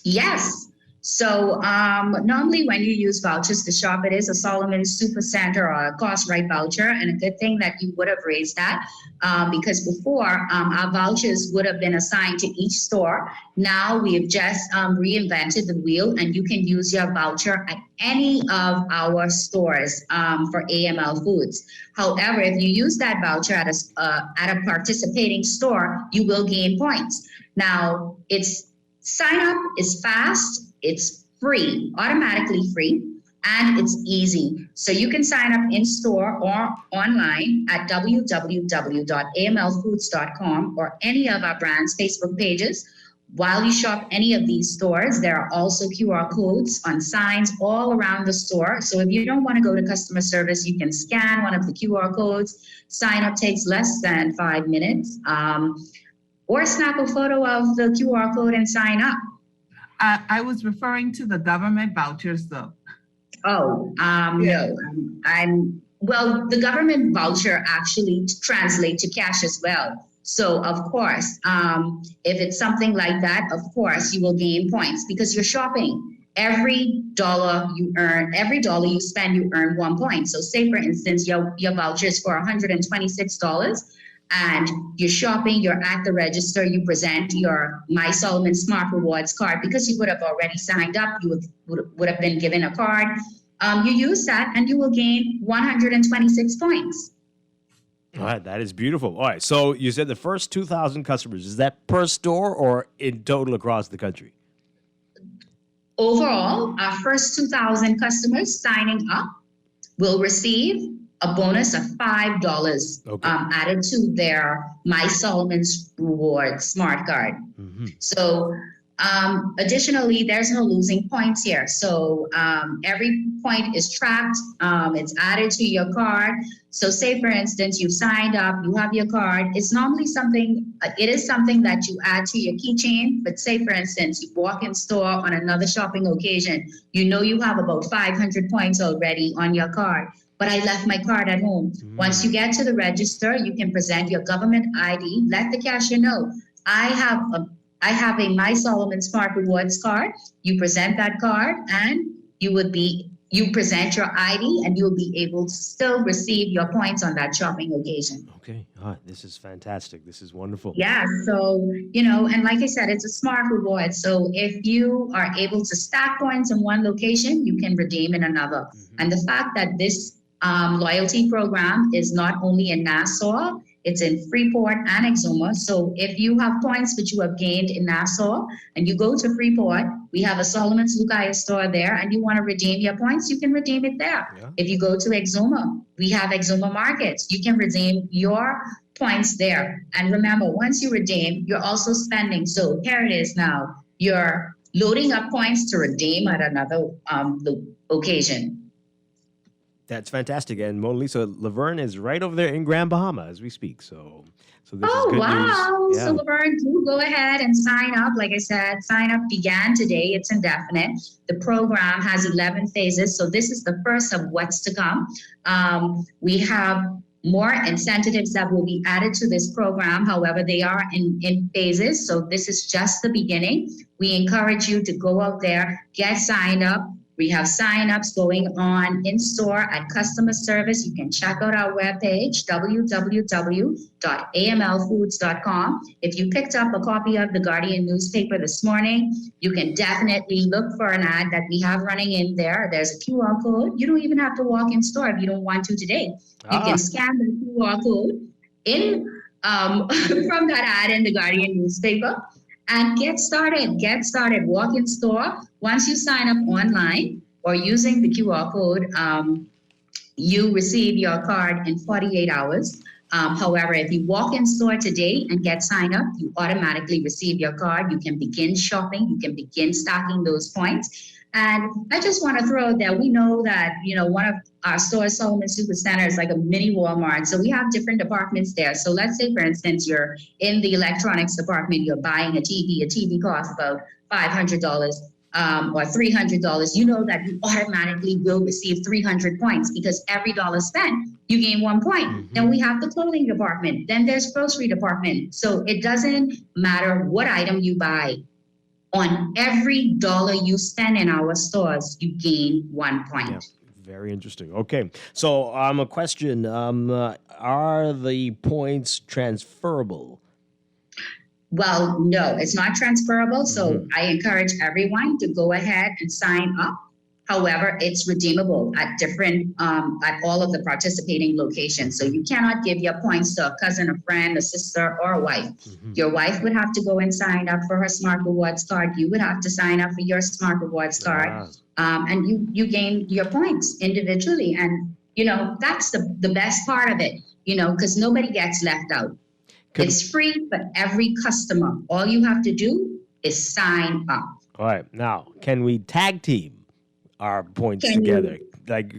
Yes. So normally when you use vouchers to shop, it is a Solomon Supercenter or a Cost Right voucher. And a good thing that you would have raised that because before our vouchers would have been assigned to each store. Now we have just reinvented the wheel, and you can use your voucher at any of our stores for AML Foods. However, if you use that voucher at a participating store, you will gain points. Now, sign up is fast. It's free, automatically free. and it's easy. So you can sign up in store or online at www.amlfoods.com or any of our brands' Facebook pages. While you shop any of these stores, there are also QR codes on signs all around the store. So if you don't want to go to customer service, you can scan one of the QR codes. Sign up takes less than 5 minutes, or snap a photo of the QR code and sign up. I was referring to the government vouchers, though. Oh, no. Well, the government voucher actually translates to cash as well. So, of course, if it's something like that, of course, you will gain points because you're shopping. Every dollar you spend, you earn 1 point. So say, for instance, your voucher is for $126 and you're shopping, you're at the register, you present your My Solomon Smart Rewards card because you would have already signed up, you would have been given a card. You use that and you will gain 126 points. All right, that is beautiful. All right, so you said the first 2,000 customers, is that per store or in total across the country? Overall, our first 2,000 customers signing up will receive a bonus of $5 added to their My Solomon's Rewards Smart Card. Mm-hmm. So additionally, there's no losing points here. So every point is tracked. It's added to your card. So say, for instance, you signed up, you have your card. It's normally it is something that you add to your keychain. But say, for instance, you walk in store on another shopping occasion, you know you have about 500 points already on your card. But I left my card at home. Once you get to the register, you can present your government ID, let the cashier know, I have a My Solomon Smart Rewards card. You present that card and you present your ID and you'll be able to still receive your points on that shopping occasion. Okay. All right. This is fantastic. This is wonderful. Yeah. So, and like I said, it's a smart reward. So if you are able to stack points in one location, you can redeem in another. Mm-hmm. And the fact that this loyalty program is not only in Nassau, it's in Freeport and Exuma. So if you have points which you have gained in Nassau and you go to Freeport, we have a Solomon's Lucaya store there and you want to redeem your points, you can redeem it there. Yeah. If you go to Exuma, we have Exuma markets. You can redeem your points there. And remember, once you redeem, you're also spending. So here it is now. You're loading up points to redeem at another occasion. That's fantastic. And Mona Lisa, Laverne is right over there in Grand Bahama as we speak. So this is good news. Yeah. So Laverne, do go ahead and sign up. Like I said, sign up began today. It's indefinite. The program has 11 phases. So this is the first of what's to come. We have more incentives that will be added to this program. However, they are in phases. So this is just the beginning. We encourage you to go out there, get signed up. We have sign-ups going on in-store at customer service. You can check out our webpage, www.amlfoods.com. If you picked up a copy of the Guardian newspaper this morning, you can definitely look for an ad that we have running in there. There's a QR code. You don't even have to walk in store if you don't want to today. You can scan the QR code from that ad in the Guardian newspaper. And get started. Walk in store. Once you sign up online or using the QR code, you receive your card in 48 hours. However, if you walk in store today and get signed up, you automatically receive your card. You can begin shopping. You can begin stacking those points. And I just want to throw out there, we know that, one of our stores, Solomon Supercenter, is like a mini Walmart. So we have different departments there. So let's say, for instance, you're in the electronics department, you're buying a TV. A TV costs about $500 or $300. You know that you automatically will receive 300 points because every dollar spent, you gain 1 point. Mm-hmm. Then we have the clothing department. Then there's grocery department. So it doesn't matter what item you buy. On every dollar you spend in our stores, you gain 1 point. Yeah, very interesting. Okay. So a question. Are the points transferable? Well, no, it's not transferable. So I encourage everyone to go ahead and sign up. However, it's redeemable at at all of the participating locations. So you cannot give your points to a cousin, a friend, a sister, or a wife. Your wife would have to go and sign up for her Smart Rewards card. You would have to sign up for your Smart Rewards card. And you gain your points individually. And, that's the best part of it, because nobody gets left out. It's free for every customer. All you have to do is sign up. All right. Now, can we tag team our points together?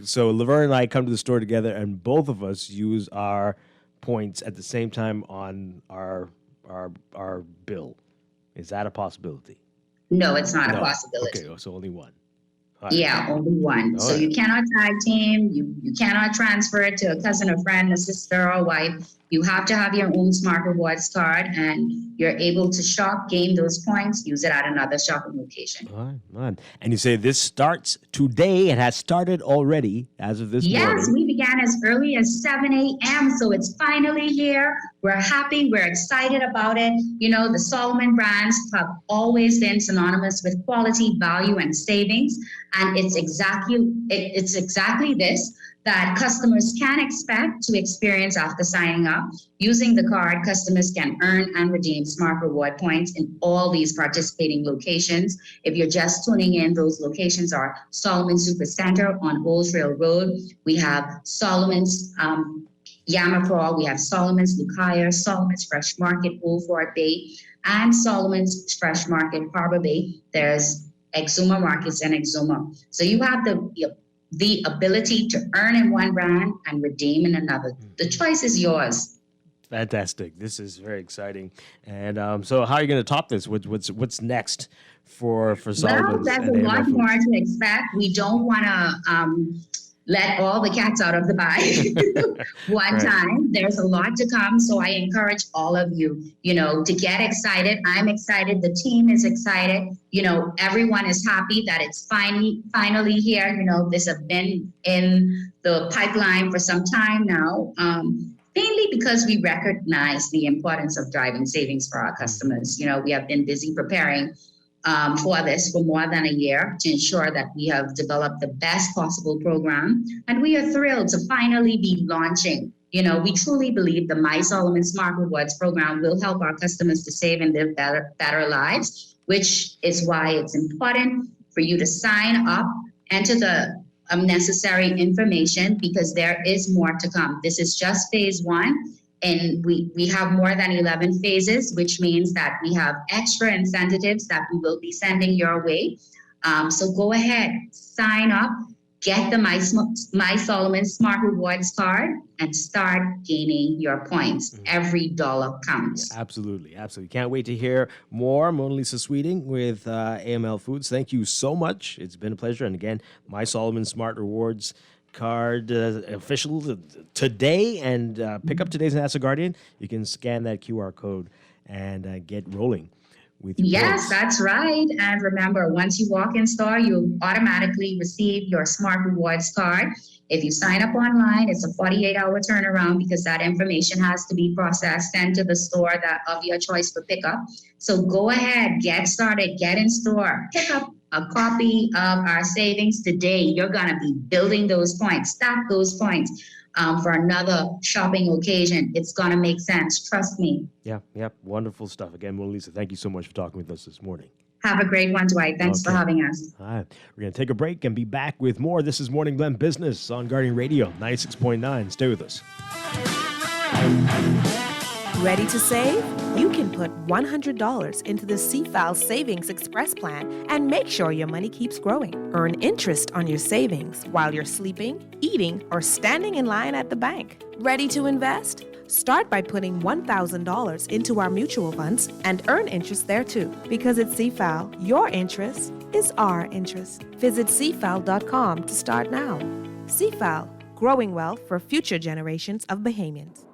So Laverne and I come to the store together and both of us use our points at the same time on our bill. Is that a possibility? No, it's not a possibility. Okay, so only one. Yeah, only one. So you cannot tag team. You cannot transfer it to a cousin, a friend, a sister, or a wife. You have to have your own Smart Rewards card, and you're able to shop, gain those points, use it at another shopping location. All right. And you say this starts today. It has started already as of this morning. Yes, we began as early as 7 a.m., so it's finally here. We're happy. We're excited about it. The Solomon brands have always been synonymous with quality, value, and savings. And it's exactly this that customers can expect to experience after signing up. Using the card, customers can earn and redeem Smart Reward points in all these participating locations. If you're just tuning in, those locations are Solomon Supercenter on Old Trail Road. We have Solomon's Yamapaw. We have Solomon's Lucaya, Solomon's Fresh Market, Old Fort Bay, and Solomon's Fresh Market, Harbor Bay. There's Exuma Markets and Exuma. So you have the ability to earn in one brand and redeem in another. The choice is yours. Fantastic. This is very exciting. And so how are you going to top this? What's next for Solomon's? Well, there's a lot more to expect. We don't want to let all the cats out of the bag one time. There's a lot to come. So I encourage all of you, to get excited. I'm excited. The team is excited. Everyone is happy that it's finally here. This has been in the pipeline for some time now, mainly because we recognize the importance of driving savings for our customers. We have been busy preparing for this for more than a year to ensure that we have developed the best possible program. And we are thrilled to finally be launching. We truly believe the My Solomon Smart Rewards program will help our customers to save and live better lives, which is why it's important for you to sign up, enter the necessary information, because there is more to come. This is just phase one. And we have more than 11 phases, which means that we have extra incentives that we will be sending your way. So go ahead, sign up, get the My Solomon Smart Rewards card, and start gaining your points. Every dollar counts. Yeah, absolutely. Can't wait to hear more. Mona Lisa Sweeting with AML Foods. Thank you so much. It's been a pleasure. And again, My Solomon Smart Rewards card official today, and pick up today's NASA Guardian. You can scan that QR code and get rolling with your points. That's right. And remember, once you walk in store, you automatically receive your Smart Rewards card. If you sign up online, it's a 48-hour turnaround because that information has to be processed, sent to the store of your choice for pickup. So go ahead, get started, get in store, pick up a copy of our savings today. You're going to be building those points, stack those points for another shopping occasion. It's going to make sense. Trust me. Yep. Wonderful stuff. Again, Mona Lisa, thank you so much for talking with us this morning. Have a great one, Dwight. Thanks for having us. All right. We're going to take a break and be back with more. This is Morning Blend Business on Guardian Radio 96.9. Stay with us. Ready to save? You can put $100 into the CFAL Savings Express Plan and make sure your money keeps growing. Earn interest on your savings while you're sleeping, eating, or standing in line at the bank. Ready to invest? Start by putting $1,000 into our mutual funds and earn interest there too. Because at CFAL, your interest is our interest. Visit CFAL.com to start now. CFAL, growing wealth for future generations of Bahamians.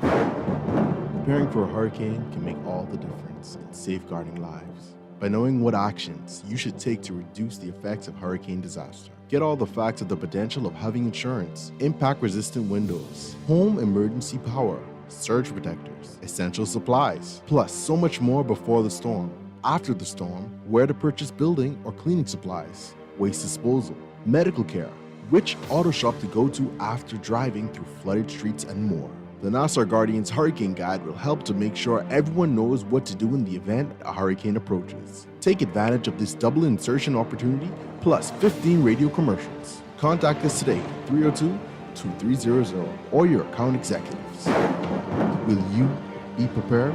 Preparing for a hurricane can make all the difference in safeguarding lives. By knowing what actions you should take to reduce the effects of hurricane disaster. Get all the facts of the potential of having insurance, impact-resistant windows, home emergency power, surge protectors, essential supplies, plus so much more before the storm, after the storm, where to purchase building or cleaning supplies, waste disposal, medical care, which auto shop to go to after driving through flooded streets, and more. The Nassau Guardian's Hurricane Guide will help to make sure everyone knows what to do in the event a hurricane approaches. Take advantage of this double insertion opportunity plus 15 radio commercials. Contact us today at 302-2300 or your account executives. Will you be prepared?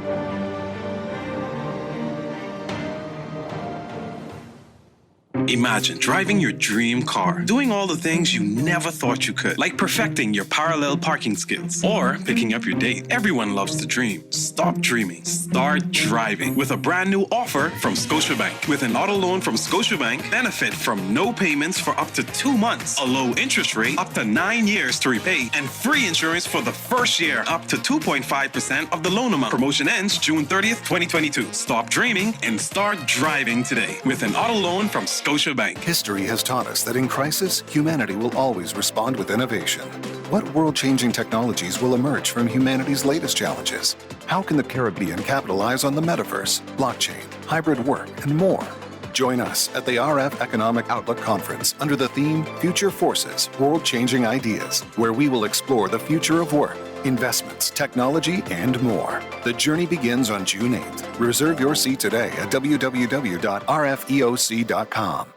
Imagine driving your dream car, doing all the things you never thought you could, like perfecting your parallel parking skills or picking up your date. Everyone loves to dream. Stop dreaming. Start driving with a brand new offer from Scotiabank. With an auto loan from Scotiabank, benefit from no payments for up to 2 months, a low interest rate up to 9 years to repay, and free insurance for the first year up to 2.5% of the loan amount. Promotion ends June 30th, 2022. Stop dreaming and start driving today with an auto loan from Scotiabank. History has taught us that in crisis, humanity will always respond with innovation. What world-changing technologies will emerge from humanity's latest challenges? How can the Caribbean capitalize on the metaverse, blockchain, hybrid work, and more? Join us at the RF Economic Outlook Conference under the theme Future Forces, World-Changing Ideas, where we will explore the future of work, investments, technology, and more. The journey begins on June 8th. Reserve your seat today at www.rfeoc.com.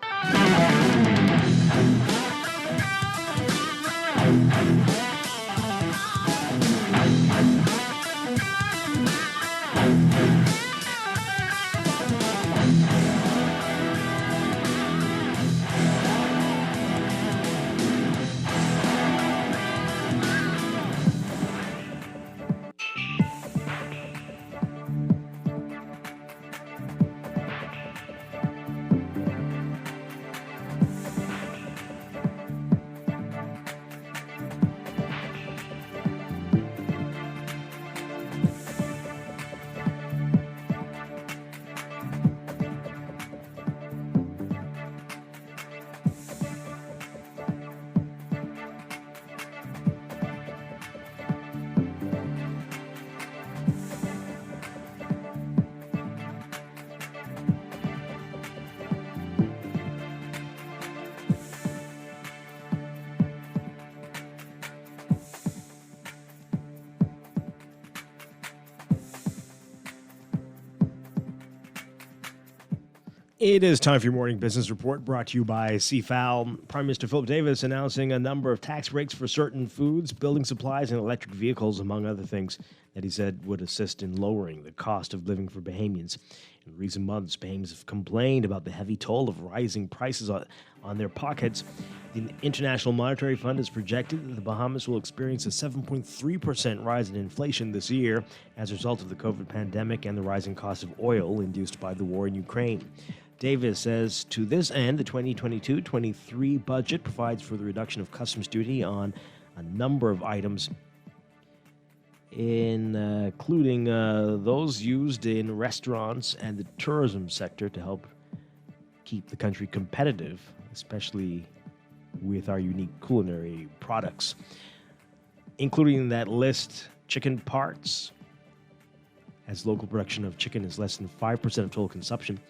It is time for your morning business report brought to you by CFAL. Prime Minister Philip Davis announcing a number of tax breaks for certain foods, building supplies, and electric vehicles, among other things that he said would assist in lowering the cost of living for Bahamians. In recent months, Bahamians have complained about the heavy toll of rising prices on their pockets. The International Monetary Fund has projected that the Bahamas will experience a 7.3% rise in inflation this year as a result of the COVID pandemic and the rising cost of oil induced by the war in Ukraine. Davis says to this end, the 2022-23 budget provides for the reduction of customs duty on a number of items, including those used in restaurants and the tourism sector to help keep the country competitive, especially with our unique culinary products. Including in that list, chicken parts, as local production of chicken is less than 5% of total consumption.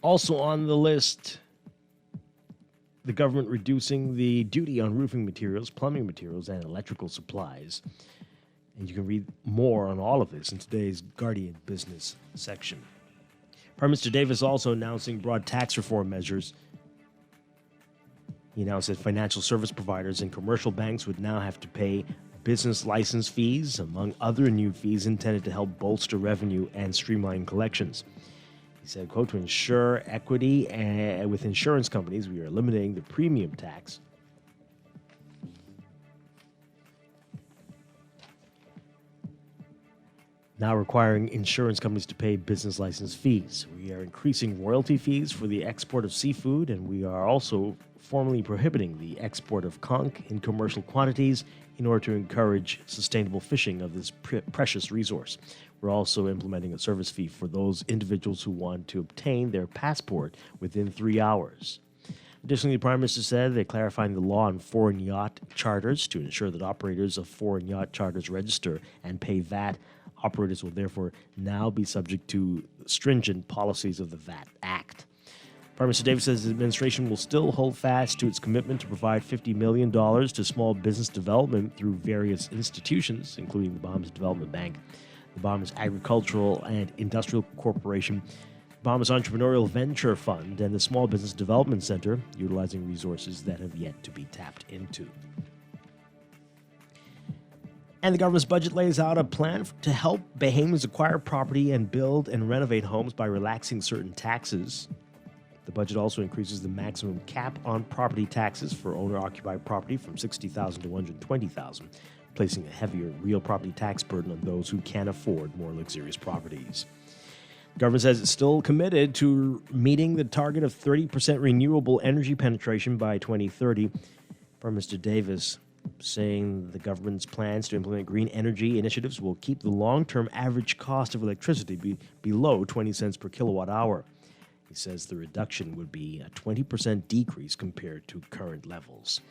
Also on the list, the government reducing the duty on roofing materials, plumbing materials, and electrical supplies. And you can read more on all of this in today's Guardian Business section. Prime Minister Davis also announcing broad tax reform measures. He announced that financial service providers and commercial banks would now have to pay business license fees, among other new fees intended to help bolster revenue and streamline collections. He said, quote, to ensure equity with insurance companies, we are eliminating the premium tax. Now requiring insurance companies to pay business license fees. We are increasing royalty fees for the export of seafood, and we are also formally prohibiting the export of conch in commercial quantities in order to encourage sustainable fishing of this precious resource. We're also implementing a service fee for those individuals who want to obtain their passport within 3 hours. Additionally, the Prime Minister said they're clarifying the law on foreign yacht charters to ensure that operators of foreign yacht charters register and pay VAT. Operators will therefore now be subject to stringent policies of the VAT Act. Prime Minister Davis says his administration will still hold fast to its commitment to provide $50 million to small business development through various institutions, including the Bahamas Development Bank, the Bahamas Agricultural and Industrial Corporation, Bahamas Entrepreneurial Venture Fund, and the Small Business Development Center, utilizing resources that have yet to be tapped into. And the government's budget lays out a plan to help Bahamians acquire property and build and renovate homes by relaxing certain taxes. The budget also increases the maximum cap on property taxes for owner-occupied property from $60,000 to $120,000, placing a heavier real property tax burden on those who can afford more luxurious properties. The government says it's still committed to meeting the target of 30% renewable energy penetration by 2030. Prime Minister Davis saying the government's plans to implement green energy initiatives will keep the long-term average cost of electricity below 20 cents per kilowatt hour. He says the reduction would be a 20% decrease compared to current levels.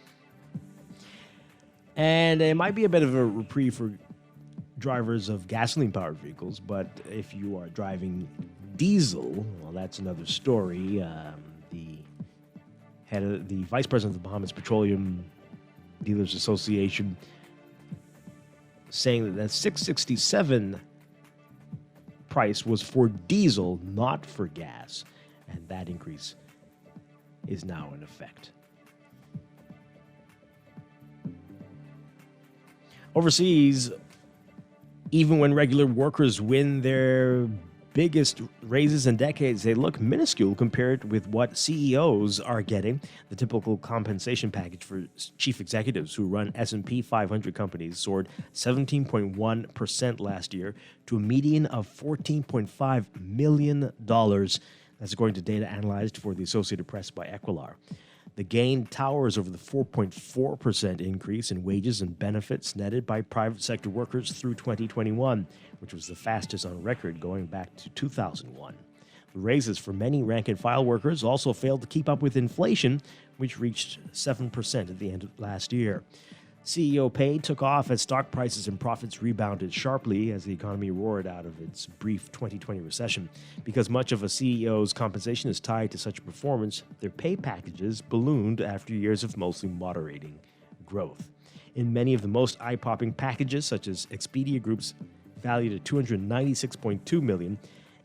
And it might be a bit of a reprieve for drivers of gasoline-powered vehicles, but if you are driving diesel, well, that's another story. The vice president of the Bahamas Petroleum Dealers Association saying that $6.67 price was for diesel, not for gas. And that increase is now in effect. Overseas, even when regular workers win their biggest raises in decades, they look minuscule compared with what CEOs are getting. The typical compensation package for chief executives who run S&P 500 companies soared 17.1% last year to a median of $14.5 million. That's according to data analyzed for the Associated Press by Equilar. The gain towers over the 4.4% increase in wages and benefits netted by private sector workers through 2021, which was the fastest on record going back to 2001. The raises for many rank-and-file workers also failed to keep up with inflation, which reached 7% at the end of last year. CEO pay took off as stock prices and profits rebounded sharply as the economy roared out of its brief 2020 recession. Because much of a CEO's compensation is tied to such performance, their pay packages ballooned after years of mostly moderating growth. In many of the most eye-popping packages, such as Expedia Group's valued at $296.2 million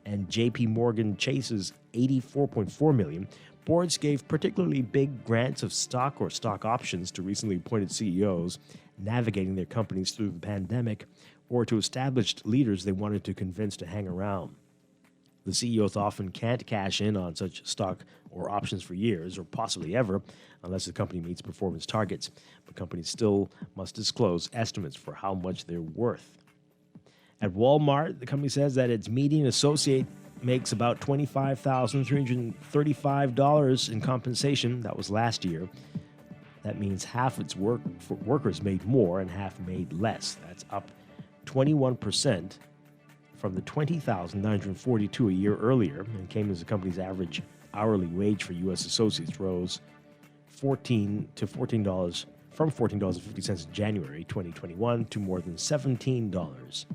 and JP Morgan Chase's $84.4 million, boards gave particularly big grants of stock or stock options to recently appointed CEOs navigating their companies through the pandemic, or to established leaders they wanted to convince to hang around. The CEOs often can't cash in on such stock or options for years, or possibly ever, unless the company meets performance targets. But companies still must disclose estimates for how much they're worth. At Walmart, the company says that its median associate makes about $25,335 in compensation. That was last year. That means half its workers made more and half made less. That's up 21% from the $20,942 a year earlier, and came as the company's average hourly wage for U.S. associates rose from $14.50 in January 2021 to more than $17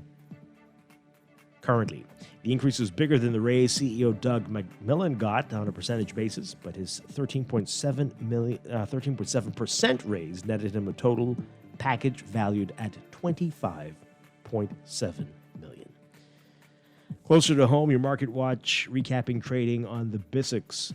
currently. The increase was bigger than the raise CEO Doug McMillan got on a percentage basis, but his 13.7% raise netted him a total package valued at $25.7 million. Closer to home, your Market Watch recapping trading on the BISX.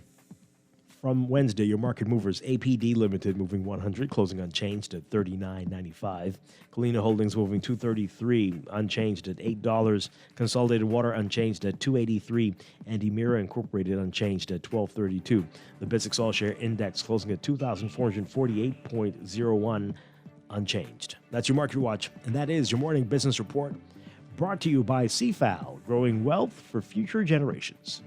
From Wednesday, your market movers, APD Limited moving 100, closing unchanged at $39.95. Colina Holdings moving 233, unchanged at $8. Consolidated Water unchanged at $2.83, and Emira Incorporated unchanged at $12.32. The BISX All Share Index closing at 2,448.01, unchanged. That's your Market Watch, and that is your morning business report, brought to you by CFAL, growing wealth for future generations.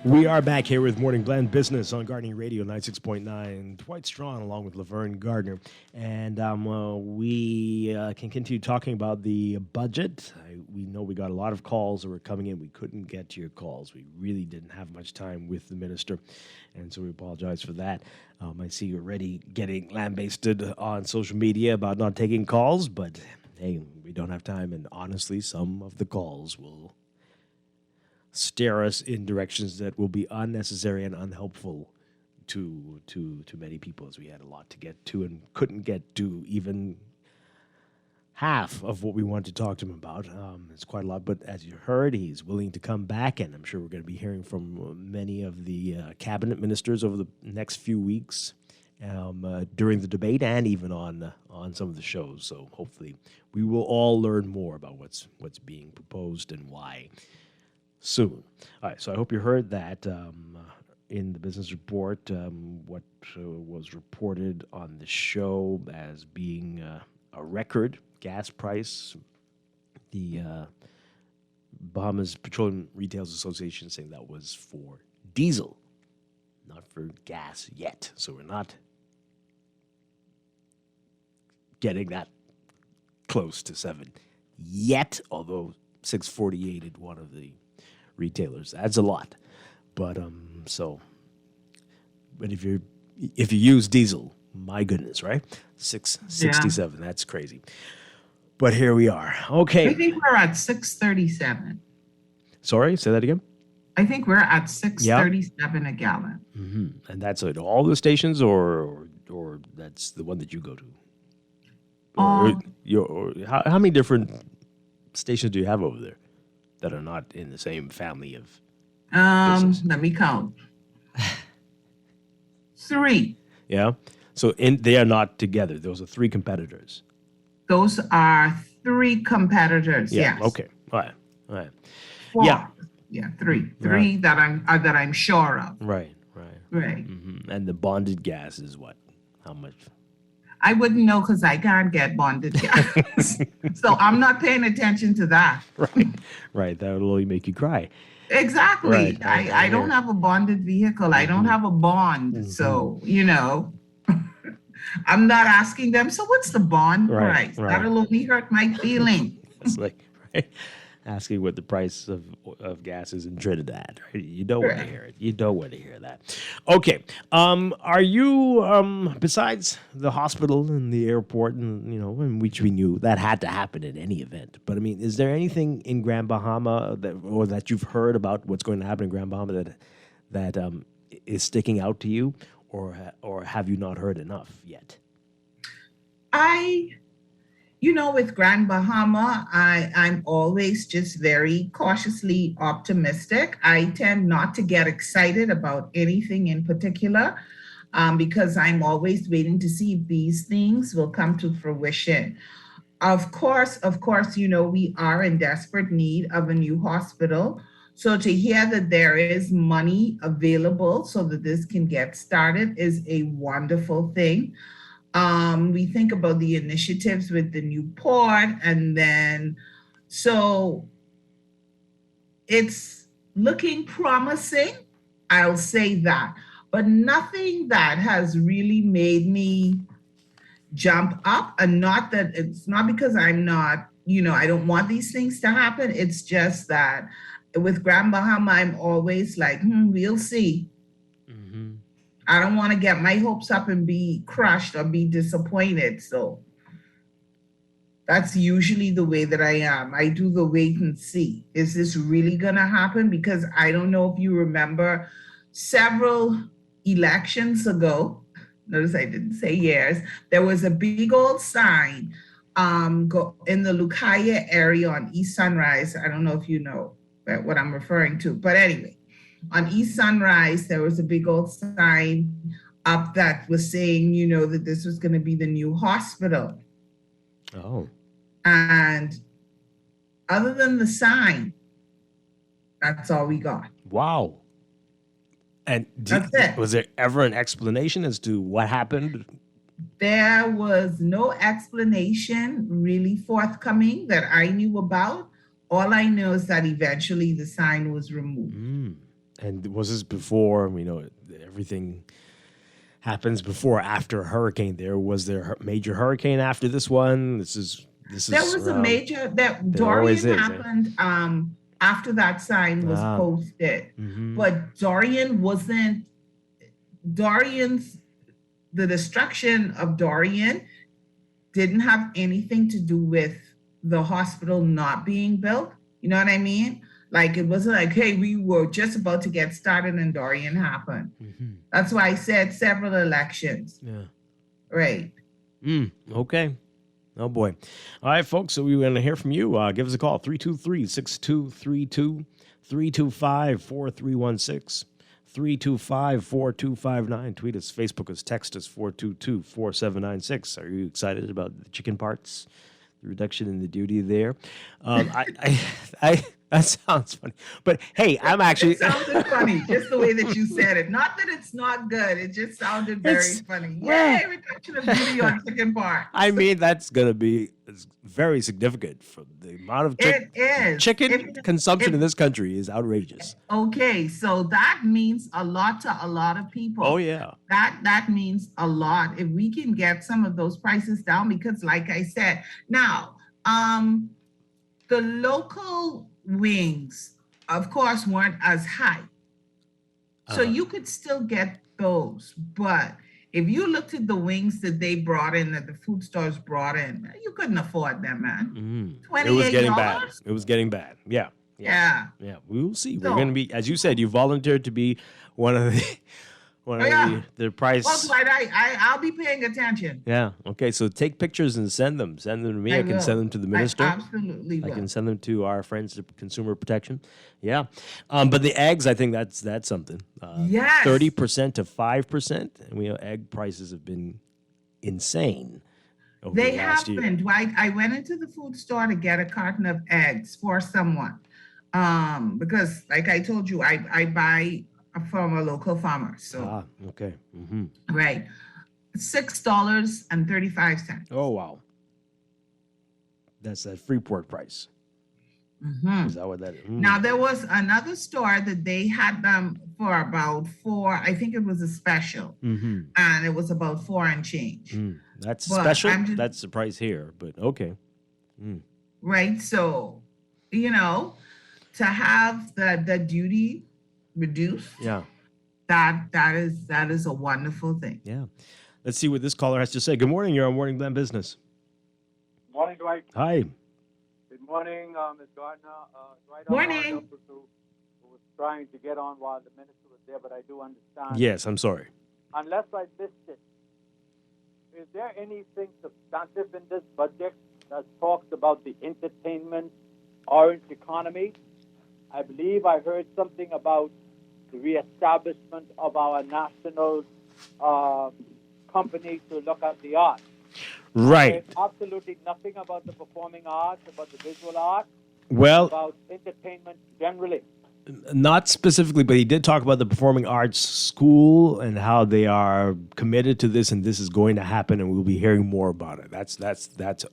We are back here with Morning Blend Business on Guardian Radio 96.9. Dwight Strachan along with Laverne Gardner. And we can continue talking about the budget. We know we got a lot of calls that were coming in. We couldn't get to your calls. We really didn't have much time with the minister. And so we apologize for that. I see you're already getting lambasted on social media about not taking calls. But, hey, we don't have time. And honestly, some of the calls will steer us in directions that will be unnecessary and unhelpful to many people, as we had a lot to get to and couldn't get to even half of what we wanted to talk to him about. It's quite a lot, but as you heard, he's willing to come back, and I'm sure we're going to be hearing from many of the cabinet ministers over the next few weeks during the debate and even on some of the shows. So hopefully we will all learn more about what's being proposed and why soon. All right, so I hope you heard that in the business report, what was reported on the show as being a record gas price. The Bahamas Petroleum Retailers Association saying that was for diesel, not for gas yet. So we're not getting that close to 7 yet, although 648 at one of the retailers. That's a lot. But but if you use diesel, my goodness, right? 667. That's crazy. But here we are. Okay. I think we're at 637. Sorry, say that again. I think we're at 637 a gallon. Mm-hmm. And that's at all the stations, or that's the one that you go to? How many different stations do you have over there that are not in the same family of business? Let me count. 3. Yeah. So they are not together. Those are 3 competitors. Those are 3 competitors. Yeah. Yes. Okay. All right. 4. Yeah. Yeah. 3. 3 that I'm sure of. Right. Mm-hmm. And the bonded gas is what? How much? I wouldn't know because I can't get bonded gas. So I'm not paying attention to that. Right. That will only make you cry. Exactly. Right. I don't have a bonded vehicle. I don't have a bond. Mm-hmm. So, I'm not asking them, so what's the bond price? Right. That'll only hurt my feelings. It's like asking what the price of gas is in Trinidad. Right? You don't want to hear it. You don't want to hear that. Okay. Are you, besides the hospital and the airport, and in which we knew that had to happen in any event, but I mean, is there anything in Grand Bahama that you've heard about what's going to happen in Grand Bahama that is sticking out to you, or have you not heard enough yet? With Grand Bahama, I'm always just very cautiously optimistic. I tend not to get excited about anything in particular because I'm always waiting to see if these things will come to fruition. Of course, we are in desperate need of a new hospital. So to hear that there is money available so that this can get started is a wonderful thing. We think about the initiatives with the new port, and then so it's looking promising, I'll say that, but nothing that has really made me jump up. And not that it's not because I'm not, I don't want these things to happen. It's just that with Grand Bahama, I'm always like, we'll see. Mm-hmm. I don't want to get my hopes up and be crushed or be disappointed. So that's usually the way that I am. I do the wait and see. Is this really going to happen? Because I don't know if you remember several elections ago, notice I didn't say years, there was a big old sign in the Lucaya area on East Sunrise. I don't know if you know what I'm referring to, but anyway, on East Sunrise, there was a big old sign up that was saying, that this was going to be the new hospital. Oh. And other than the sign, that's all we got. Wow. And that's it. Was there ever an explanation as to what happened? There was no explanation really forthcoming that I knew about. All I know is that eventually the sign was removed. And was this before? Everything happens before or after a hurricane. Was there a major hurricane after this one? This is. There was a major that always Dorian is, eh? happened after that sign was posted, but the destruction of Dorian didn't have anything to do with the hospital not being built. You know what I mean? Like it wasn't like, hey, we were just about to get started and Dorian happened. That's why I said several elections. Yeah. Right. Okay. Oh, boy. All right, folks. So we want to hear from you. Give us a call, 323-6232, 325-4316, 325-4259. Tweet us, Facebook us, text us, 422-4796. Are you excited about the chicken parts? The reduction in the duty there. That sounds funny. But hey, I'm actually. It sounded funny, just the way that you said it. Not that it's not good. It just sounded very funny. Yay, reduction of duty on chicken parts. I mean, that's going to be very significant for the amount of chicken consumption in this country is outrageous. Okay, so that means a lot to a lot of people. Oh, yeah. That means a lot. If we can get some of those prices down, because like I said, now, the local wings, of course, weren't as high. So you could still get those. But if you looked at the wings that they brought in, that the food stores brought in, you couldn't afford them, man. $28. It was getting bad. It was getting bad. Yeah. Yeah. We will see. We're going to be, as you said, you volunteered to be one of the the price. Well, Dwight, I'll be paying attention. Yeah. Okay. So take pictures and send them. Send them to me. I can send them to the minister. I absolutely will. I can send them to our friends at Consumer Protection. Yeah. But the eggs, I think that's something. Yes. 30% to 5%. And we know egg prices have been insane over They the last have year. been, Dwight. I went into the food store to get a carton of eggs for someone. Because like I told you, I buy from a local farmer. So okay. right. $6.35. Oh, wow. That's that Freeport price. Is that what that is? Now there was another store that they had them for about $4. I think it was a special, and it was about $4 and change. That's But special. I'm just- That's the price here, but okay. Right. So, to have the duty reduced, Yeah. that is a wonderful thing. Yeah. Let's see what this caller has to say. Good morning. You're on Morning Glen Business. Morning, Dwight. Hi. Good morning, Ms. Gardner. Dwight, Morning. who was trying to get on while the minister was there, but I do understand. Yes, I'm sorry. Unless I missed it, is there anything substantive in this budget that talks about the entertainment orange economy? I believe I heard something about the reestablishment of our national company to look at the arts. Right. There's absolutely nothing about the performing arts, about the visual arts, Well, about entertainment generally. not specifically, but he did talk about the Performing Arts School and how they are committed to this, and this is going to happen, and we'll be hearing more about it. That's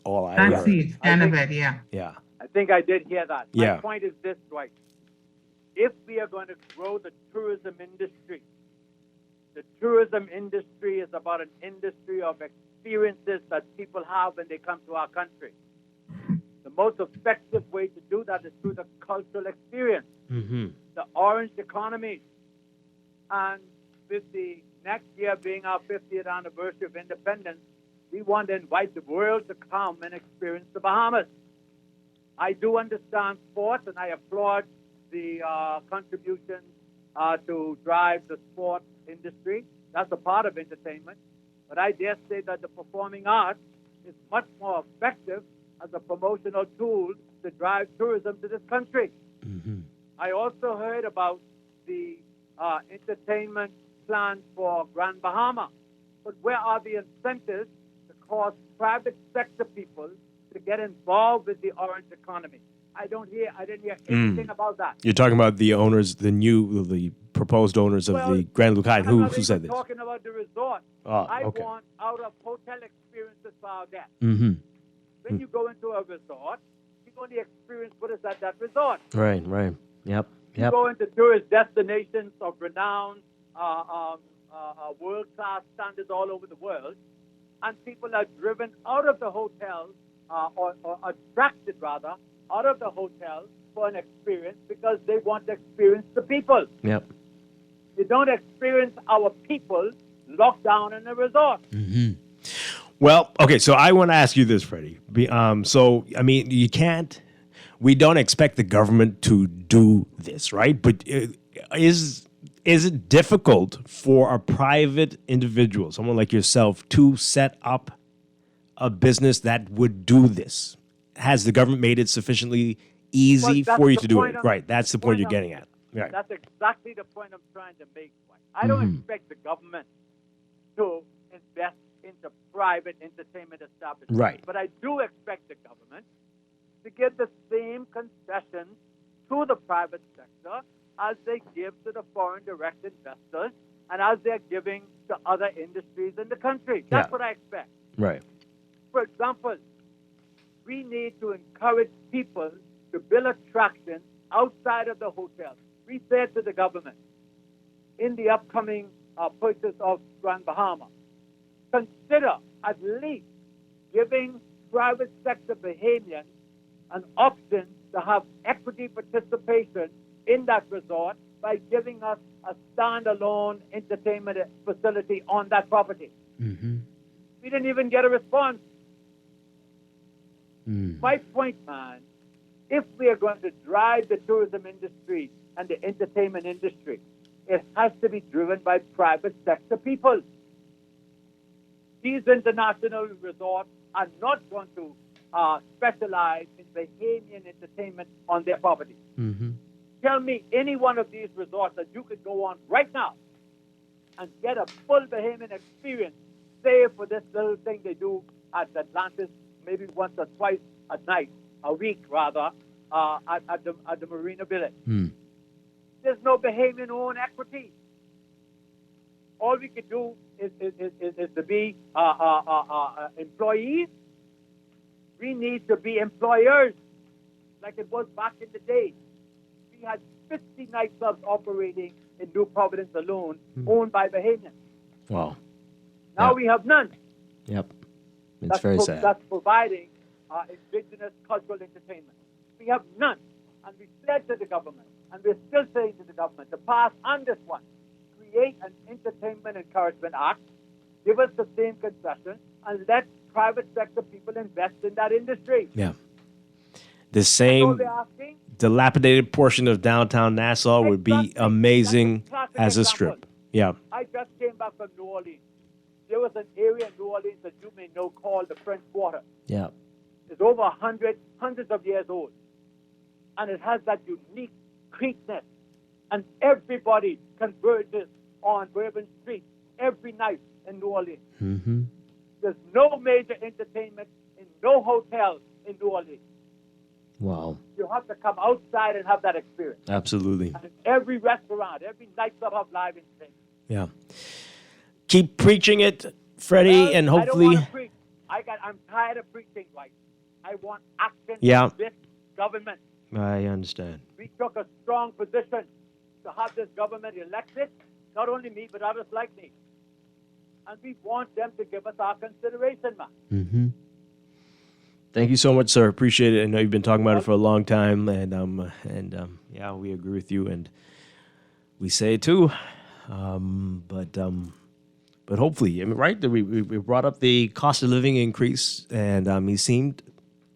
all I That's heard. the extent of it, yeah. Yeah. I think I did hear that. Yeah. My point is this, Dwight. If we are going to grow the tourism industry is about an industry of experiences that people have when they come to our country. The most effective way to do that is through the cultural experience, the orange economy. And with the next year being our 50th anniversary of independence, we want to invite the world to come and experience the Bahamas. I do understand sports, and I applaud the contribution to drive the sports industry. That's a part of entertainment. But I dare say that the performing arts is much more effective as a promotional tool to drive tourism to this country. I also heard about the entertainment plan for Grand Bahama. But where are the incentives to cause private sector people to get involved with the orange economy? I didn't hear anything about that. You're talking about the owners, the proposed owners of the Grand Lucide. Who said this? I'm talking about the resort. I want out-of-hotel experiences for our guests. When you go into a resort, you only experience what is at that resort. Right. Yep. You go into tourist destinations of renown, world-class standards all over the world, and people are driven out of the hotel, or attracted rather, out of the hotel for an experience because they want to experience the people. Yep. You don't experience our people locked down in a resort. Mm-hmm. Well, okay, so I want to ask you this, Freddie. So, I mean, we don't expect the government to do this, right? But is it difficult for a private individual, someone like yourself, to set up a business that would do this? Has the government made it sufficiently easy for you to do it? Right, that's the point you're getting at. Right. That's exactly the point I'm trying to make. I don't expect the government to invest into private entertainment establishments. Right. But I do expect the government to give the same concessions to the private sector as they give to the foreign direct investors and as they're giving to other industries in the country. That's what I expect. Right. For example, we need to encourage people to build attractions outside of the hotels. We said to the government, in the upcoming purchase of Grand Bahama, consider at least giving private sector Bahamians an option to have equity participation in that resort by giving us a standalone entertainment facility on that property. Mm-hmm. We didn't even get a response. My point, man, if we are going to drive the tourism industry and the entertainment industry, it has to be driven by private sector people. These international resorts are not going to specialize in Bahamian entertainment on their property. Mm-hmm. Tell me any one of these resorts that you could go on right now and get a full Bahamian experience, save for this little thing they do at Atlantis, maybe once or twice a week rather, at the Marina Village. There's no Bahamian owned equity. All we could do is to be employees. We need to be employers, like it was back in the day. We had 50 nightclubs operating in New Providence alone, owned by Bahamians. Wow. Now we have none. Yep. It's very sad. That's providing indigenous cultural entertainment. We have none. And we said to the government, and we're still saying to the government, to pass on this one, create an Entertainment Encouragement Act, give us the same concession, and let private sector people invest in that industry. Yeah. The same dilapidated portion of downtown Nassau would be amazing as a strip. Yeah. I just came back from New Orleans. There was an area in New Orleans that you may know called the French Quarter. Yeah. It's over hundreds of years old. And it has that unique creekness. And everybody converges on Bourbon Street every night in New Orleans. Mm-hmm. There's no major entertainment in no hotel in New Orleans. Wow. You have to come outside and have that experience. Absolutely. And every restaurant, every nightclub have live entertainment. Yeah. Keep preaching it, Freddie, and hopefully. I don't want to preach. I'm tired of preaching, Dwight. I want action Yeah. from this government. I understand. We took a strong position to have this government elected, not only me, but others like me. And we want them to give us our consideration, man. Mm-hmm. Thank you so much, sir. Appreciate it. I know you've been talking about it for a long time, and yeah, we agree with you, and we say it too. But hopefully, I mean, right? We brought up the cost of living increase, and he seemed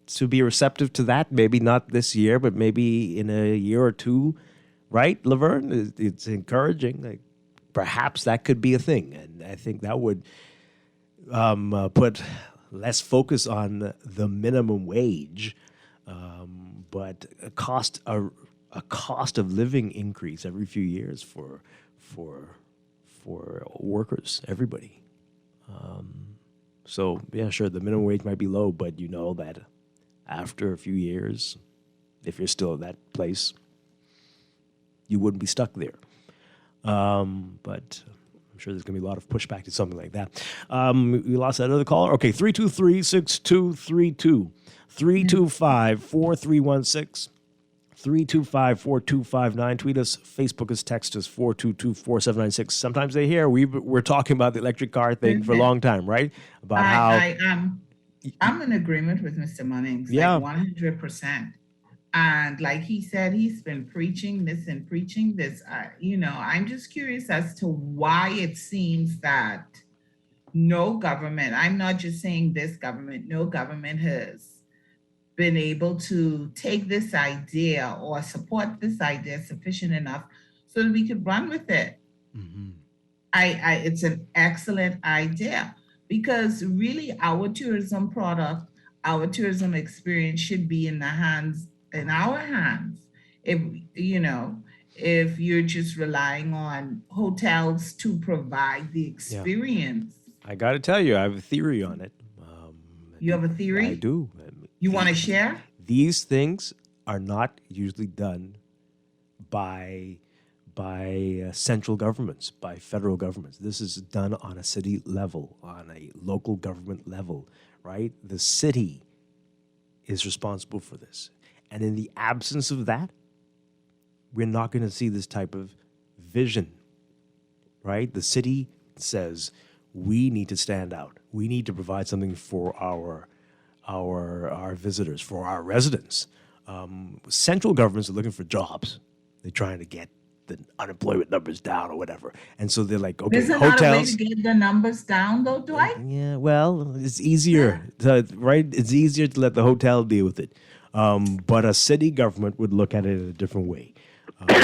to be receptive to that. Maybe not this year, but maybe in a year or two, right, Laverne? It's encouraging. Like, perhaps that could be a thing, and I think that would put less focus on the minimum wage, but a cost of living increase every few years for workers, everybody. So yeah, sure, the minimum wage might be low, but you know that after a few years, if you're still at that place, you wouldn't be stuck there. But I'm sure there's going to be a lot of pushback to something like that. We lost that other caller. Okay, 323-6232, 325-4316, 325-4259. Tweet us, Facebook us, text us 422-4796. Sometimes they hear we're talking about the electric car thing for a long time, right? About I'm in agreement with Mr. Munnings, Yeah. like 100%. And like he said, he's been preaching this and preaching this. I'm just curious as to why it seems that no government, I'm not just saying this government, no government has been able to take this idea or support this idea sufficient enough so that we could run with it. It's an excellent idea, because really our tourism product, our tourism experience should be in our hands. If you're just relying on hotels to provide the experience. I got to tell you, I have a theory on it. You have a theory? I do. You want to share? These things are not usually done by central governments, by federal governments. This is done on a city level, on a local government level, right? The city is responsible for this. And in the absence of that, we're not going to see this type of vision, right? The city says, we need to stand out. We need to provide something for our visitors, for our residents. Central governments are looking for jobs. They're trying to get the unemployment numbers down or whatever. And so they're like, okay, Isn't hotels. that a way to get the numbers down though, Dwight? Yeah, well, it's easier, right? It's easier to let the hotel deal with it. But a city government would look at it in a different way.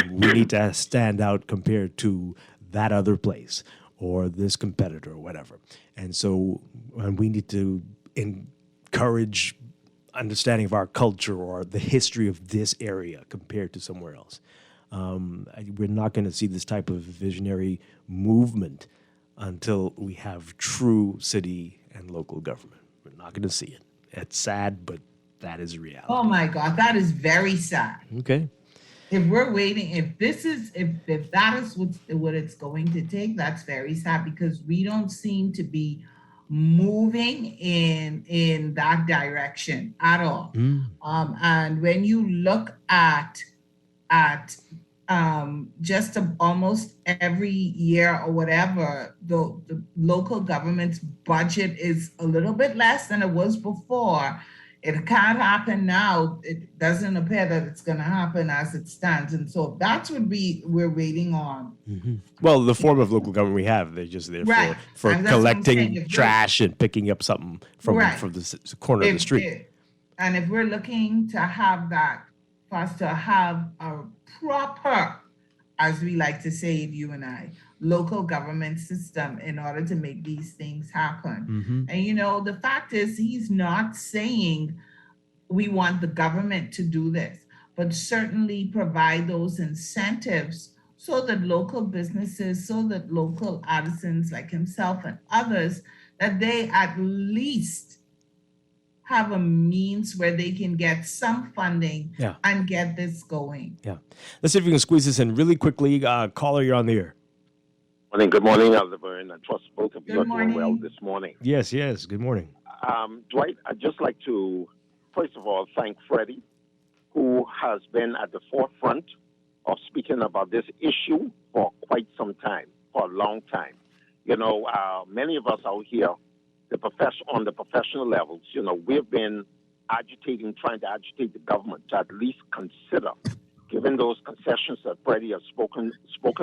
We need to stand out compared to that other place or this competitor or whatever. And so we need to encourage understanding of our culture or the history of this area compared to somewhere else. We're not going to see this type of visionary movement until we have true city and local government. We're not going to see it. It's sad, but that is reality. Oh my God, that is very sad. Okay. If we're waiting, if that is what it's going to take, that's very sad, because we don't seem to be moving in that direction at all. And when you look at just almost every year or whatever, the local government's budget is a little bit less than it was before. It can't happen now. It doesn't appear that it's going to happen as it stands. And so that's what we're waiting on. Well, the form of local government we have, they're just there for And that's what I'm saying. collecting trash and picking up something from the corner of the street. And if we're looking to have that, for us to have a proper, as we like to say, you and I, local government system in order to make these things happen. And the fact is, he's not saying we want the government to do this, but certainly provide those incentives so that local businesses, so that local artisans like himself and others, that they at least have a means where they can get some funding and get this going. Yeah. Let's see if we can squeeze this in really quickly. Caller, you're on the air. Good morning, Elder, and I trust both of you are doing well this morning. Yes. Good morning. Dwight, I'd just like to, first of all, thank Freddie, who has been at the forefront of speaking about this issue for quite some time, for a long time. Many of us out here, on the professional levels, we've been trying to agitate the government to at least consider giving those concessions that Freddie has spoken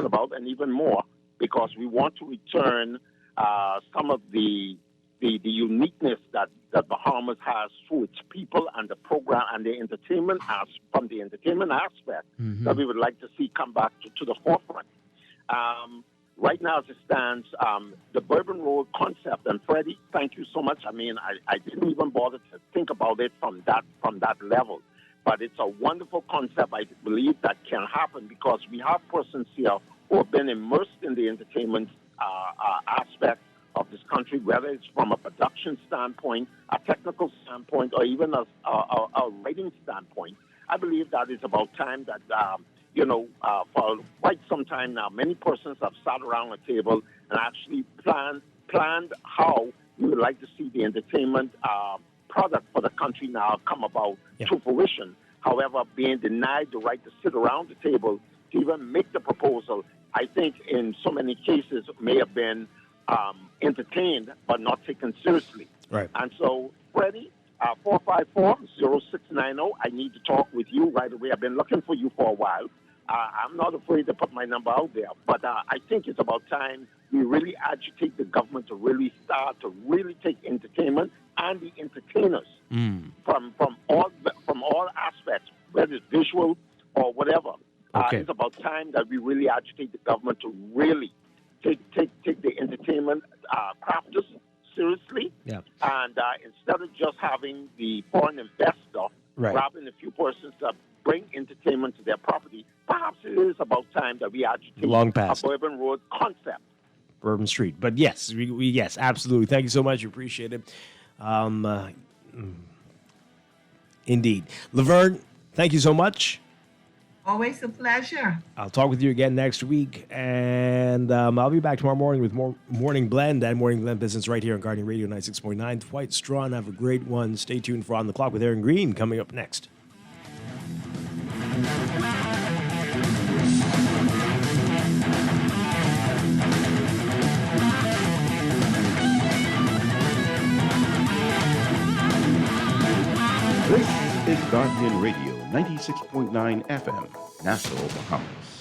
about, and even more, because we want to return some of the uniqueness that Bahamas has through its people and the program and the entertainment from the entertainment aspect that we would like to see come back to the forefront. Right now, as it stands, the Bourbon Road concept, and Freddie, thank you so much. I mean, I didn't even bother to think about it from that level, but it's a wonderful concept. I believe that can happen because we have persons here who have been immersed in the entertainment aspect of this country, whether it's from a production standpoint, a technical standpoint, or even a writing standpoint. I believe that it's about time that, for quite some time now, many persons have sat around a table and actually planned how we would like to see the entertainment product for the country now come about to fruition. However, being denied the right to sit around the table to even make the proposal, I think in so many cases may have been entertained but not taken seriously. Right. And so, Freddie, 454-0690, I need to talk with you right away. I've been looking for you for a while. I'm not afraid to put my number out there, but I think it's about time we really agitate the government to really start to really take entertainment and the entertainers from all aspects, whether it's visual or whatever. It's about time that we really agitate the government to really take the entertainment crafters seriously. Yeah. And instead of just having the foreign investor grabbing a few persons to bring entertainment to their property, perhaps it is about time that we agitate a Bourbon Road concept. Bourbon Street. But yes, yes, absolutely. Thank you so much. Appreciate it. Indeed. Laverne, thank you so much. Always a pleasure. I'll talk with you again next week, and I'll be back tomorrow morning with more Morning Blend and Morning Blend Business right here on Guardian Radio 96.9. Dwight, Strachan, have a great one. Stay tuned for On the Clock with Aaron Green coming up next. This is Guardian Radio 96.9 FM, Nassau, Bahamas.